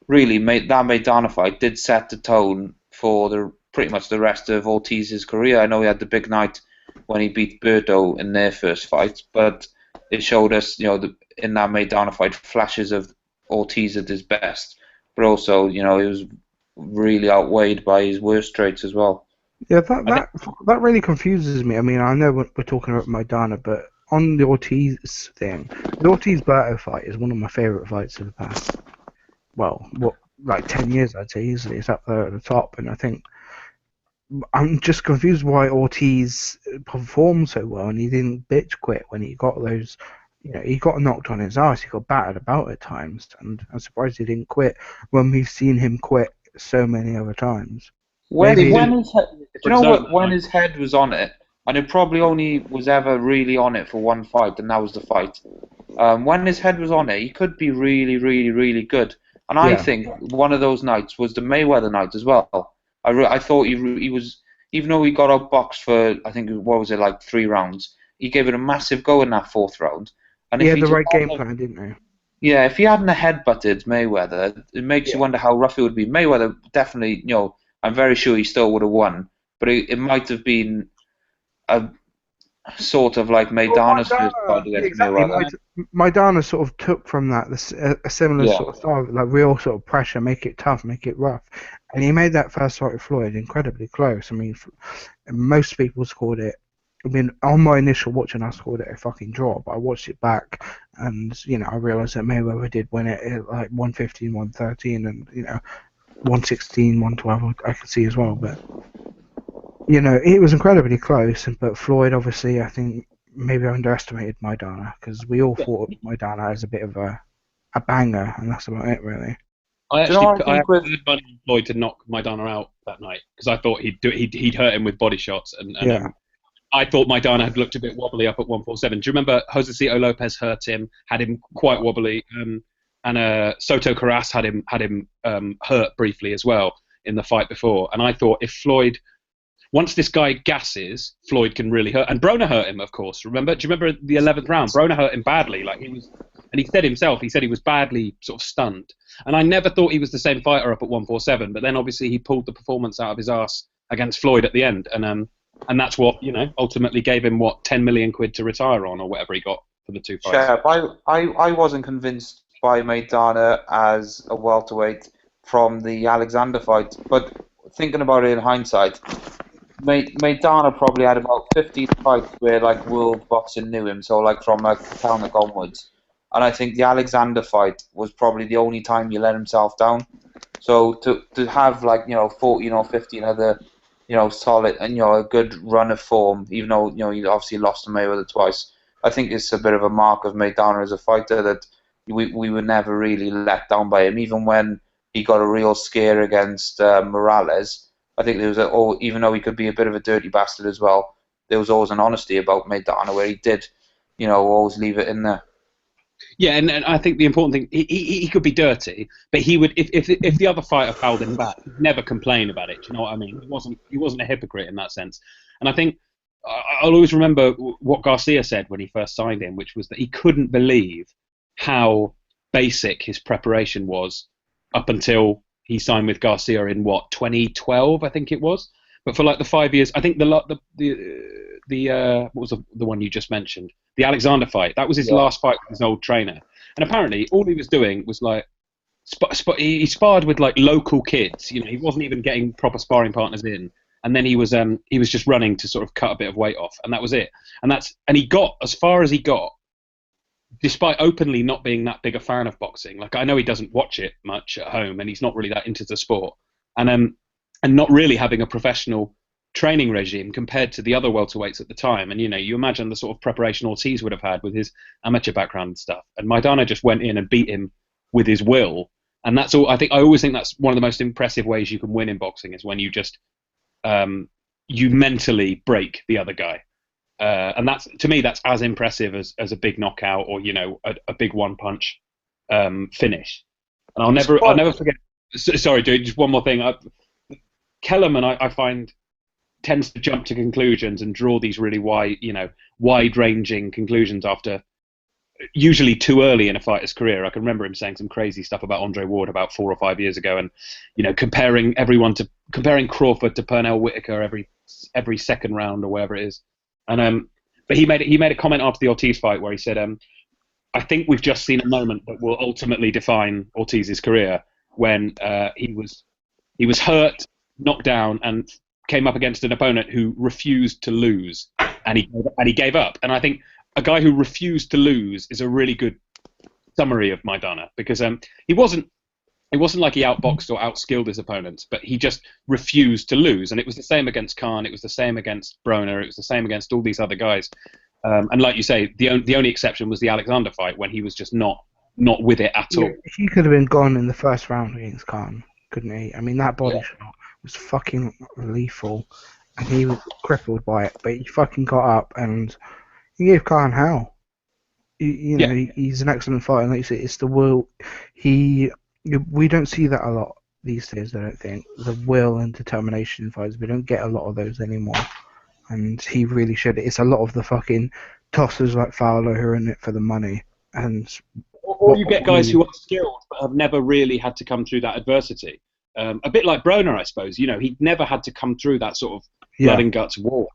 really, that Maidana fight did set the tone for pretty much the rest of Ortiz's career. I know he had the big night when he beat Berto in their first fight, but it showed us, in that Maidana fight, flashes of Ortiz at his best, but also, he was really outweighed by his worst traits as well. Yeah, that really confuses me. I mean, I know we're talking about Maidana, but on the Ortiz thing, the Ortiz-Berto fight is one of my favourite fights of the past, 10 years, I'd say easily. It's up there at the top, and I think I'm just confused why Ortiz performed so well and he didn't bitch quit when he got those. He got knocked on his ass. He got battered about at times, and I'm surprised he didn't quit when we've seen him quit so many other times. When his head was on it, and it probably only was ever really on it for one fight, and that was the fight. When his head was on it, he could be really, really, really good. And I think one of those nights was the Mayweather night as well. I thought he was, even though he got outboxed for, I think, 3 rounds, he gave it a massive go in that 4th round. And he had the right game plan, didn't he? Yeah, if he hadn't headbutted Mayweather, it makes you wonder how rough it would be. Mayweather definitely, I'm very sure he still would have won, but it might have been a sort of like Maidana's first fight against Mayweather. Maidana sort of took from that a similar sort of style, like real sort of pressure, make it tough, make it rough. And he made that first fight with Floyd incredibly close. I mean, most people scored it. I mean, on my initial watching, I scored it a fucking draw, but I watched it back, and I realised that Mayweather did win it at like 115, 113, and 116, 112. I could see as well, but it was incredibly close. But Floyd, obviously, I think maybe underestimated Maidana, because we all thought Maidana as a bit of a banger, and that's about it, really. I wanted Floyd to knock Maidana out that night because I thought he'd hurt him with body shots, and I thought Maidana had looked a bit wobbly up at 147. Do you remember Josecito Lopez hurt him, had him quite wobbly, and Soto Carras had him hurt briefly as well in the fight before. And I thought if Floyd, once this guy gasses, Floyd can really hurt. And Broner hurt him, of course. Do you remember the 11th round? Broner hurt him badly. And he said himself, he was badly sort of stunned. And I never thought he was the same fighter up at 147. But then obviously he pulled the performance out of his ass against Floyd at the end, and that's what ultimately gave him 10 million quid to retire on, or whatever he got for the 2 fights. Yeah, I wasn't convinced by Maidana as a welterweight from the Alexander fight, but thinking about it in hindsight, Maidana probably had about 15 fights where world boxing knew him, so from Kalnick onwards. And I think the Alexander fight was probably the only time he let himself down. So to have 14 or 15 other solid and a good run of form, even though he obviously lost to Mayweather twice, I think it's a bit of a mark of Maidana as a fighter that we were never really let down by him. Even when he got a real scare against Morales, I think there was even though he could be a bit of a dirty bastard as well, there was always an honesty about Maidana where he did, always leave it in there. Yeah, and I think the important thing, he could be dirty, but he would, if the other fighter fouled him back, he'd never complain about it. Do you know what I mean? He wasn't a hypocrite in that sense. And I think I'll always remember what Garcia said when he first signed him, which was that he couldn't believe how basic his preparation was up until he signed with Garcia in 2012, I think it was. But for the 5 years, I think what was the one you just mentioned? The Alexander fight. That was his last fight with his old trainer. And apparently, all he was doing was he sparred with local kids. He wasn't even getting proper sparring partners in. And then he was just running to sort of cut a bit of weight off, and that was it. And he got as far as he got, despite openly not being that big a fan of boxing. I know he doesn't watch it much at home, and he's not really that into the sport. And and not really having a professional training regime compared to the other welterweights at the time. And you imagine the sort of preparation Ortiz would have had with his amateur background and stuff. And Maidana just went in and beat him with his will. And that's all. I always think that's one of the most impressive ways you can win in boxing is when you just you mentally break the other guy. And that's, to me, that's as impressive as a big knockout or a big one punch finish. And I'll never forget. Sorry, dude. Just one more thing. Kellerman, I find, tends to jump to conclusions and draw these really wide-ranging conclusions after usually too early in a fighter's career. I can remember him saying some crazy stuff about Andre Ward about 4 or 5 years ago, and comparing Crawford to Pernell Whitaker every second round or whatever it is. And but he made a comment after the Ortiz fight where he said, I think we've just seen a moment that will ultimately define Ortiz's career when he was hurt, knocked down, and came up against an opponent who refused to lose, and he gave up. And I think a guy who refused to lose is a really good summary of Maidana, because it wasn't like he outboxed or outskilled his opponents, but he just refused to lose. And it was the same against Khan, it was the same against Broner, it was the same against all these other guys. And like you say, the only exception was the Alexander fight when he was just not with it at all. He could have been gone in the first round against Khan, couldn't he? I mean, that body shot was fucking lethal, and he was crippled by it, but he fucking got up and he gave Khan hell. He's an excellent fighter, and like you say, it's the will. We don't see that a lot these days, I don't think. The will and determination in fighters, we don't get a lot of those anymore, and he really showed it. It's a lot of the fucking tossers like Fowler who are in it for the money, and or you get guys who are skilled but have never really had to come through that adversity. A bit like Broner, I suppose. He'd never had to come through that sort of blood and guts war,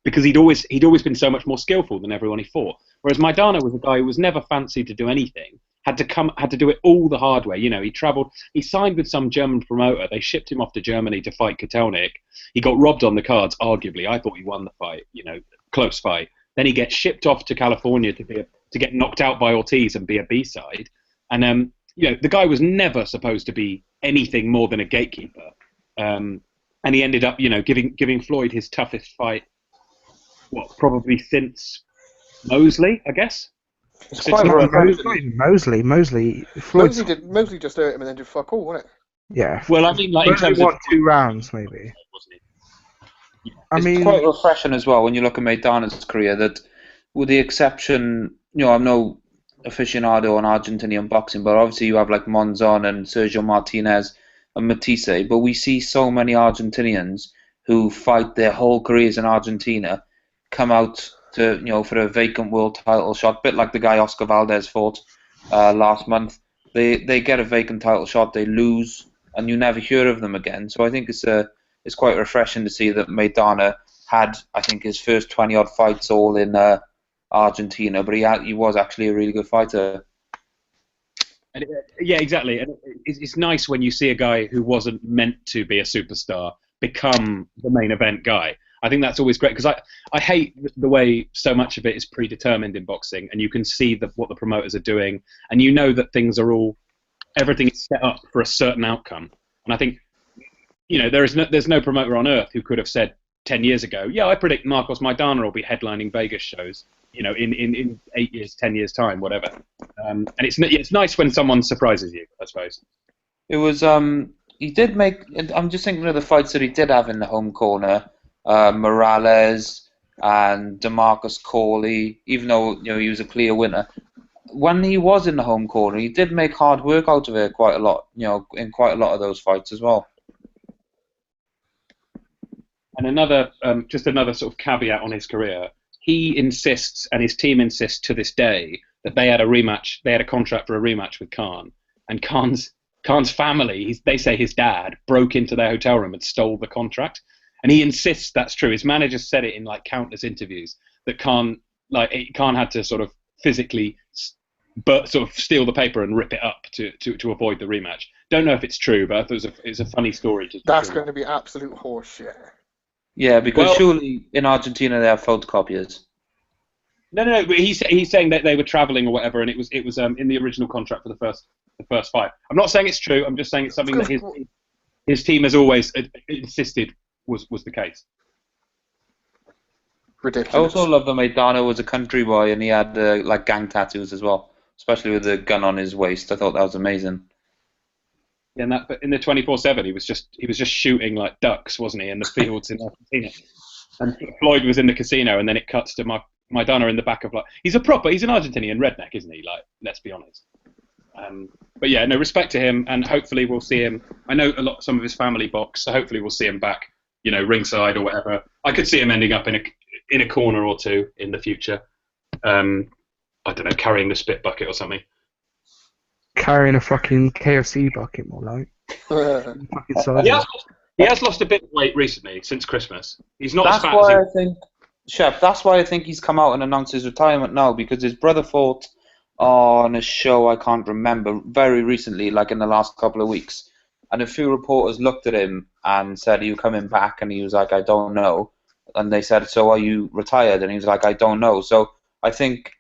because he'd always been so much more skillful than everyone he fought. Whereas Maidana was a guy who was never fancied to do anything, had to do it all the hard way. He travelled, he signed with some German promoter. They shipped him off to Germany to fight Kotelnik. He got robbed on the cards, arguably. I thought he won the fight, close fight. Then he gets shipped off to California to get knocked out by Ortiz and be a B-side. And the guy was never supposed to be anything more than a gatekeeper, and he ended up, giving Floyd his toughest fight, probably since Mosley, I guess. It's quite Mosley. Mosley just hurt him and then did fuck all, wasn't it? Yeah. Well, I mean, like in terms of 2 rounds, maybe. It's quite refreshing as well when you look at Maidana's career that, with the exception, I'm no aficionado on Argentinian boxing, but obviously you have like Monzon and Sergio Martinez and Matisse, but we see so many Argentinians who fight their whole careers in Argentina come out to, for a vacant world title shot, a bit like the guy Oscar Valdez fought last month. They get a vacant title shot, they lose, and you never hear of them again. So I think it's quite refreshing to see that Maidana had, I think, his first 20-odd fights all in Argentina, but he was actually a really good fighter. Yeah, exactly. And it's nice when you see a guy who wasn't meant to be a superstar become the main event guy. I think that's always great, because I hate the way so much of it is predetermined in boxing, and you can see what the promoters are doing, and you know that everything is set up for a certain outcome. And I think, there's no promoter on earth who could have said 10 years ago, I predict Marcos Maidana will be headlining Vegas shows, in 8 years, 10 years time, whatever. And it's nice when someone surprises you, I suppose. It was he did make. I'm just thinking of the fights that he did have in the home corner. Morales and DeMarcus Corley, even though he was a clear winner. When he was in the home corner, he did make hard work out of it quite a lot. In quite a lot of those fights as well. And another sort of caveat on his career, he insists, and his team insists to this day, that they had a rematch. They had a contract for a rematch with Khan, and Khan's family, they say his dad, broke into their hotel room and stole the contract. And he insists that's true. His manager said it in like countless interviews that Khan had to sort of physically, but sort of steal the paper and rip it up to avoid the rematch. Don't know if it's true, but I thought it's a funny story. That's going to be absolute horseshit. Yeah, because surely in Argentina they have photocopiers. No. But he's saying that they were traveling or whatever, and it was in the original contract for the first fight. I'm not saying it's true. I'm just saying it's something that his. his team has always insisted was the case. Ridiculous. I also love that Maidana was a country boy and he had like gang tattoos as well, especially with the gun on his waist. I thought that was amazing. Yeah, and but in the 24/7, he was just shooting like ducks, wasn't he, in the fields in Argentina. And Floyd was in the casino, and then it cuts to Maidana in the back of he's an Argentinian redneck, isn't he? Like, let's be honest. But yeah, no, respect to him, and hopefully we'll see him. I know some of his family box, so hopefully we'll see him back, ringside or whatever. I could see him ending up in a corner or two in the future. I don't know, carrying the spit bucket or something. Carrying a fucking KFC bucket, more like. Fucking size. He has lost a bit of weight recently, since Christmas. He's not That's as fat why as he... I think, Chef, that's why I think he's come out and announced his retirement now, because his brother fought on a show I can't remember very recently, like in the last couple of weeks, and a few reporters looked at him and said, "Are you coming back?" And he was like, "I don't know." And they said, "So are you retired?" And he was like, "I don't know." So I think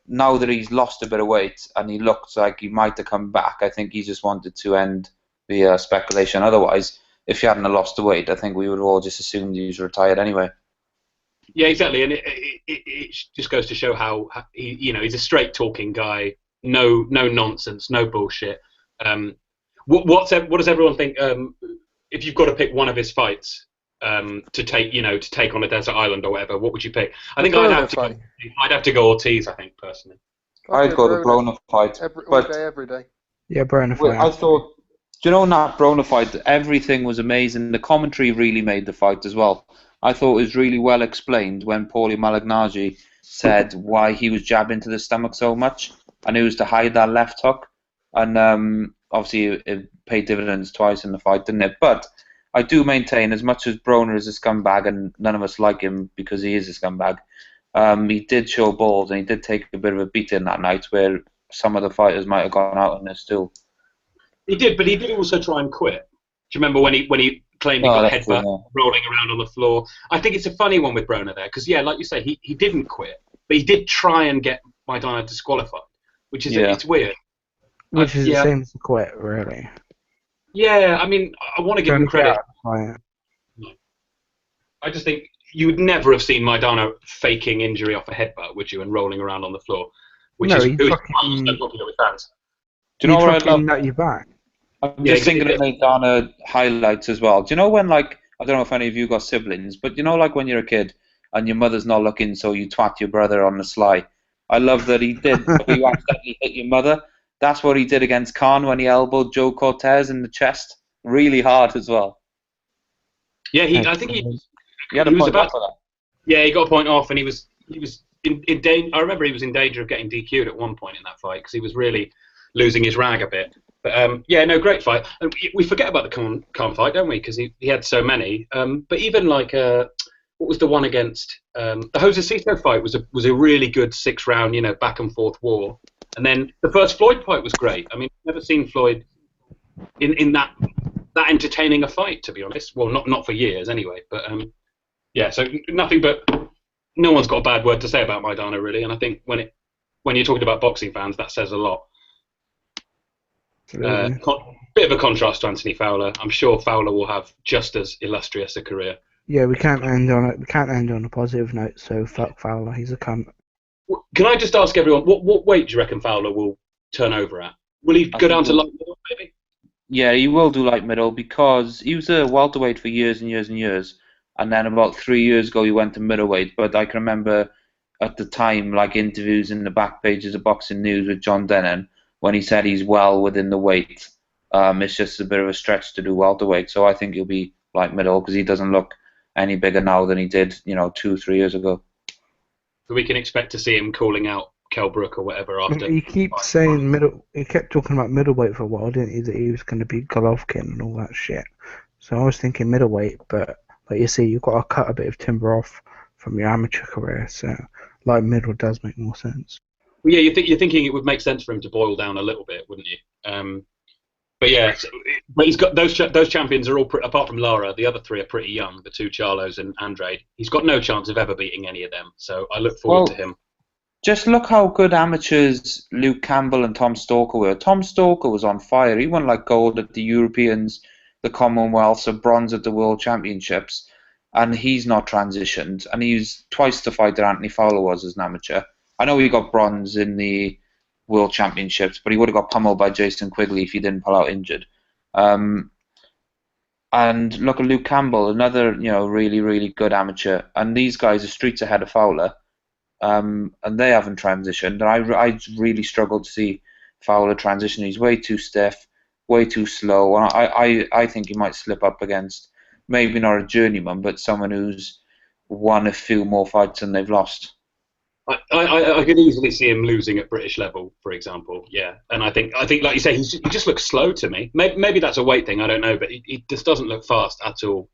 now that he's lost a bit of weight and he looks like he might have come back, I think he just wanted to end the speculation. Otherwise, if he hadn't lost the weight, I think we would have all just assumed he was retired anyway. Yeah, exactly, and it just goes to show how he's a straight talking guy, no nonsense, no bullshit. What does everyone think? If you've got to pick one of his fights to take on a desert island or whatever, what would you pick? I think I'd have to go Ortiz. I think personally, I'd go the Broner fight, every day. Yeah, Broner fight. I thought, that Broner fight, everything was amazing. The commentary really made the fight as well. I thought it was really well explained when Paulie Malignaggi said why he was jabbing to the stomach so much, and it was to hide that left hook. And obviously it paid dividends twice in the fight, didn't it? But I do maintain, as much as Broner is a scumbag, and none of us like him because he is a scumbag, he did show balls, and he did take a bit of a beating that night where some of the fighters might have gone out on their stool. He did, but he did also try and quit. Do you remember when he claimed he got headbutt rolling around on the floor? I think it's a funny one with Broner there, because, yeah, like you say, he didn't quit, but he did try and get Maidana disqualified, which is it's weird. Which is the same as quit, really. Yeah, I mean, I want to give him credit. I just think you would never have seen Maidana faking injury off a headbutt, would you, and rolling around on the floor, which is so popular with fans. Do you know what I love? Nut you back. I'm just thinking of Maidana highlights as well. Do you know when, I don't know if any of you got siblings, but when you're a kid and your mother's not looking, so you twat your brother on the sly? I love that he did. You accidentally hit your mother. That's what he did against Khan when he elbowed Joe Cortez in the chest, really hard as well. Yeah, I think he had a point off for that. Yeah, he got a point off, and he was in danger. I remember he was in danger of getting DQ'd at one point in that fight because he was really losing his rag a bit. But great fight. And we forget about the Khan fight, don't we? Because he had so many. But even what was the one against the Josecito fight was a really good 6-round, back and forth war. And then the first Floyd fight was great. I mean, I've never seen Floyd in that entertaining a fight, to be honest. Well, not for years anyway. But so nothing but no one's got a bad word to say about Maidana really. And I think when you're talking about boxing fans, that says a lot. Bit of a contrast to Anthony Fowler. I'm sure Fowler will have just as illustrious a career. Yeah, we can't end on it. We can't end on a positive note. So fuck Fowler. He's a cunt. Can I just ask everyone, what weight do you reckon Fowler will turn over at? Will he go down to light middle, maybe? Yeah, he will do light middle because he was a welterweight for years and years and years, and then about 3 years ago he went to middleweight. But I can remember at the time, interviews in the back pages of Boxing News with John Dennon when he said he's well within the weight. It's just a bit of a stretch to do welterweight, so I think he'll be light middle because he doesn't look any bigger now than he did, 2-3 years ago. So we can expect to see him calling out Kell Brook or whatever after. He keeps saying middle. He kept talking about middleweight for a while, didn't he? That he was going to be Golovkin and all that shit. So I was thinking middleweight, but like you see, you've got to cut a bit of timber off from your amateur career. So light middle does make more sense. Well, yeah, you're thinking it would make sense for him to boil down a little bit, wouldn't you? But yeah, but he's got those champions are all apart from Lara. The other three are pretty young. The two Charlos and Andrade. He's got no chance of ever beating any of them. So I look forward to him. Just look how good amateurs Luke Campbell and Tom Stalker were. Tom Stalker was on fire. He won gold at the Europeans the Commonwealths, a bronze at the World Championships, and he's not transitioned. And he's twice the fighter Anthony Fowler was as an amateur. I know he got bronze in the World Championships, but he would have got pummeled by Jason Quigley if he didn't pull out injured. And look at Luke Campbell, another really, really good amateur. And these guys are streets ahead of Fowler, and they haven't transitioned. And I really struggle to see Fowler transition. He's way too stiff, way too slow, and I think he might slip up against maybe not a journeyman, but someone who's won a few more fights than they've lost. I could easily see him losing at British level, for example. Yeah, and I think like you say, he just looks slow to me. Maybe that's a weight thing. I don't know, but he just doesn't look fast at all.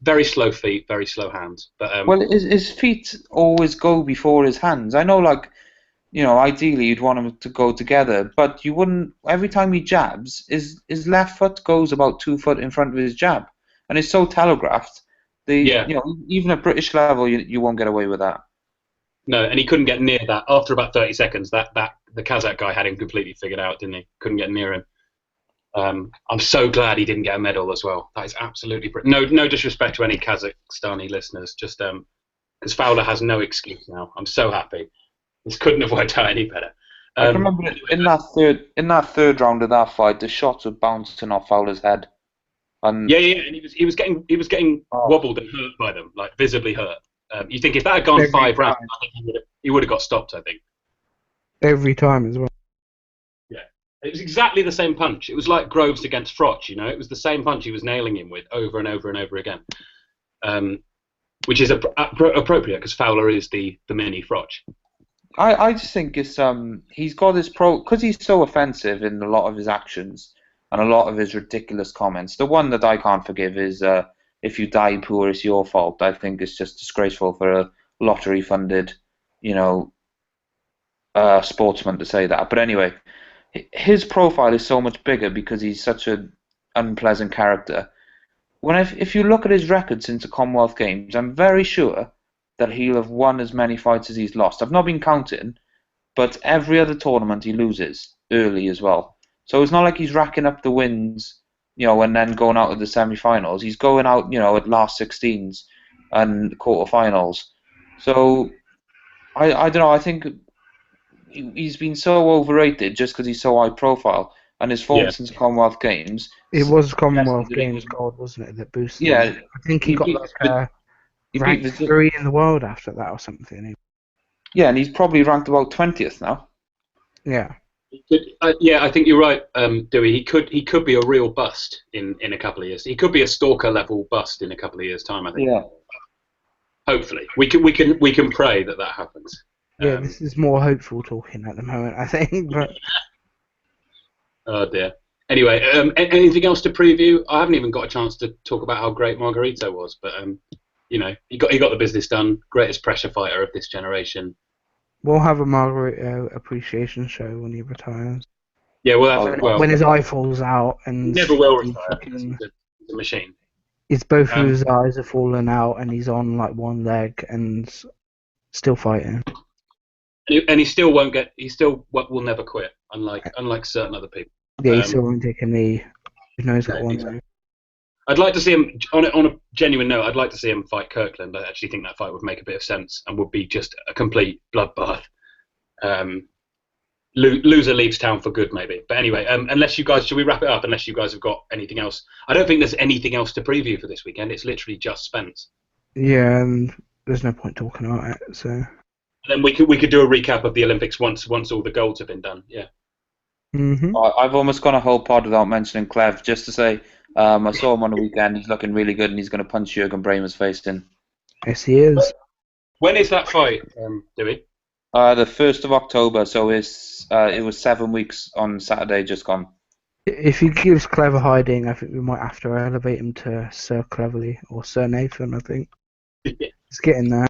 Very slow feet, very slow hands. But well, his feet always go before his hands. I know, ideally you'd want them to go together, but you wouldn't. Every time he jabs, his left foot goes about 2 foot in front of his jab, and it's so telegraphed. Even at British level, you won't get away with that. No, and he couldn't get near that. After about 30 seconds, the Kazakh guy had him completely figured out, didn't he? Couldn't get near him. I'm so glad he didn't get a medal as well. That is absolutely no disrespect to any Kazakhstani listeners, just because Fowler has no excuse now. I'm so happy. This couldn't have worked out any better. I remember in that third round of that fight, the shots were bouncing off Fowler's head. And yeah, and he was getting wobbled and hurt by them, like visibly hurt. You think if that had gone 5 rounds, I think he would have got stopped, I think. Every time as well. Yeah. It was exactly the same punch. It was like Groves against Froch, It was the same punch he was nailing him with over and over and over again. Which is appropriate because Fowler is the mini Froch. I just think it's he's got this because he's so offensive in a lot of his actions and a lot of his ridiculous comments. The one that I can't forgive is if you die poor, it's your fault. I think it's just disgraceful for a lottery-funded, sportsman to say that. But anyway, his profile is so much bigger because he's such an unpleasant character. If you look at his record since the Commonwealth Games, I'm very sure that he'll have won as many fights as he's lost. I've not been counting, but every other tournament he loses early as well. So it's not like he's racking up the wins, and then going out to the semi-finals. He's going out, at last 16s and quarter-finals. So, I don't know, I think he's been so overrated just because he's so high-profile. And his form since the Commonwealth Games... It was Commonwealth Games gold, wasn't it, that boosted him? I think he got ranked 3 in the world after that or something. Yeah, and he's probably ranked about 20th now. Yeah. I think you're right, Dewey. He could be a real bust in a couple of years. He could be a stalker level bust in a couple of years' time. I think. Yeah. Hopefully, we can pray that happens. Yeah, this is more hopeful talking at the moment, I think. But oh dear. Anyway, anything else to preview? I haven't even got a chance to talk about how great Margarito was, but he got the business done. Greatest pressure fighter of this generation. We'll have a Margarito appreciation show when he retires. Yeah, when his eye falls out and he never will retire. He's a machine. Both of his eyes have fallen out and he's on like one leg and still fighting. And he still won't get. He still will never quit. Unlike certain other people. Yeah, he still won't take a knee. Who knows what one day. I'd like to see him on a genuine note. I'd like to see him fight Kirkland. I actually think that fight would make a bit of sense and would be just a complete bloodbath. Loser leaves town for good, maybe. But anyway, unless you guys, should we wrap it up? Unless you guys have got anything else, I don't think there's anything else to preview for this weekend. It's literally just Spence. Yeah, and there's no point talking about it. So. And then we could do a recap of the Olympics once all the golds have been done. Yeah. Mm-hmm. I've almost gone a whole pod without mentioning Clev, just to say. I saw him on the weekend. He's looking really good, and he's going to punch Jürgen Bremer's face in. Yes, he is. When is that fight, Dewey? The 1st of October. So it was 7 weeks on Saturday, just gone. If he gives Clever hiding, I think we might have to elevate him to Sir Cleverly or Sir Nathan. I think he's getting there.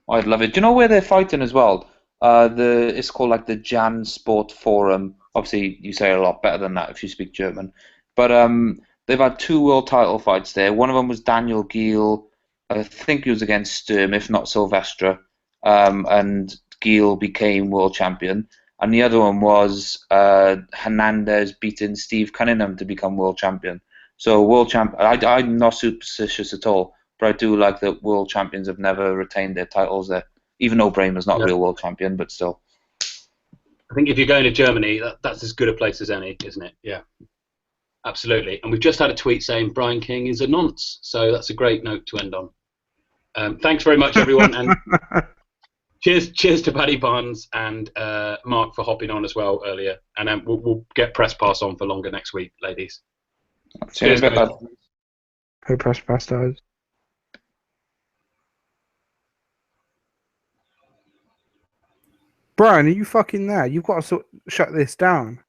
I'd love it. Do you know where they're fighting as well? It's called like the Jan Sport Forum. Obviously, you say a lot better than that if you speak German. But they've had 2 world title fights there. One of them was Daniel Giel. I think he was against Sturm, if not Silvestre. And Giel became world champion. And the other one was Hernandez beating Steve Cunningham to become world champion. So I'm not superstitious at all, but I do like that world champions have never retained their titles there. Even though Bramer's not a real world champion, but still. I think if you're going to Germany, that's as good a place as any, isn't it? Yeah, absolutely. And we've just had a tweet saying Brian King is a nonce, so that's a great note to end on. Thanks very much, everyone, and cheers to Paddy Barnes and Mark for hopping on as well earlier. And we'll get press pass on for longer next week, ladies. Cheers, guys. Hey, press pass, guys. Brian, are you fucking there? You've got to shut this down.